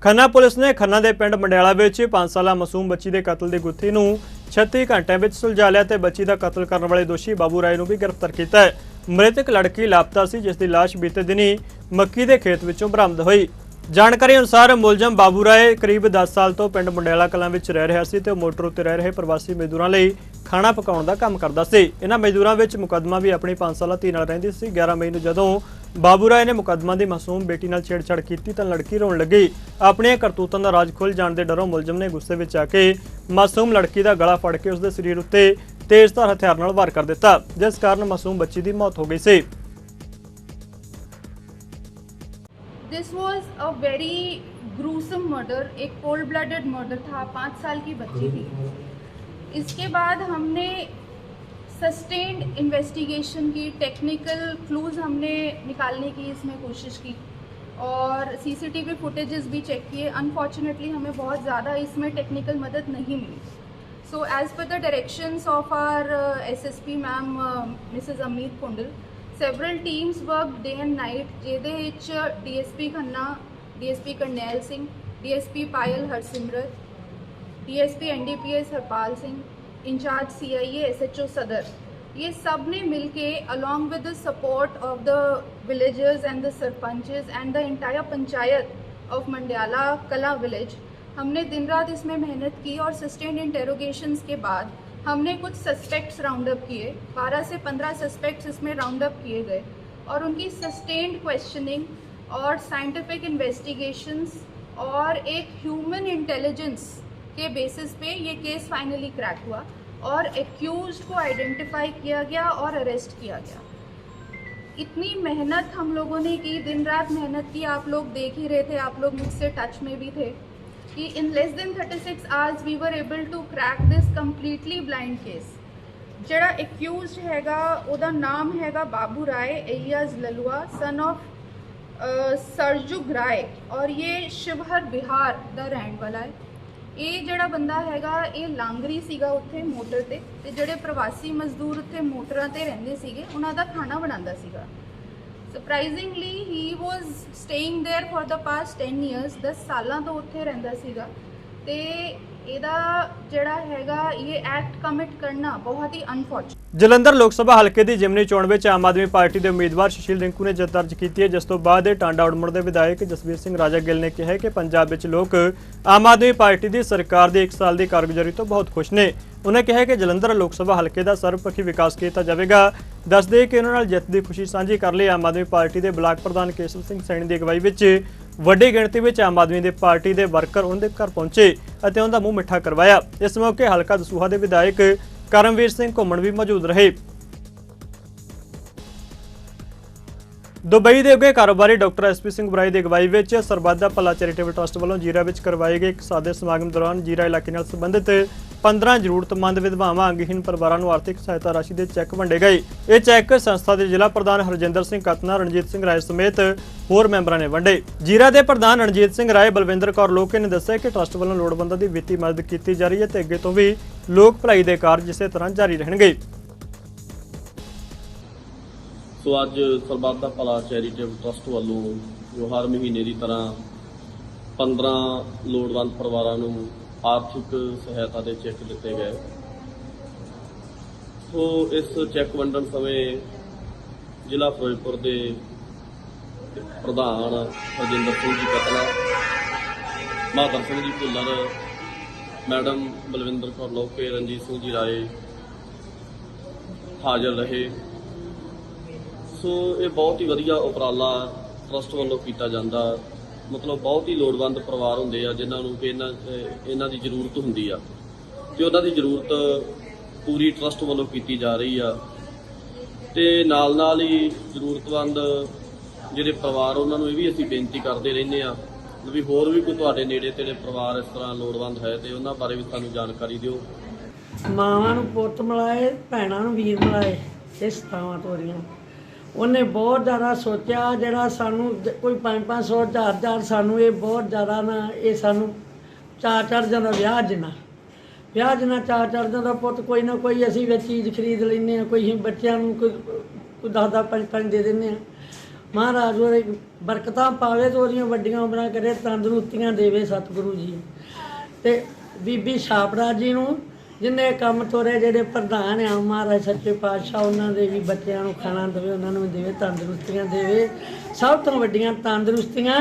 ਖੰਨਾ ਪੁਲਿਸ ਨੇ ਖੰਨਾ ਦੇ ਪਿੰਡ ਮੰਡਿਆਲਾ ਵਿੱਚ 5 ਸਾਲਾ ਮਾਸੂਮ ਬੱਚੀ ਦੇ ਕਤਲ ਦੀ ਗੁੱਥੀ ਨੂੰ 36 ਘੰਟਿਆਂ ਵਿੱਚ ਸੁਲਝਾ ਲਿਆ ਤੇ ਬੱਚੀ ਦਾ ਕਤਲ ਕਰਨ ਵਾਲੇ ਦੋਸ਼ੀ ਬਾਬੂ ਰਾਏ ਨੂੰ ਵੀ ਗ੍ਰਿਫਤਾਰ ਕੀਤਾ ਹੈ। ਮ੍ਰਿਤਕ ਲੜਕੀ ਲਾਪਤਾ ਸੀ ਜਿਸ ਦੀ ਲਾਸ਼ ਬੀਤੇ ਦਿਨੀ ਮੱਕੀ ਦੇ ਖੇਤ ਵਿੱਚੋਂ ਬਰਾਮਦ ਹੋਈ। ਜਾਣਕਾਰੀ ਅਨੁਸਾਰ ਮੁਲਜ਼ਮ ਬਾਬੂ ਰਾਏ ਕਰੀਬ 10 ਸਾਲ ਤੋਂ ਪਿੰਡ ਮੰਡਿਆਲਾ ਕਲਾਂ ਵਿੱਚ ਰਹਿ ਰਿਹਾ ਸੀ ਤੇ ਉਹ ਮੋਟਰ ਉੱਤੇ ਰਹਿ ਰਹੇ ਪ੍ਰਵਾਸੀ ਮਜ਼ਦੂਰਾਂ ਲਈ ਖਾਣਾ ਪਕਾਉਣ ਦਾ ਕੰਮ ਕਰਦਾ ਸੀ। ਇਹਨਾਂ ਮਜ਼ਦੂਰਾਂ ਵਿੱਚ ਮੁਕੱਦਮਾ ਵੀ ਆਪਣੀ 5 ਸਾਲਾ ਧੀ ਨਾਲ ਰਹਿੰਦੀ ਸੀ। 11 ਮਈ ਨੂੰ ਜਦੋਂ ਬਾਬੂ ਰਾਏ ਨੇ ਮੁਕੱਦਮਾ ਦੀ ਮਾਸੂਮ ਬੇਟੀ ਨਾਲ ਛੇੜਛਾੜ ਕੀਤੀ ਤਾਂ ਲੜਕੀ ਰੋਣ ਲੱਗੀ। ਆਪਣੀਆਂ ਕਰਤੂਤਾਂ ਦਾ ਰਾਜ ਖੁੱਲ੍ਹ ਜਾਣ ਦੇ ਡਰੋਂ ਮੁਲਜ਼ਮ ਨੇ ਗੁੱਸੇ ਵਿੱਚ ਆ ਕੇ ਮਾਸੂਮ ਲੜਕੀ ਦਾ ਗਲਾ ਫੜ ਕੇ ਉਸ ਦੇ ਸਰੀਰ ਉੱਤੇ ਤੇਜ਼ਧਾਰ ਹਥਿਆਰ ਨਾਲ ਵਾਰ ਕਰ ਦਿੱਤਾ ਜਿਸ ਕਾਰਨ ਮਾਸੂਮ ਬੱਚੀ ਦੀ ਮੌਤ ਹੋ ਗਈ ਸੀ। This was a very gruesome murder, एक cold blooded murder था। 5 साल की बच्ची थी। इसके बाद हमने सस्टेन्ड इन्वेस्टिगेशन की, टेक्निकल क्लूज हमने निकालने की इसमें कोशिश की और सीसीटीवी फुटेजेस भी चेक किए। अनफॉर्चुनेटली हमें बहुत ज़्यादा इसमें टेक्निकल मदद नहीं मिली। So as per the directions of our SSP ma'am Mrs Amit Kundal, several teams worked day and night ਜਿਹਦੇ ਵਿੱਚ DSP Khanna, DSP Karnail Singh, DSP Payal Harsimrat, DSP NDPS Harpal Singh, in-charge CIA SHO Sadar, ये सब ने मिलके along with the support of the villagers and the sarpanches and the entire panchayat of मंडियाला कला village, हमने दिन रात इसमें मेहनत की और सस्टेन्ड इंटेरोगेशंस के बाद हमने कुछ सस्पेक्ट्स राउंड अप किए। 12 से 15 सस्पेक्ट्स इसमें राउंड अप किए गए और उनकी सस्टेन्ड क्वेश्चनिंग और साइंटिफिक इन्वेस्टिगेशंस और एक ह्यूमन इंटेलिजेंस के बेसिस पे ये केस फाइनली क्रैक हुआ और एक्यूज्ड को आइडेंटिफाई किया गया और अरेस्ट किया गया। इतनी मेहनत हम लोगों ने की, दिन रात मेहनत की, आप लोग देख ही रहे थे, आप लोग मुझसे टच में भी थे कि in less than 36 hours we were able to crack this completely blind case। ਜਿਹੜਾ accused ਹੈਗਾ ਉਹਦਾ ਨਾਮ ਹੈਗਾ ਬਾਬੂ ਰਾਏ alias Lalua, son of Sarjug राय और ये शिवहर बिहार ਦਾ ਰਹਿਣ ਵਾਲਾ ਹੈ। ਇਹ ਜਿਹੜਾ ਬੰਦਾ ਹੈਗਾ ਇਹ ਲਾਂਗਰੀ ਸੀਗਾ ਉੱਥੇ ਮੋਟਰ ਤੇ ਜਿਹੜੇ ਪ੍ਰਵਾਸੀ ਮਜ਼ਦੂਰ ਉੱਥੇ ਮੋਟਰਾਂ ਤੇ ਰਹਿੰਦੇ ਸੀਗੇ ਉਹਨਾਂ ਦਾ ਖਾਣਾ ਬਣਾਉਂਦਾ ਸੀਗਾ। Surprisingly he was staying there for the past 10 years. 10 ਸਾਲਾਂ ਤੋਂ ਉੱਥੇ ਰਹਿੰਦਾ ਸੀਗਾ ਤੇ ਇਹਦਾ ਜਿਹੜਾ ਹੈਗਾ ਇਹ ਐਕਟ ਕਮਿਟ ਕਰਨਾ ਬਹੁਤ ਹੀ ਅਨਫੋਰਚੂਨੇਟ। ਜਲੰਧਰ ਲੋਕ ਸਭਾ ਹਲਕੇ ਦੀ ਜਿਮਨੀ ਚੋਣ ਵਿੱਚ ਆਮ ਆਦਮੀ ਪਾਰਟੀ ਦੇ ਉਮੀਦਵਾਰ ਸੁਸ਼ੀਲ ਰਿੰਕੂ ਨੇ ਜਿੱਤ ਦਰਜ ਕੀਤੀ ਹੈ, ਜਿਸ ਤੋਂ ਬਾਅਦ ਟਾਂਡਾ ਉੜਮੁੜ ਦੇ ਵਿਧਾਇਕ ਜਸਵੀਰ ਸਿੰਘ ਰਾਜਾ ਗਿੱਲ ਨੇ ਕਿਹਾ ਕਿ ਪੰਜਾਬ ਵਿੱਚ ਲੋਕ ਆਮ ਆਦਮੀ ਪਾਰਟੀ ਦੀ ਸਰਕਾਰ ਦੀ 1 ਸਾਲ ਦੀ ਕਾਰਗੁਜ਼ਾਰੀ ਤੋਂ ਬਹੁਤ ਖੁਸ਼ ਨੇ। ਉਹਨਾਂ ਕਿਹਾ ਕਿ ਜਲੰਧਰ ਲੋਕ ਸਭਾ ਹਲਕੇ ਦਾ ਸਰਬਪੱਖੀ ਵਿਕਾਸ ਕੀਤਾ ਜਾਵੇਗਾ। ਦੱਸਦੇ ਕਿ ਉਹਨਾਂ ਨਾਲ ਜਿੱਤ ਦੀ ਖੁਸ਼ੀ ਸਾਂਝੀ ਕਰ ਲਈ ਆਮ ਆਦਮੀ ਪਾਰਟੀ ਦੇ ਬਲਾਕ ਪ੍ਰਧਾਨ ਕੇਸ਼ਵ ਸਿੰਘ ਸੈਣੀ ਦੀ ਅਗਵਾਈ ਵਿੱਚ ਵੱਡੀ ਗਿਣਤੀ ਵਿੱਚ ਆਮ ਆਦਮੀ ਦੇ ਪਾਰਟੀ ਦੇ ਵਰਕਰ ਉਹਨਾਂ ਦੇ ਘਰ ਪਹੁੰਚੇ ਅਤੇ ਉਹਨਾਂ ਦਾ ਮੂੰਹ ਮਿੱਠਾ ਕਰਵਾਇਆ। ਇਸ ਮੌਕੇ ਹਲਕਾ ਦਸੂਹਾ ਦੇ ਵਿਧਾਇਕ ਕਰਮਵੀਰ ਸਿੰਘ ਘੁੰਮਣ ਵੀ ਮੌਜੂਦ ਰਹੇ। ਦੁਬਈ ਦੇ ਉੱਘੇ ਕਾਰੋਬਾਰੀ ਡਾਕਟਰ ਐਸਪੀ ਸਿੰਘ ਬਰਾਈ ਦੀ ਅਗਵਾਈ ਵਿੱਚ ਸਰਬੱਤ ਦਾ ਭਲਾ ਚੈਰੀਟੇਬਲ ਟਰਸਟ ਵੱਲੋਂ ਜੀਰਾ ਵਿੱਚ ਕਰਵਾਏ ਗਏ ਇੱਕ ਸਾਦੇ ਸਮਾਗਮ ਦੌਰਾਨ ਜੀਰਾ ਇਲਾਕੇ ਨਾਲ ਸੰਬੰਧਿਤ 15 ਜ਼ਰੂਰਤਮੰਦ ਵਿਧਵਾਵਾਂ ਅੰਗਹੀਨ ਪਰਿਵਾਰਾਂ ਨੂੰ ਆਰਥਿਕ ਸਹਾਇਤਾ ਰਾਸ਼ੀ ਦੇ ਚੈੱਕ ਵੰਡੇ ਗਏ। ਇਹ ਚੈੱਕ ਸੰਸਥਾ ਦੇ ਜ਼ਿਲ੍ਹਾ ਪ੍ਰਧਾਨ ਹਰਜਿੰਦਰ ਸਿੰਘ ਕਤਨਾ, ਰਣਜੀਤ ਸਿੰਘ ਰਾਏ ਸਮੇਤ ਹੋਰ ਮੈਂਬਰਾਂ ਨੇ ਵੰਡੇ। ਜੀਰਾ ਦੇ ਪ੍ਰਧਾਨ ਰਣਜੀਤ ਸਿੰਘ ਰਾਏ, ਬਲਵਿੰਦਰ ਕੌਰ ਲੋਕੇ ਨੇ ਦੱਸਿਆ ਕਿ ਟਰਸਟ ਵੱਲੋਂ ਲੋੜਵੰਦਾਂ ਦੀ ਵਿੱਤੀ ਮਦਦ ਕੀਤੀ ਜਾ ਰਹੀ ਹੈ ਤੇ ਅੱਗੇ ਤੋਂ ਵੀ ਲੋਕ ਭਲਾਈ ਦੇ ਕਾਰਜ ਇਸੇ ਤਰ੍ਹਾਂ ਜਾਰੀ ਰਹਿਣਗੇ। ਸੋ ਅੱਜ ਸਰਬੱਤ ਦਾ ਭਲਾ ਚੈਰੀਟੇਬਲ ਟਰਸਟ ਵੱਲੋਂ ਜੋ ਹਰ ਮਹੀਨੇ ਦੀ ਤਰ੍ਹਾਂ 15 ਲੋੜਵੰਦ ਪਰਿਵਾਰਾਂ ਨੂੰ ਆਰਥਿਕ ਸਹਾਇਤਾ ਦੇ ਚੈੱਕ ਦਿੱਤੇ ਗਏ। ਸੋ ਇਸ ਚੈੱਕ ਵੰਡਣ ਸਮੇਂ ਜ਼ਿਲ੍ਹਾ ਫਿਰੋਜ਼ਪੁਰ ਦੇ ਪ੍ਰਧਾਨ ਹਰਜਿੰਦਰ ਸਿੰਘ ਜੀ ਕਤਲਾ, ਮਾਧਰ ਸਿੰਘ ਜੀ ਭੁੱਲਰ, ਮੈਡਮ ਬਲਵਿੰਦਰ ਕੌਰ ਲੋਕੇ, ਰਣਜੀਤ ਸਿੰਘ ਜੀ ਰਾਏ ਹਾਜ਼ਰ ਰਹੇ। ਸੋ ਇਹ ਬਹੁਤ ਹੀ ਵਧੀਆ ਉਪਰਾਲਾ ਟਰਸਟ ਵੱਲੋਂ ਕੀਤਾ ਜਾਂਦਾ। ਮਤਲਬ ਬਹੁਤ ਹੀ ਲੋੜਵੰਦ ਪਰਿਵਾਰ ਹੁੰਦੇ ਆ ਜਿਨ੍ਹਾਂ ਨੂੰ ਕਿ ਇਹਨਾਂ ਦੀ ਜ਼ਰੂਰਤ ਹੁੰਦੀ ਆ ਤੇ ਉਹਨਾਂ ਦੀ ਜ਼ਰੂਰਤ ਪੂਰੀ ਟਰਸਟ ਵੱਲੋਂ ਕੀਤੀ ਜਾ ਰਹੀ ਆ ਤੇ ਨਾਲ ਹੀ ਜ਼ਰੂਰਤਮੰਦ ਜਿਹੜੇ ਪਰਿਵਾਰ ਉਹਨਾਂ ਨੂੰ ਇਹ ਵੀ ਅਸੀਂ ਬੇਨਤੀ ਕਰਦੇ ਰਹਿੰਦੇ ਆ ਵੀ ਹੋਰ ਵੀ ਕੋਈ ਤੁਹਾਡੇ ਨੇੜੇ ਤੇੜੇ ਪਰਿਵਾਰ ਇਸ ਤਰ੍ਹਾਂ ਲੋੜਵੰਦ ਹੈ ਤੇ ਉਹਨਾਂ ਬਾਰੇ ਵੀ ਸਾਨੂੰ ਜਾਣਕਾਰੀ ਦਿਓ। ਮਾਵਾਂ ਨੂੰ ਪੁੱਤ ਮਿਲਾਏ, ਭੈਣਾਂ ਨੂੰ ਵੀਰ ਮਿਲਾਏ, ਇਸ ਥਾਵਾਂ ਤੋਰੀਆਂ। ਉਹਨੇ ਬਹੁਤ ਜ਼ਿਆਦਾ ਸੋਚਿਆ, ਜਿਹੜਾ ਸਾਨੂੰ ਕੋਈ 500 1000 ਸਾਨੂੰ ਇਹ ਬਹੁਤ ਜ਼ਿਆਦਾ ਨਾ, ਇਹ ਸਾਨੂੰ ਚਾਅ ਚੜ ਜਾਂਦਾ ਵਿਆਹ ਜਿੰਨਾ ਚਾਅ ਚੜ ਜਾਂਦਾ। ਪੁੱਤ ਕੋਈ ਨਾ ਕੋਈ ਅਸੀਂ ਵਿੱਚ ਚੀਜ਼ ਖਰੀਦ ਲੈਂਦੇ ਹਾਂ, ਕੋਈ ਬੱਚਿਆਂ ਨੂੰ ਕੋਈ 10 5 ਦੇ ਦਿੰਦੇ ਹਾਂ। ਮਹਾਰਾਜ ਉਹਦੇ ਬਰਕਤਾਂ ਪਾਵੇ ਤੇ ਉਹਦੀਆਂ ਵੱਡੀਆਂ ਉਮਰਾਂ ਕਰੇ, ਤੰਦਰੁਸਤੀਆਂ ਦੇਵੇ ਸਤਿਗੁਰੂ ਜੀ। ਤੇ ਬੀਬੀ ਛਾਪੜਾ ਜੀ ਨੂੰ ਜਿੰਨੇ ਕੰਮ ਤੋਰੇ, ਜਿਹੜੇ ਪ੍ਰਧਾਨ ਆ ਮਹਾਰਾਜ ਸੱਚੇ ਪਾਤਸ਼ਾਹ, ਉਹਨਾਂ ਦੇ ਵੀ ਬੱਚਿਆਂ ਨੂੰ ਖਾਣਾ ਦੇਵੇ, ਉਹਨਾਂ ਨੂੰ ਦੇਵੇ, ਤੰਦਰੁਸਤੀਆਂ ਦੇਵੇ, ਸਭ ਤੋਂ ਵੱਡੀਆਂ ਤੰਦਰੁਸਤੀਆਂ।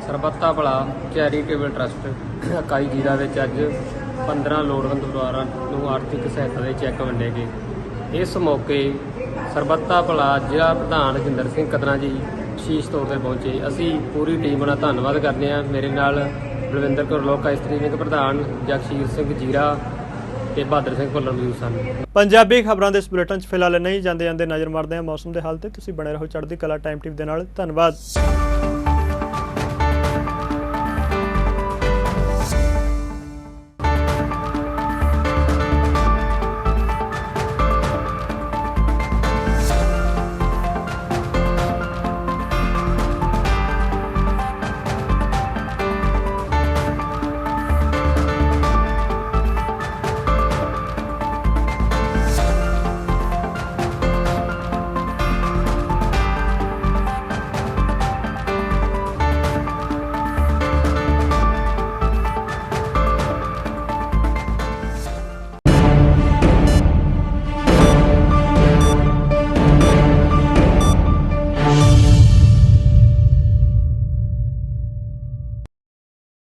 ਸਰਬੱਤ ਦਾ ਭਲਾ ਚੈਰੀਟੇਬਲ ਟਰਸਟ ਇਕਾਈ ਜੀਰਾ ਵਿੱਚ ਅੱਜ 15 ਲੋੜਵੰਦ ਪਰਿਵਾਰਾਂ ਨੂੰ ਆਰਥਿਕ ਸਹਾਇਤਾ ਦੇ ਚੈੱਕ ਵੰਡੇ ਗਏ। ਇਸ ਮੌਕੇ ਸਰਬੱਤ ਦਾ ਭਲਾ ਜ਼ਿਲ੍ਹਾ ਪ੍ਰਧਾਨ ਹਰਜਿੰਦਰ ਸਿੰਘ ਕਤਨਾ ਜੀ ਵਿਸ਼ੇਸ਼ ਤੌਰ ਤੇ ਪਹੁੰਚੇ। ਅਸੀਂ ਪੂਰੀ ਟੀਮ ਦਾ ਧੰਨਵਾਦ ਕਰਦੇ ਹਾਂ। ਮੇਰੇ ਨਾਲ ਬਲਵਿੰਦਰ ਕੌਰ ਲੋਕਾ, ਇਸਤਰੀ ਵਿੰਗ ਪ੍ਰਧਾਨ ਜਗਸੀਰ ਸਿੰਘ ਜੀਰਾ ਤੇ ਬਹਾਦਰ ਸਿੰਘ ਭੁੱਲਰ ਮੌਜੂਦ ਸਨ। ਪੰਜਾਬੀ ਖਬਰਾਂ ਦੇ ਇਸ ਬੁਲੇਟਿਨ 'ਚ ਫਿਲਹਾਲ ਨਹੀਂ ਜਾਂਦੇ ਨਜ਼ਰ ਮਾਰਦੇ ਹਾਂ ਮੌਸਮ ਦੇ ਹਾਲ ਤੇ। ਤੁਸੀਂ ਬਣੇ ਰਹੋ ਚੜ੍ਹਦੀ ਕਲਾ ਟਾਈਮ ਟੀਵੀ ਦੇ ਨਾਲ। ਧੰਨਵਾਦ।